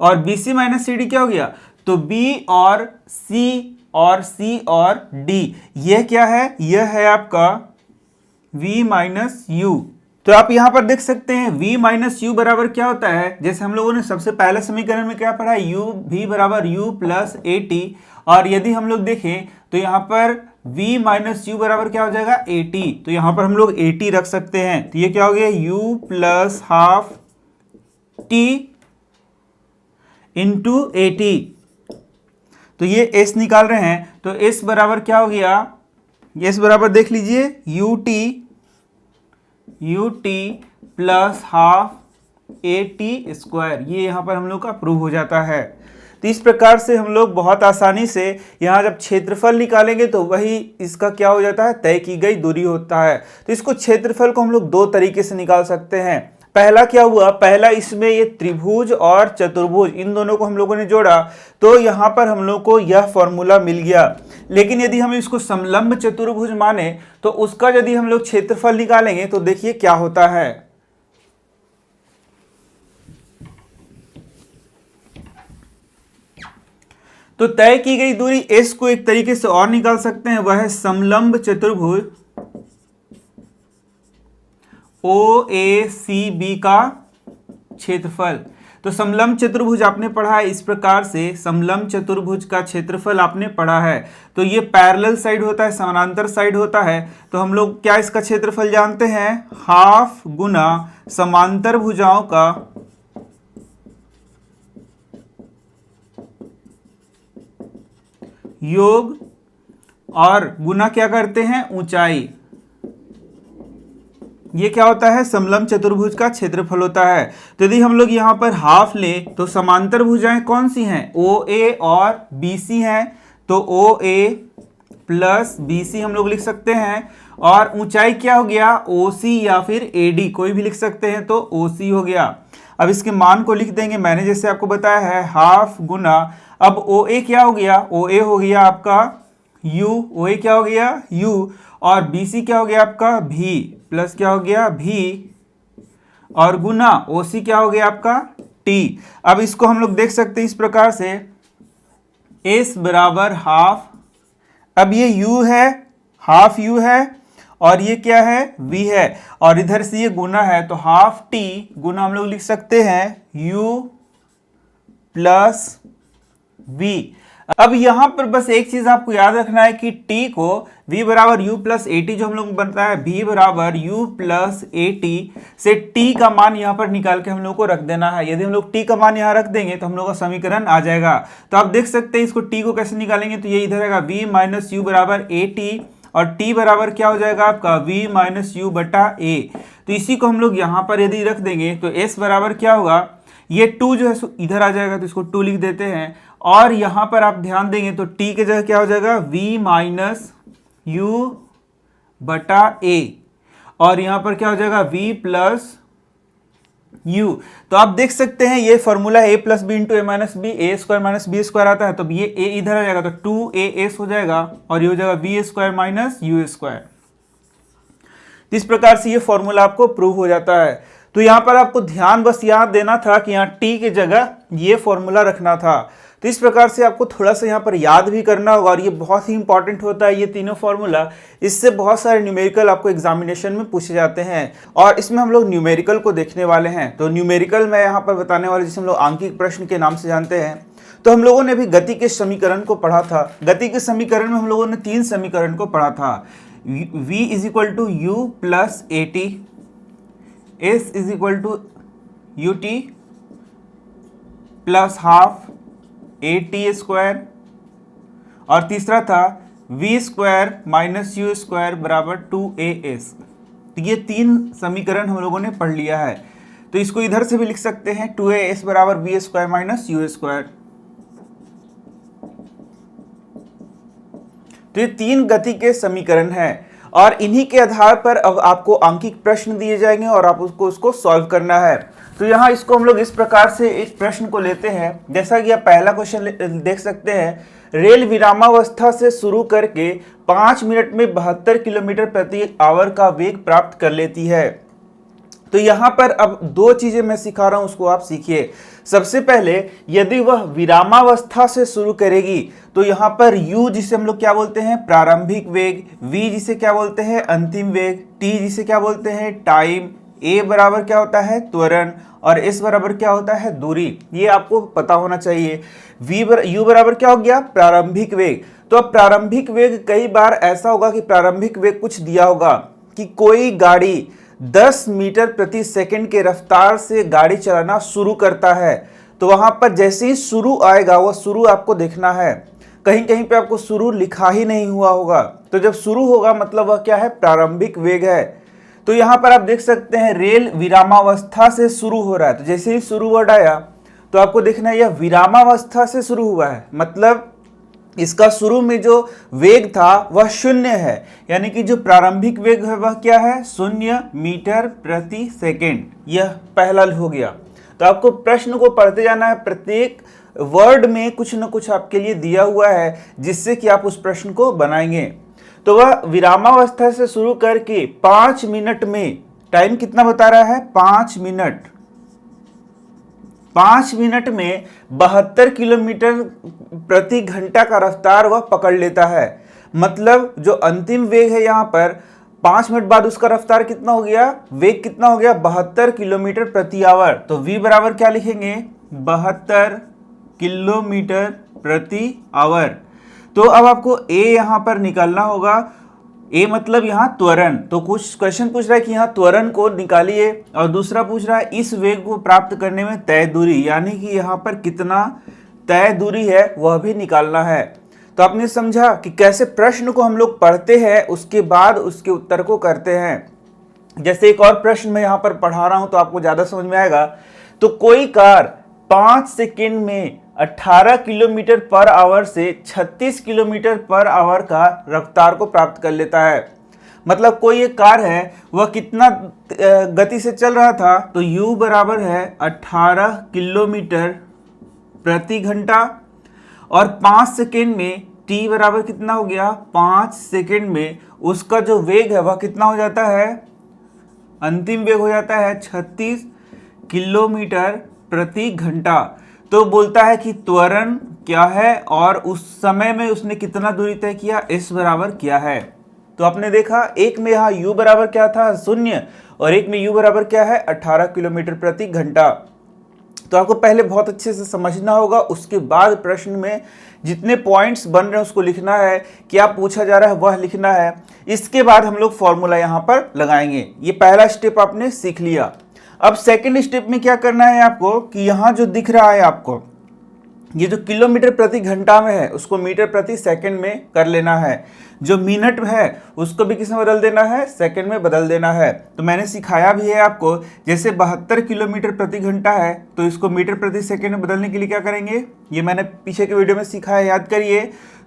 और BC माइनस CD क्या हो गया, तो B और C और D, यह क्या है, यह है आपका V माइनस U। तो आप यहां पर देख सकते हैं V माइनस यू बराबर क्या होता है, जैसे हम लोगों ने सबसे पहले समीकरण में क्या पढ़ा, V बराबर U प्लस AT। और यदि हम लोग देखें तो यहाँ पर V माइनस यू बराबर क्या हो जाएगा, AT। तो यहाँ पर हम लोग AT रख सकते हैं। तो ये क्या हो गया, U plus half T into AT। तो ये S निकाल रहे हैं, तो S बराबर क्या हो गया, S बराबर देख लीजिए UT plus half AT square. ये यहाँ पर हम लोग का प्रूव हो जाता है। तो इस प्रकार से हम लोग बहुत आसानी से यहाँ जब क्षेत्रफल निकालेंगे तो वही इसका क्या हो जाता है, तय की गई दूरी होता है। तो इसको क्षेत्रफल को हम लोग दो तरीके से निकाल सकते हैं। पहला क्या हुआ, पहला इसमें ये त्रिभुज और चतुर्भुज इन दोनों को हम लोगों ने जोड़ा, तो यहाँ पर हम लोग को यह फॉर्मूला मिल गया। लेकिन यदि हम इसको समलंब चतुर्भुज माने तो उसका यदि हम लोग क्षेत्रफल निकालेंगे तो देखिए क्या होता है। तो तय की गई दूरी S को एक तरीके से और निकाल सकते हैं, वह है समलंब चतुर्भुज OACB का क्षेत्रफल। तो समलंब चतुर्भुज आपने पढ़ा है इस प्रकार से, समलंब चतुर्भुज का क्षेत्रफल आपने पढ़ा है। तो ये पैरेलल साइड होता है, समानांतर साइड होता है। तो हम लोग क्या इसका क्षेत्रफल जानते हैं, हाफ गुना समांतर भुजाओं का योग और गुना क्या करते हैं, ऊंचाई। ये क्या होता है, समलंब चतुर्भुज का क्षेत्रफल होता है। तो यदि हम लोग यहाँ पर हाफ लें तो समांतर भुजाएं कौन सी हैं, OA और BC हैं। तो OA प्लस BC हम लोग लिख सकते हैं। और ऊंचाई क्या हो गया, OC या फिर AD, कोई भी लिख सकते हैं, तो OC हो गया। अब इसके मान को लिख देंगे, मैंने जैसे आपको बताया है हाफ गुना, अब OA क्या हो गया, OA हो गया आपका U, OA क्या हो गया U, और BC क्या हो गया आपका V, प्लस क्या हो गया V, और गुना OC क्या हो गया आपका T। अब इसको हम लोग देख सकते हैं इस प्रकार से, S बराबर हाफ, अब ये U है, हाफ U है, और ये क्या है, V है, और इधर से ये गुना है, तो हाफ T गुना हम लोग लिख सकते हैं U प्लस V। अब यहाँ पर बस एक चीज आपको याद रखना है कि t को v बराबर u प्लस ए टी जो हम लोग बनता है v बराबर u प्लस ए टी से t का मान यहाँ पर निकाल के हम लोग को रख देना है। यदि हम लोग t का मान यहाँ रख देंगे तो हम लोग का समीकरण आ जाएगा। तो आप देख सकते हैं इसको t को कैसे निकालेंगे, तो ये इधर आएगा v माइनस यू बराबर ए टी और t बराबर क्या हो जाएगा आपका v माइनस यू बटा ए। तो इसी को हम लोग यहाँ पर यदि रख देंगे तो s बराबर क्या होगा, ये 2 जो है सो इधर आ जाएगा, तो इसको 2 लिख देते हैं। और यहाँ पर आप ध्यान देंगे तो t के जगह क्या हो जाएगा v माइनस यू बटा ए और यहाँ पर क्या हो जाएगा v प्लस u। तो आप देख सकते हैं ये formula a plus B into A minus B, A square minus B square आता है, तो ये a इधर आ जाएगा तो 2as हो जाएगा और ये हो जाएगा v square minus U square. इस प्रकार से ये फॉर्मूला आपको प्रूव हो जाता है। तो यहाँ पर आपको ध्यान बस यहाँ देना था कि यहाँ t की जगह ये फॉर्मूला रखना था। तो इस प्रकार से आपको थोड़ा सा यहाँ पर याद भी करना होगा और ये बहुत ही इंपॉर्टेंट होता है ये तीनों फॉर्मूला। इससे बहुत सारे न्यूमेरिकल आपको एग्जामिनेशन में पूछे जाते हैं और इसमें हम लोग न्यूमेरिकल को देखने वाले हैं। तो न्यूमेरिकल मैं यहाँ पर बताने वाले जिसे हम लोग आंकिक प्रश्न के नाम से जानते हैं। तो हम लोगों ने भी गति के समीकरण को पढ़ा था। गति के समीकरण में हम लोगों ने 3 समीकरण को पढ़ा था, v is equal to U plus A T, s is equal to U T plus half A T square और तीसरा था v square minus U square बराबर 2as। तो ये 3 समीकरण हम लोगों ने पढ़ लिया है। तो इसको इधर से भी लिख सकते हैं 2as बराबर v square minus U square. तो ये 3 गति के समीकरण हैं और इन्हीं के आधार पर अब आपको आंकिक प्रश्न दिए जाएंगे और आप उसको सॉल्व करना है। तो यहाँ इसको हम लोग इस प्रकार से एक प्रश्न को लेते हैं, जैसा कि आप पहला क्वेश्चन देख सकते हैं, रेल विरामावस्था से शुरू करके 5 मिनट में 72 किलोमीटर प्रति आवर का वेग प्राप्त कर लेती है। तो यहाँ पर अब 2 चीजें मैं सिखा रहा हूं, उसको आप सीखिए। सबसे पहले यदि वह विरामावस्था से शुरू करेगी तो यहाँ पर u जिसे हम लोग क्या बोलते हैं प्रारंभिक वेग, v जिसे क्या बोलते हैं अंतिम वेग, t जिसे क्या बोलते हैं टाइम, a बराबर क्या होता है त्वरण और s बराबर क्या होता है दूरी। ये आपको पता होना चाहिए। u बराबर क्या हो गया प्रारंभिक वेग। तो अब प्रारंभिक वेग कई बार ऐसा होगा कि प्रारंभिक वेग कुछ दिया होगा कि कोई गाड़ी 10 मीटर प्रति सेकंड के रफ्तार से गाड़ी चलाना शुरू करता है। तो वहां पर जैसे ही शुरू आएगा वह शुरू आपको देखना है। कहीं कहीं पे आपको शुरू लिखा ही नहीं हुआ होगा, तो जब शुरू होगा मतलब वह क्या है प्रारंभिक वेग है। तो यहाँ पर आप देख सकते हैं रेल विरामावस्था से शुरू हो रहा है, तो जैसे ही शुरू वर्ड आया तो आपको देखना है यह विरामावस्था से शुरू हुआ है, मतलब इसका शुरू में जो वेग था वह 0 है, यानी कि जो प्रारंभिक वेग है वह क्या है 0 मीटर प्रति सेकेंड। यह पहला हो गया। तो आपको प्रश्न को पढ़ते जाना है, प्रत्येक वर्ड में कुछ न कुछ आपके लिए दिया हुआ है जिससे कि आप उस प्रश्न को बनाएंगे। तो वह विरामावस्था से शुरू करके 5 मिनट में, टाइम कितना बता रहा है 5 मिनट, 5 मिनट में 72 किलोमीटर प्रति घंटा का रफ्तार वह पकड़ लेता है। मतलब जो अंतिम वेग है यहाँ पर 5 मिनट बाद उसका रफ्तार कितना हो गया, वेग कितना हो गया 72 किलोमीटर प्रति आवर। तो v बराबर क्या लिखेंगे 72 किलोमीटर प्रति आवर। तो अब आपको a यहाँ पर निकालना होगा। ए मतलब यहाँ त्वरण। तो कुछ क्वेश्चन पूछ रहा है कि यहाँ त्वरण को निकालिए और दूसरा पूछ रहा है इस वेग को प्राप्त करने में तय दूरी, यानी कि यहाँ पर कितना तय दूरी है वह भी निकालना है। तो आपने समझा कि कैसे प्रश्न को हम लोग पढ़ते हैं उसके बाद उसके उत्तर को करते हैं। जैसे एक और प्रश्न मैं यहाँ पर पढ़ा रहा हूँ तो आपको ज़्यादा समझ में आएगा। तो कोई कार 5 सेकेंड में 18 किलोमीटर पर आवर से 36 किलोमीटर पर आवर का रफ्तार को प्राप्त कर लेता है। मतलब कोई एक कार है वह कितना गति से चल रहा था, तो u बराबर है 18 किलोमीटर प्रति घंटा और 5 सेकेंड में t बराबर कितना हो गया 5 सेकेंड में उसका जो वेग है वह कितना हो जाता है, अंतिम वेग हो जाता है 36 किलोमीटर प्रति घंटा। तो बोलता है कि त्वरण क्या है और उस समय में उसने कितना दूरी तय किया, s बराबर क्या है। तो आपने देखा एक में यहाँ u बराबर क्या था 0 और एक में u बराबर क्या है 18 किलोमीटर प्रति घंटा। तो आपको पहले बहुत अच्छे से समझना होगा, उसके बाद प्रश्न में जितने पॉइंट्स बन रहे हैं उसको लिखना है, क्या पूछा जा रहा है वह लिखना है। इसके बाद हम लोग फॉर्मूला यहाँ पर लगाएंगे। ये पहला स्टेप आपने सीख लिया। अब सेकंड स्टेप में क्या करना है आपको कि यहाँ जो दिख रहा है आपको, ये जो किलोमीटर प्रति घंटा में है उसको मीटर प्रति सेकंड में कर लेना है। जो मिनट है उसको भी किस में बदल देना है, सेकंड में बदल देना है। तो मैंने सिखाया भी है आपको, जैसे 72 किलोमीटर प्रति घंटा है तो इसको मीटर प्रति सेकंड में बदलने के लिए क्या करेंगे, ये मैंने पीछे के वीडियो में सिखाया, याद करिए।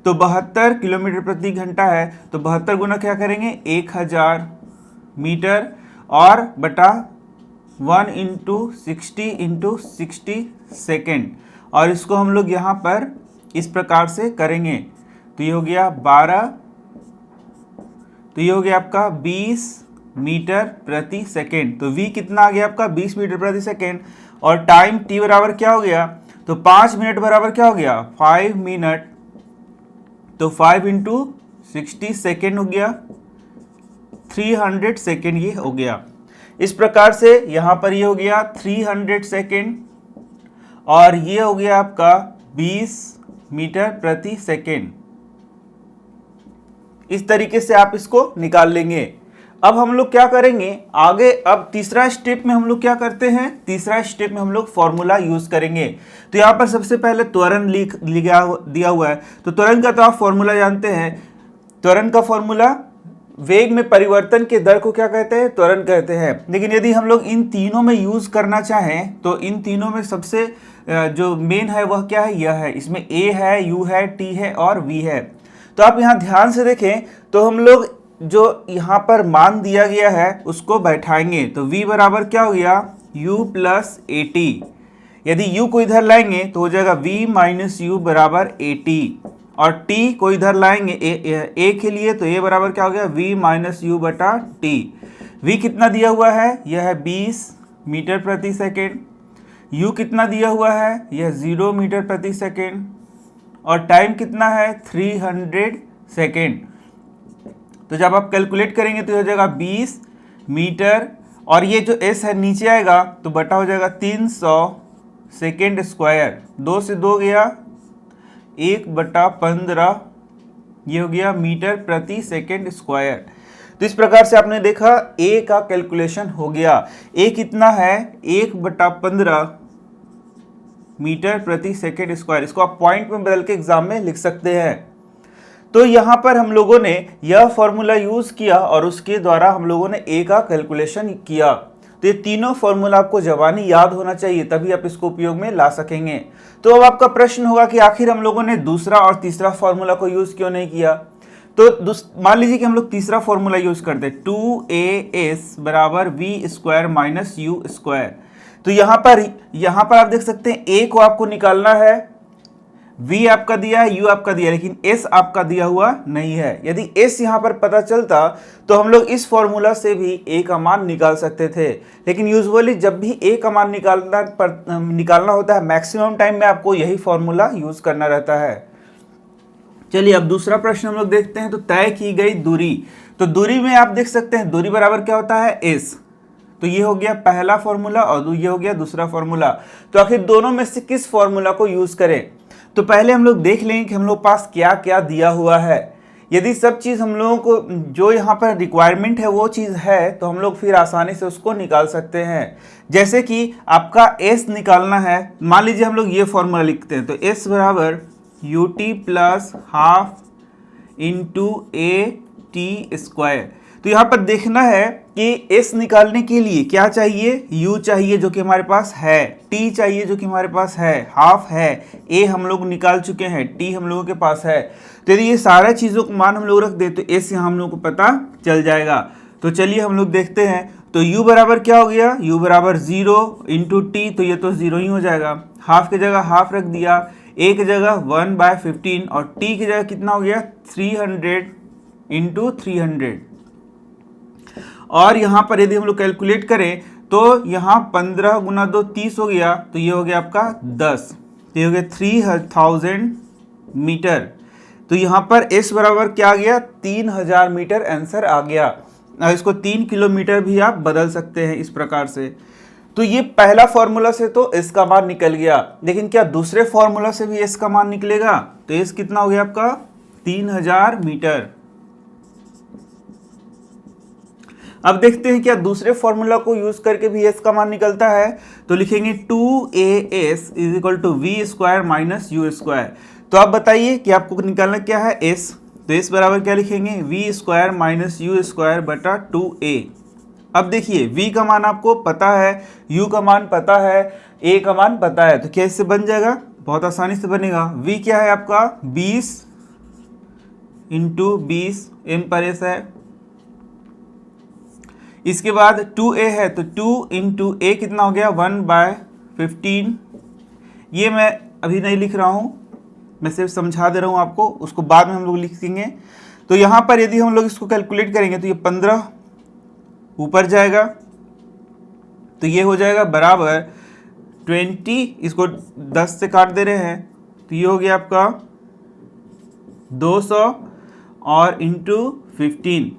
तो 72 किलोमीटर प्रति घंटा है तो 72 गुना क्या करेंगे 1000 मीटर और बटा 1 × 60 × 60 सेकेंड, और इसको हम लोग यहाँ पर इस प्रकार से करेंगे। तो ये हो गया 12, तो ये हो गया आपका 20 मीटर प्रति सेकेंड। तो v कितना आ गया आपका 20 मीटर प्रति सेकेंड, और टाइम t बराबर क्या हो गया, तो 5 मिनट बराबर क्या हो गया 5 मिनट। तो 5 × 60 सेकेंड हो गया 300 सेकेंड, ये हो गया। इस प्रकार से यहाँ पर ये हो गया 300 सेकेंड और ये हो गया आपका 20 मीटर प्रति सेकेंड। इस तरीके से आप इसको निकाल लेंगे। अब हम लोग क्या करेंगे आगे, अब तीसरा स्टेप में हम लोग क्या करते हैं, तीसरा स्टेप में हम लोग फॉर्मूला यूज करेंगे। तो यहाँ पर सबसे पहले त्वरण दिया हुआ है, तो त्वरण का तो आप फॉर्मूला जानते हैं। त्वरण का फॉर्मूला, वेग में परिवर्तन के दर को क्या कहते हैं, त्वरण कहते हैं। लेकिन यदि हम लोग इन तीनों में यूज करना चाहें तो इन तीनों में सबसे जो मेन है वह क्या है, यह है। इसमें a है, u है, t है और v है। तो आप यहाँ ध्यान से देखें तो हम लोग जो यहाँ पर मान दिया गया है उसको बैठाएंगे। तो v बराबर क्या हो गया u प्लस at। यदि u को इधर लाएंगे तो हो जाएगा v माइनस u बराबर at, और t को इधर लाएंगे a के लिए तो a बराबर क्या हो गया v माइनस u बटा t। v कितना दिया हुआ है, यह है 20 मीटर प्रति सेकेंड। u कितना दिया हुआ है, यह 0 मीटर प्रति सेकेंड, और टाइम कितना है 300 सेकेंड। तो जब आप कैलकुलेट करेंगे तो हो जाएगा 20 मीटर, और ये जो s है नीचे आएगा तो बटा हो जाएगा 300 सेकेंड स्क्वायर। 2 से 2 गया 1/15, ये हो गया मीटर प्रति सेकेंड स्क्वायर। तो इस प्रकार से आपने देखा a का कैलकुलेशन हो गया। a कितना है 1/15 मीटर प्रति सेकेंड स्क्वायर। इसको आप पॉइंट में बदल के एग्जाम में लिख सकते हैं। तो यहाँ पर हम लोगों ने यह फॉर्मूला यूज किया और उसके द्वारा हम लोगों ने a का कैलकुलेशन किया। तो ये तीनों फॉर्मूला आपको जबानी याद होना चाहिए, तभी आप इसको उपयोग में ला सकेंगे। तो अब आपका प्रश्न होगा कि आखिर हम लोगों ने दूसरा और तीसरा फॉर्मूला को यूज क्यों नहीं किया। तो मान लीजिए कि हम लोग तीसरा फॉर्मूला यूज करते हैं 2as बराबर v square minus u square. तो यहाँ पर आप देख सकते हैं a को आपको निकालना है, v आपका दिया है, u आपका दिया है, लेकिन s आपका दिया हुआ नहीं है। यदि s यहाँ पर पता चलता तो हम लोग इस फॉर्मूला से भी a का मान निकाल सकते थे, लेकिन यूजुअली जब भी a का मान निकालना होता है मैक्सिमम टाइम में आपको यही फॉर्मूला यूज करना रहता है। चलिए अब दूसरा प्रश्न हम लोग देखते हैं। तो तय की गई दूरी, तो दूरी में आप देख सकते हैं दूरी बराबर क्या होता है s। तो ये हो गया पहला फॉर्मूला और ये हो गया दूसरा फॉर्मूला। तो आखिर दोनों में से किस फॉर्मूला को यूज करें, तो पहले हम लोग देख लेंगे कि हम लोग पास क्या क्या दिया हुआ है। यदि सब चीज़ हम लोगों को जो यहाँ पर रिक्वायरमेंट है वो चीज़ है तो हम लोग फिर आसानी से उसको निकाल सकते हैं। जैसे कि आपका s निकालना है, मान लीजिए हम लोग ये फॉर्मूला लिखते हैं। तो s बराबर ut plus half into at square. तो यहाँ पर देखना है कि s निकालने के लिए क्या चाहिए, u चाहिए जो कि हमारे पास है, t चाहिए जो कि हमारे पास है, हाफ है, a हम लोग निकाल चुके हैं, t हम लोगों के पास है। तो यदि ये सारा चीज़ों को मान हम लोग रख दें तो s यहाँ हम लोग को पता चल जाएगा। तो चलिए हम लोग देखते हैं। तो u बराबर क्या हो गया, u बराबर 0 इंटू टी, तो ये तो 0 ही हो जाएगा। हाफ की जगह हाफ रख दिया, a की जगह 1/15 और t की जगह कितना हो गया 300 इंटू 300। और यहाँ पर यदि हम लोग कैलकुलेट करें तो यहाँ 15 गुना 2 30 हो गया, तो ये हो गया आपका 10, तो ये हो गया 3000 मीटर। तो यहाँ पर s बराबर क्या आ गया 3000 मीटर आंसर आ गया। इसको 3 किलोमीटर भी आप बदल सकते हैं इस प्रकार से। तो ये पहला फॉर्मूला से तो s का मान निकल गया, लेकिन क्या दूसरे फॉर्मूला से भी s का मान निकलेगा? तो s कितना हो गया आपका 3000 मीटर। अब देखते हैं क्या दूसरे फॉर्मूला को यूज करके भी s का मान निकलता है। तो लिखेंगे 2as is equal to V square minus U square. तो आप बताइए कि आपको निकालना क्या है s। तो s बराबर क्या लिखेंगे V square minus U square बटा 2a। अब देखिए v का मान आपको पता है, u का मान पता है, a का मान पता है, तो क्या इससे बन जाएगा? बहुत आसानी से बनेगा। v क्या है आपका 20 इंटू 20 m पर s है। इसके बाद 2a है तो 2 इंटू a कितना हो गया 1/15। ये मैं अभी नहीं लिख रहा हूँ, मैं सिर्फ समझा दे रहा हूँ आपको, उसको बाद में हम लोग लिखेंगे। तो यहाँ पर यदि हम लोग इसको कैलकुलेट करेंगे तो ये 15 ऊपर जाएगा, तो ये हो जाएगा बराबर 20, इसको 10 से काट दे रहे हैं तो ये हो गया आपका 200 और इंटू 15,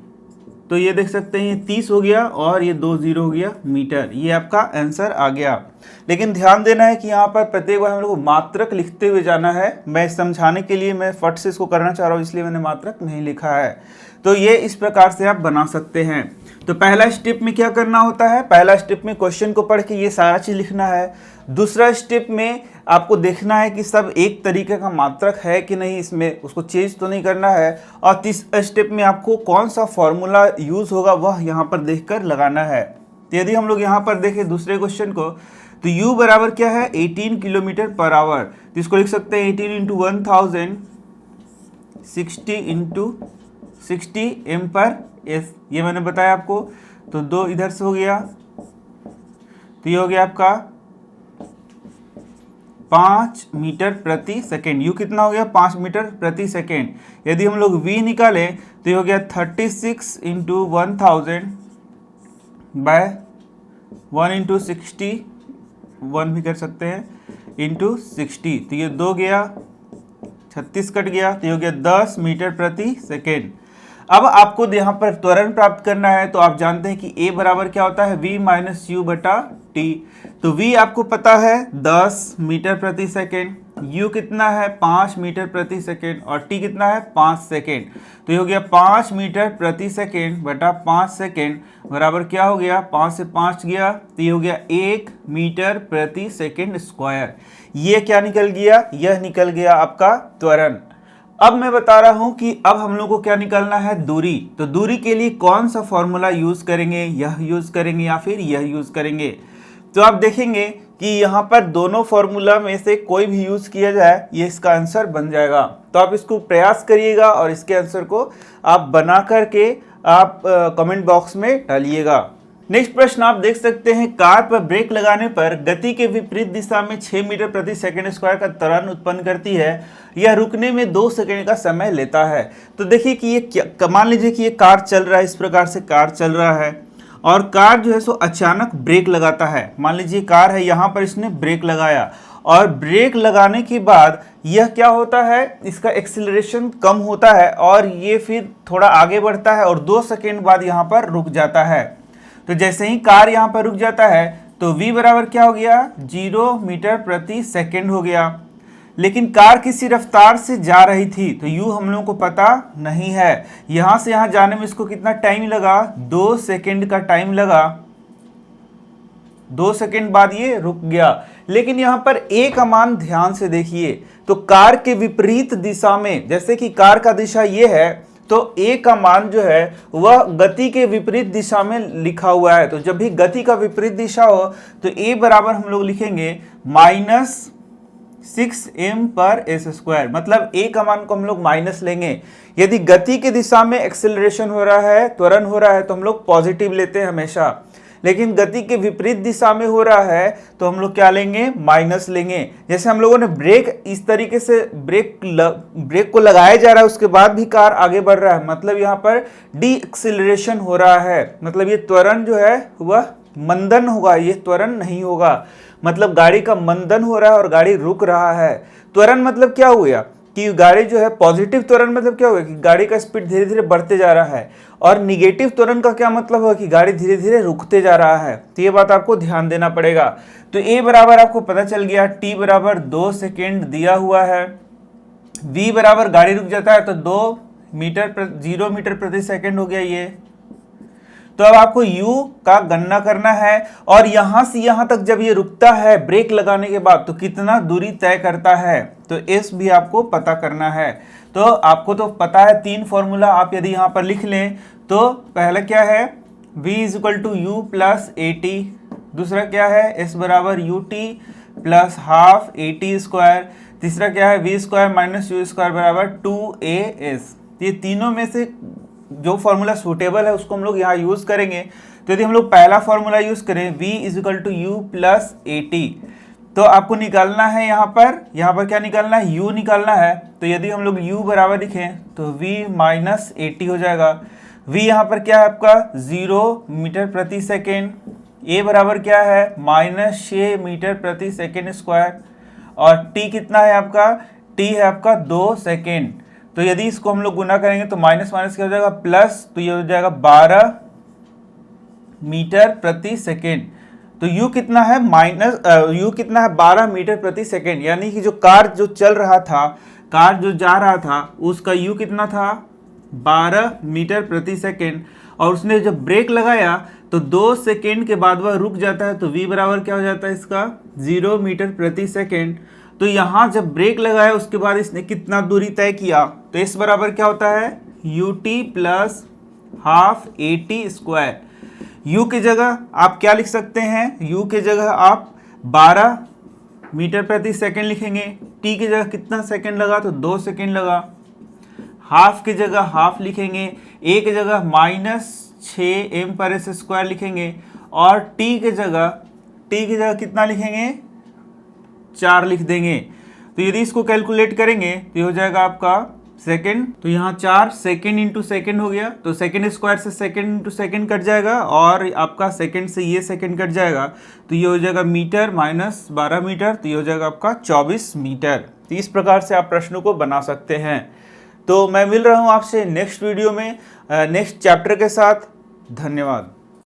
तो ये देख सकते हैं ये 30 हो गया और ये 20 हो गया मीटर। ये आपका आंसर आ गया। लेकिन ध्यान देना है कि यहाँ पर प्रत्येक बार हम लोग को मात्रक लिखते हुए जाना है। मैं समझाने के लिए मैं फट से इसको करना चाह रहा हूँ, इसलिए मैंने मात्रक नहीं लिखा है। तो ये इस प्रकार से आप बना सकते हैं। तो पहला स्टेप में क्या करना होता है, पहला स्टेप में क्वेश्चन को पढ़ के ये सारा चीज़ लिखना है। दूसरा स्टेप में आपको देखना है कि सब एक तरीके का मात्रक है कि नहीं, इसमें उसको चेंज तो नहीं करना है। और तीसरा स्टेप में आपको कौन सा फॉर्मूला यूज़ होगा वह यहाँ पर देखकर लगाना है। तो यदि हम लोग यहाँ पर देखें दूसरे क्वेश्चन को, तो u बराबर क्या है 18 किलोमीटर पर आवर। तो इसको लिख सकते हैं 18 इंटू 1000 60 इंटू 60 m पर s, ये मैंने बताया आपको। तो 2 इधर से हो गया, तो ये हो गया आपका 5 मीटर प्रति सेकेंड। u कितना हो गया 5 मीटर प्रति सेकेंड। यदि हम लोग v निकालें तो ये हो गया 36 इंटू 1000 बाय 1 इंटू 60, 1 भी कर सकते हैं, इंटू 60, तो ये 2 गया, 36 कट गया, तो ये हो गया 10 मीटर प्रति सेकेंड। अब आपको यहाँ पर त्वरण प्राप्त करना है, तो आप जानते हैं कि a बराबर क्या होता है v माइनस यू बटा टी। तो v आपको पता है 10 मीटर प्रति सेकेंड, u कितना है 5 मीटर प्रति सेकेंड और t कितना है 5 सेकेंड। तो ये हो गया 5 मीटर प्रति सेकेंड बटा 5 सेकेंड बराबर क्या हो गया 5 से 5 गया, तो ये हो गया 1 मीटर प्रति सेकेंड स्क्वायर। ये क्या निकल गया, यह निकल गया आपका त्वरण। अब मैं बता रहा हूं कि अब हम लोग को क्या निकालना है दूरी। तो दूरी के लिए कौन सा फॉर्मूला यूज करेंगे, यह यूज करेंगे या फिर यह यूज करेंगे। तो आप देखेंगे कि यहाँ पर दोनों फॉर्मूला में से कोई भी यूज किया जाए ये इसका आंसर बन जाएगा। तो आप इसको प्रयास करिएगा और इसके आंसर को आप बना करके आप कमेंट बॉक्स में डालिएगा। नेक्स्ट प्रश्न आप देख सकते हैं, कार पर ब्रेक लगाने पर गति के विपरीत दिशा में 6 मीटर प्रति सेकंड स्क्वायर का त्वरण उत्पन्न करती है। यह रुकने में 2 सेकंड का समय लेता है। तो देखिए कि ये मान लीजिए कि ये कार चल रहा है, इस प्रकार से कार चल रहा है और कार जो है सो अचानक ब्रेक लगाता है। मान लीजिए कार है, यहाँ पर इसने ब्रेक लगाया और ब्रेक लगाने के बाद यह क्या होता है, इसका एक्सीलरेशन कम होता है और ये फिर थोड़ा आगे बढ़ता है और 2 सेकंड बाद यहाँ पर रुक जाता है। तो जैसे ही कार यहाँ पर रुक जाता है तो v बराबर क्या हो गया 0 मीटर प्रति सेकेंड हो गया। लेकिन कार किसी रफ्तार से जा रही थी तो u हम लोगों को पता नहीं है। यहाँ से यहाँ जाने में इसको कितना टाइम लगा 2 सेकेंड का टाइम लगा। 2 सेकेंड बाद ये रुक गया। लेकिन यहाँ पर a का मान ध्यान से देखिए, तो कार के विपरीत दिशा में, जैसे कि कार का दिशा ये है तो a का मान जो है वह गति के विपरीत दिशा में लिखा हुआ है। तो जब भी गति का विपरीत दिशा हो तो a बराबर हम लोग लिखेंगे -6m पर s स्क्वायर। मतलब a का मान को हम लोग माइनस लेंगे। यदि गति की दिशा में एक्सेलरेशन हो रहा है, त्वरण हो रहा है, तो हम लोग पॉजिटिव लेते हैं हमेशा। लेकिन गति के विपरीत दिशा में हो रहा है तो हम लोग क्या लेंगे, माइनस लेंगे। जैसे हम लोगों ने ब्रेक इस तरीके से ब्रेक को लगाया जा रहा है, उसके बाद भी कार आगे बढ़ रहा है, मतलब यहाँ पर डी एक्सिलरेशन हो रहा है। मतलब ये त्वरण जो है वह मंदन होगा, ये त्वरण नहीं होगा। मतलब गाड़ी का मंदन हो रहा है और गाड़ी रुक रहा है। त्वरण मतलब क्या हो गया, कि गाड़ी जो है पॉजिटिव त्वरण मतलब क्या होगा कि गाड़ी का स्पीड धीरे धीरे बढ़ते जा रहा है, और निगेटिव त्वरण का क्या मतलब होगा कि गाड़ी धीरे धीरे रुकते जा रहा है। तो ये बात आपको ध्यान देना पड़ेगा। तो ए बराबर आपको पता चल गया, टी बराबर 2 सेकेंड दिया हुआ है, वी बराबर गाड़ी रुक जाता है तो 0 मीटर प्रति सेकेंड हो गया ये। तो अब आपको u का गणना करना है, और यहां से यहां तक जब ये रुकता है ब्रेक लगाने के बाद तो कितना दूरी तय करता है, तो इस भी आपको पता करना है। तो आपको तो पता है 3 फॉर्मूला, आप यदि यहां पर लिख लें तो पहला क्या है, v = u + at, दूसरा क्या है, s बराबर ut + हाफ at², तीसरा क्या है, v² - u² बराबर 2as। ये तीनों में से जो फॉर्मूला सूटेबल है उसको हम लोग यहाँ यूज करेंगे। तो यदि हम लोग पहला फॉर्मूला यूज करें v = u + at, तो आपको निकालना है यहाँ पर क्या निकालना है, u निकालना है। तो यदि हम लोग u बराबर लिखें तो v - at हो जाएगा। v यहाँ पर क्या है आपका 0 मीटर प्रति सेकेंड, a बराबर क्या है -6 मीटर प्रति सेकेंड स्क्वायर, और t कितना है आपका, t है आपका 2 सेकेंड। तो यदि इसको हम लोग गुना करेंगे तो माइनस माइनस क्या हो जाएगा प्लस, तो ये हो जाएगा 12 मीटर प्रति सेकेंड। तो u कितना है u कितना है 12 मीटर प्रति सेकेंड, यानी कि जो कार जो चल रहा था, कार जो जा रहा था उसका u कितना था 12 मीटर प्रति सेकेंड, और उसने जब ब्रेक लगाया तो 2 सेकेंड के बाद वह रुक जाता है, तो v बराबर क्या हो जाता है इसका 0 मीटर प्रति सेकेंड। तो यहाँ जब ब्रेक लगाया उसके बाद इसने कितना दूरी तय किया, तो इस बराबर क्या होता है ut + हाफ at²। u की जगह आप क्या लिख सकते हैं, u की जगह आप 12 मीटर प्रति सेकेंड लिखेंगे, t की जगह कितना सेकेंड लगा तो 2 सेकेंड लगा, हाफ की जगह हाफ लिखेंगे, a की जगह -6 m/s² लिखेंगे, और t की जगह कितना लिखेंगे 4 लिख देंगे। तो यदि इसको कैलकुलेट करेंगे तो ये हो जाएगा आपका सेकेंड, तो यहाँ 4 सेकेंड इंटू सेकेंड हो गया, तो सेकेंड स्क्वायर से सेकेंड इंटू सेकेंड कट जाएगा, और आपका सेकेंड से ये सेकेंड कट जाएगा, तो ये हो जाएगा मीटर -12 मीटर, तो ये हो जाएगा आपका 24 मीटर। तो इस प्रकार से आप प्रश्नों को बना सकते हैं। तो मैं मिल रहा हूँ आपसे नेक्स्ट वीडियो में नेक्स्ट चैप्टर के साथ। धन्यवाद।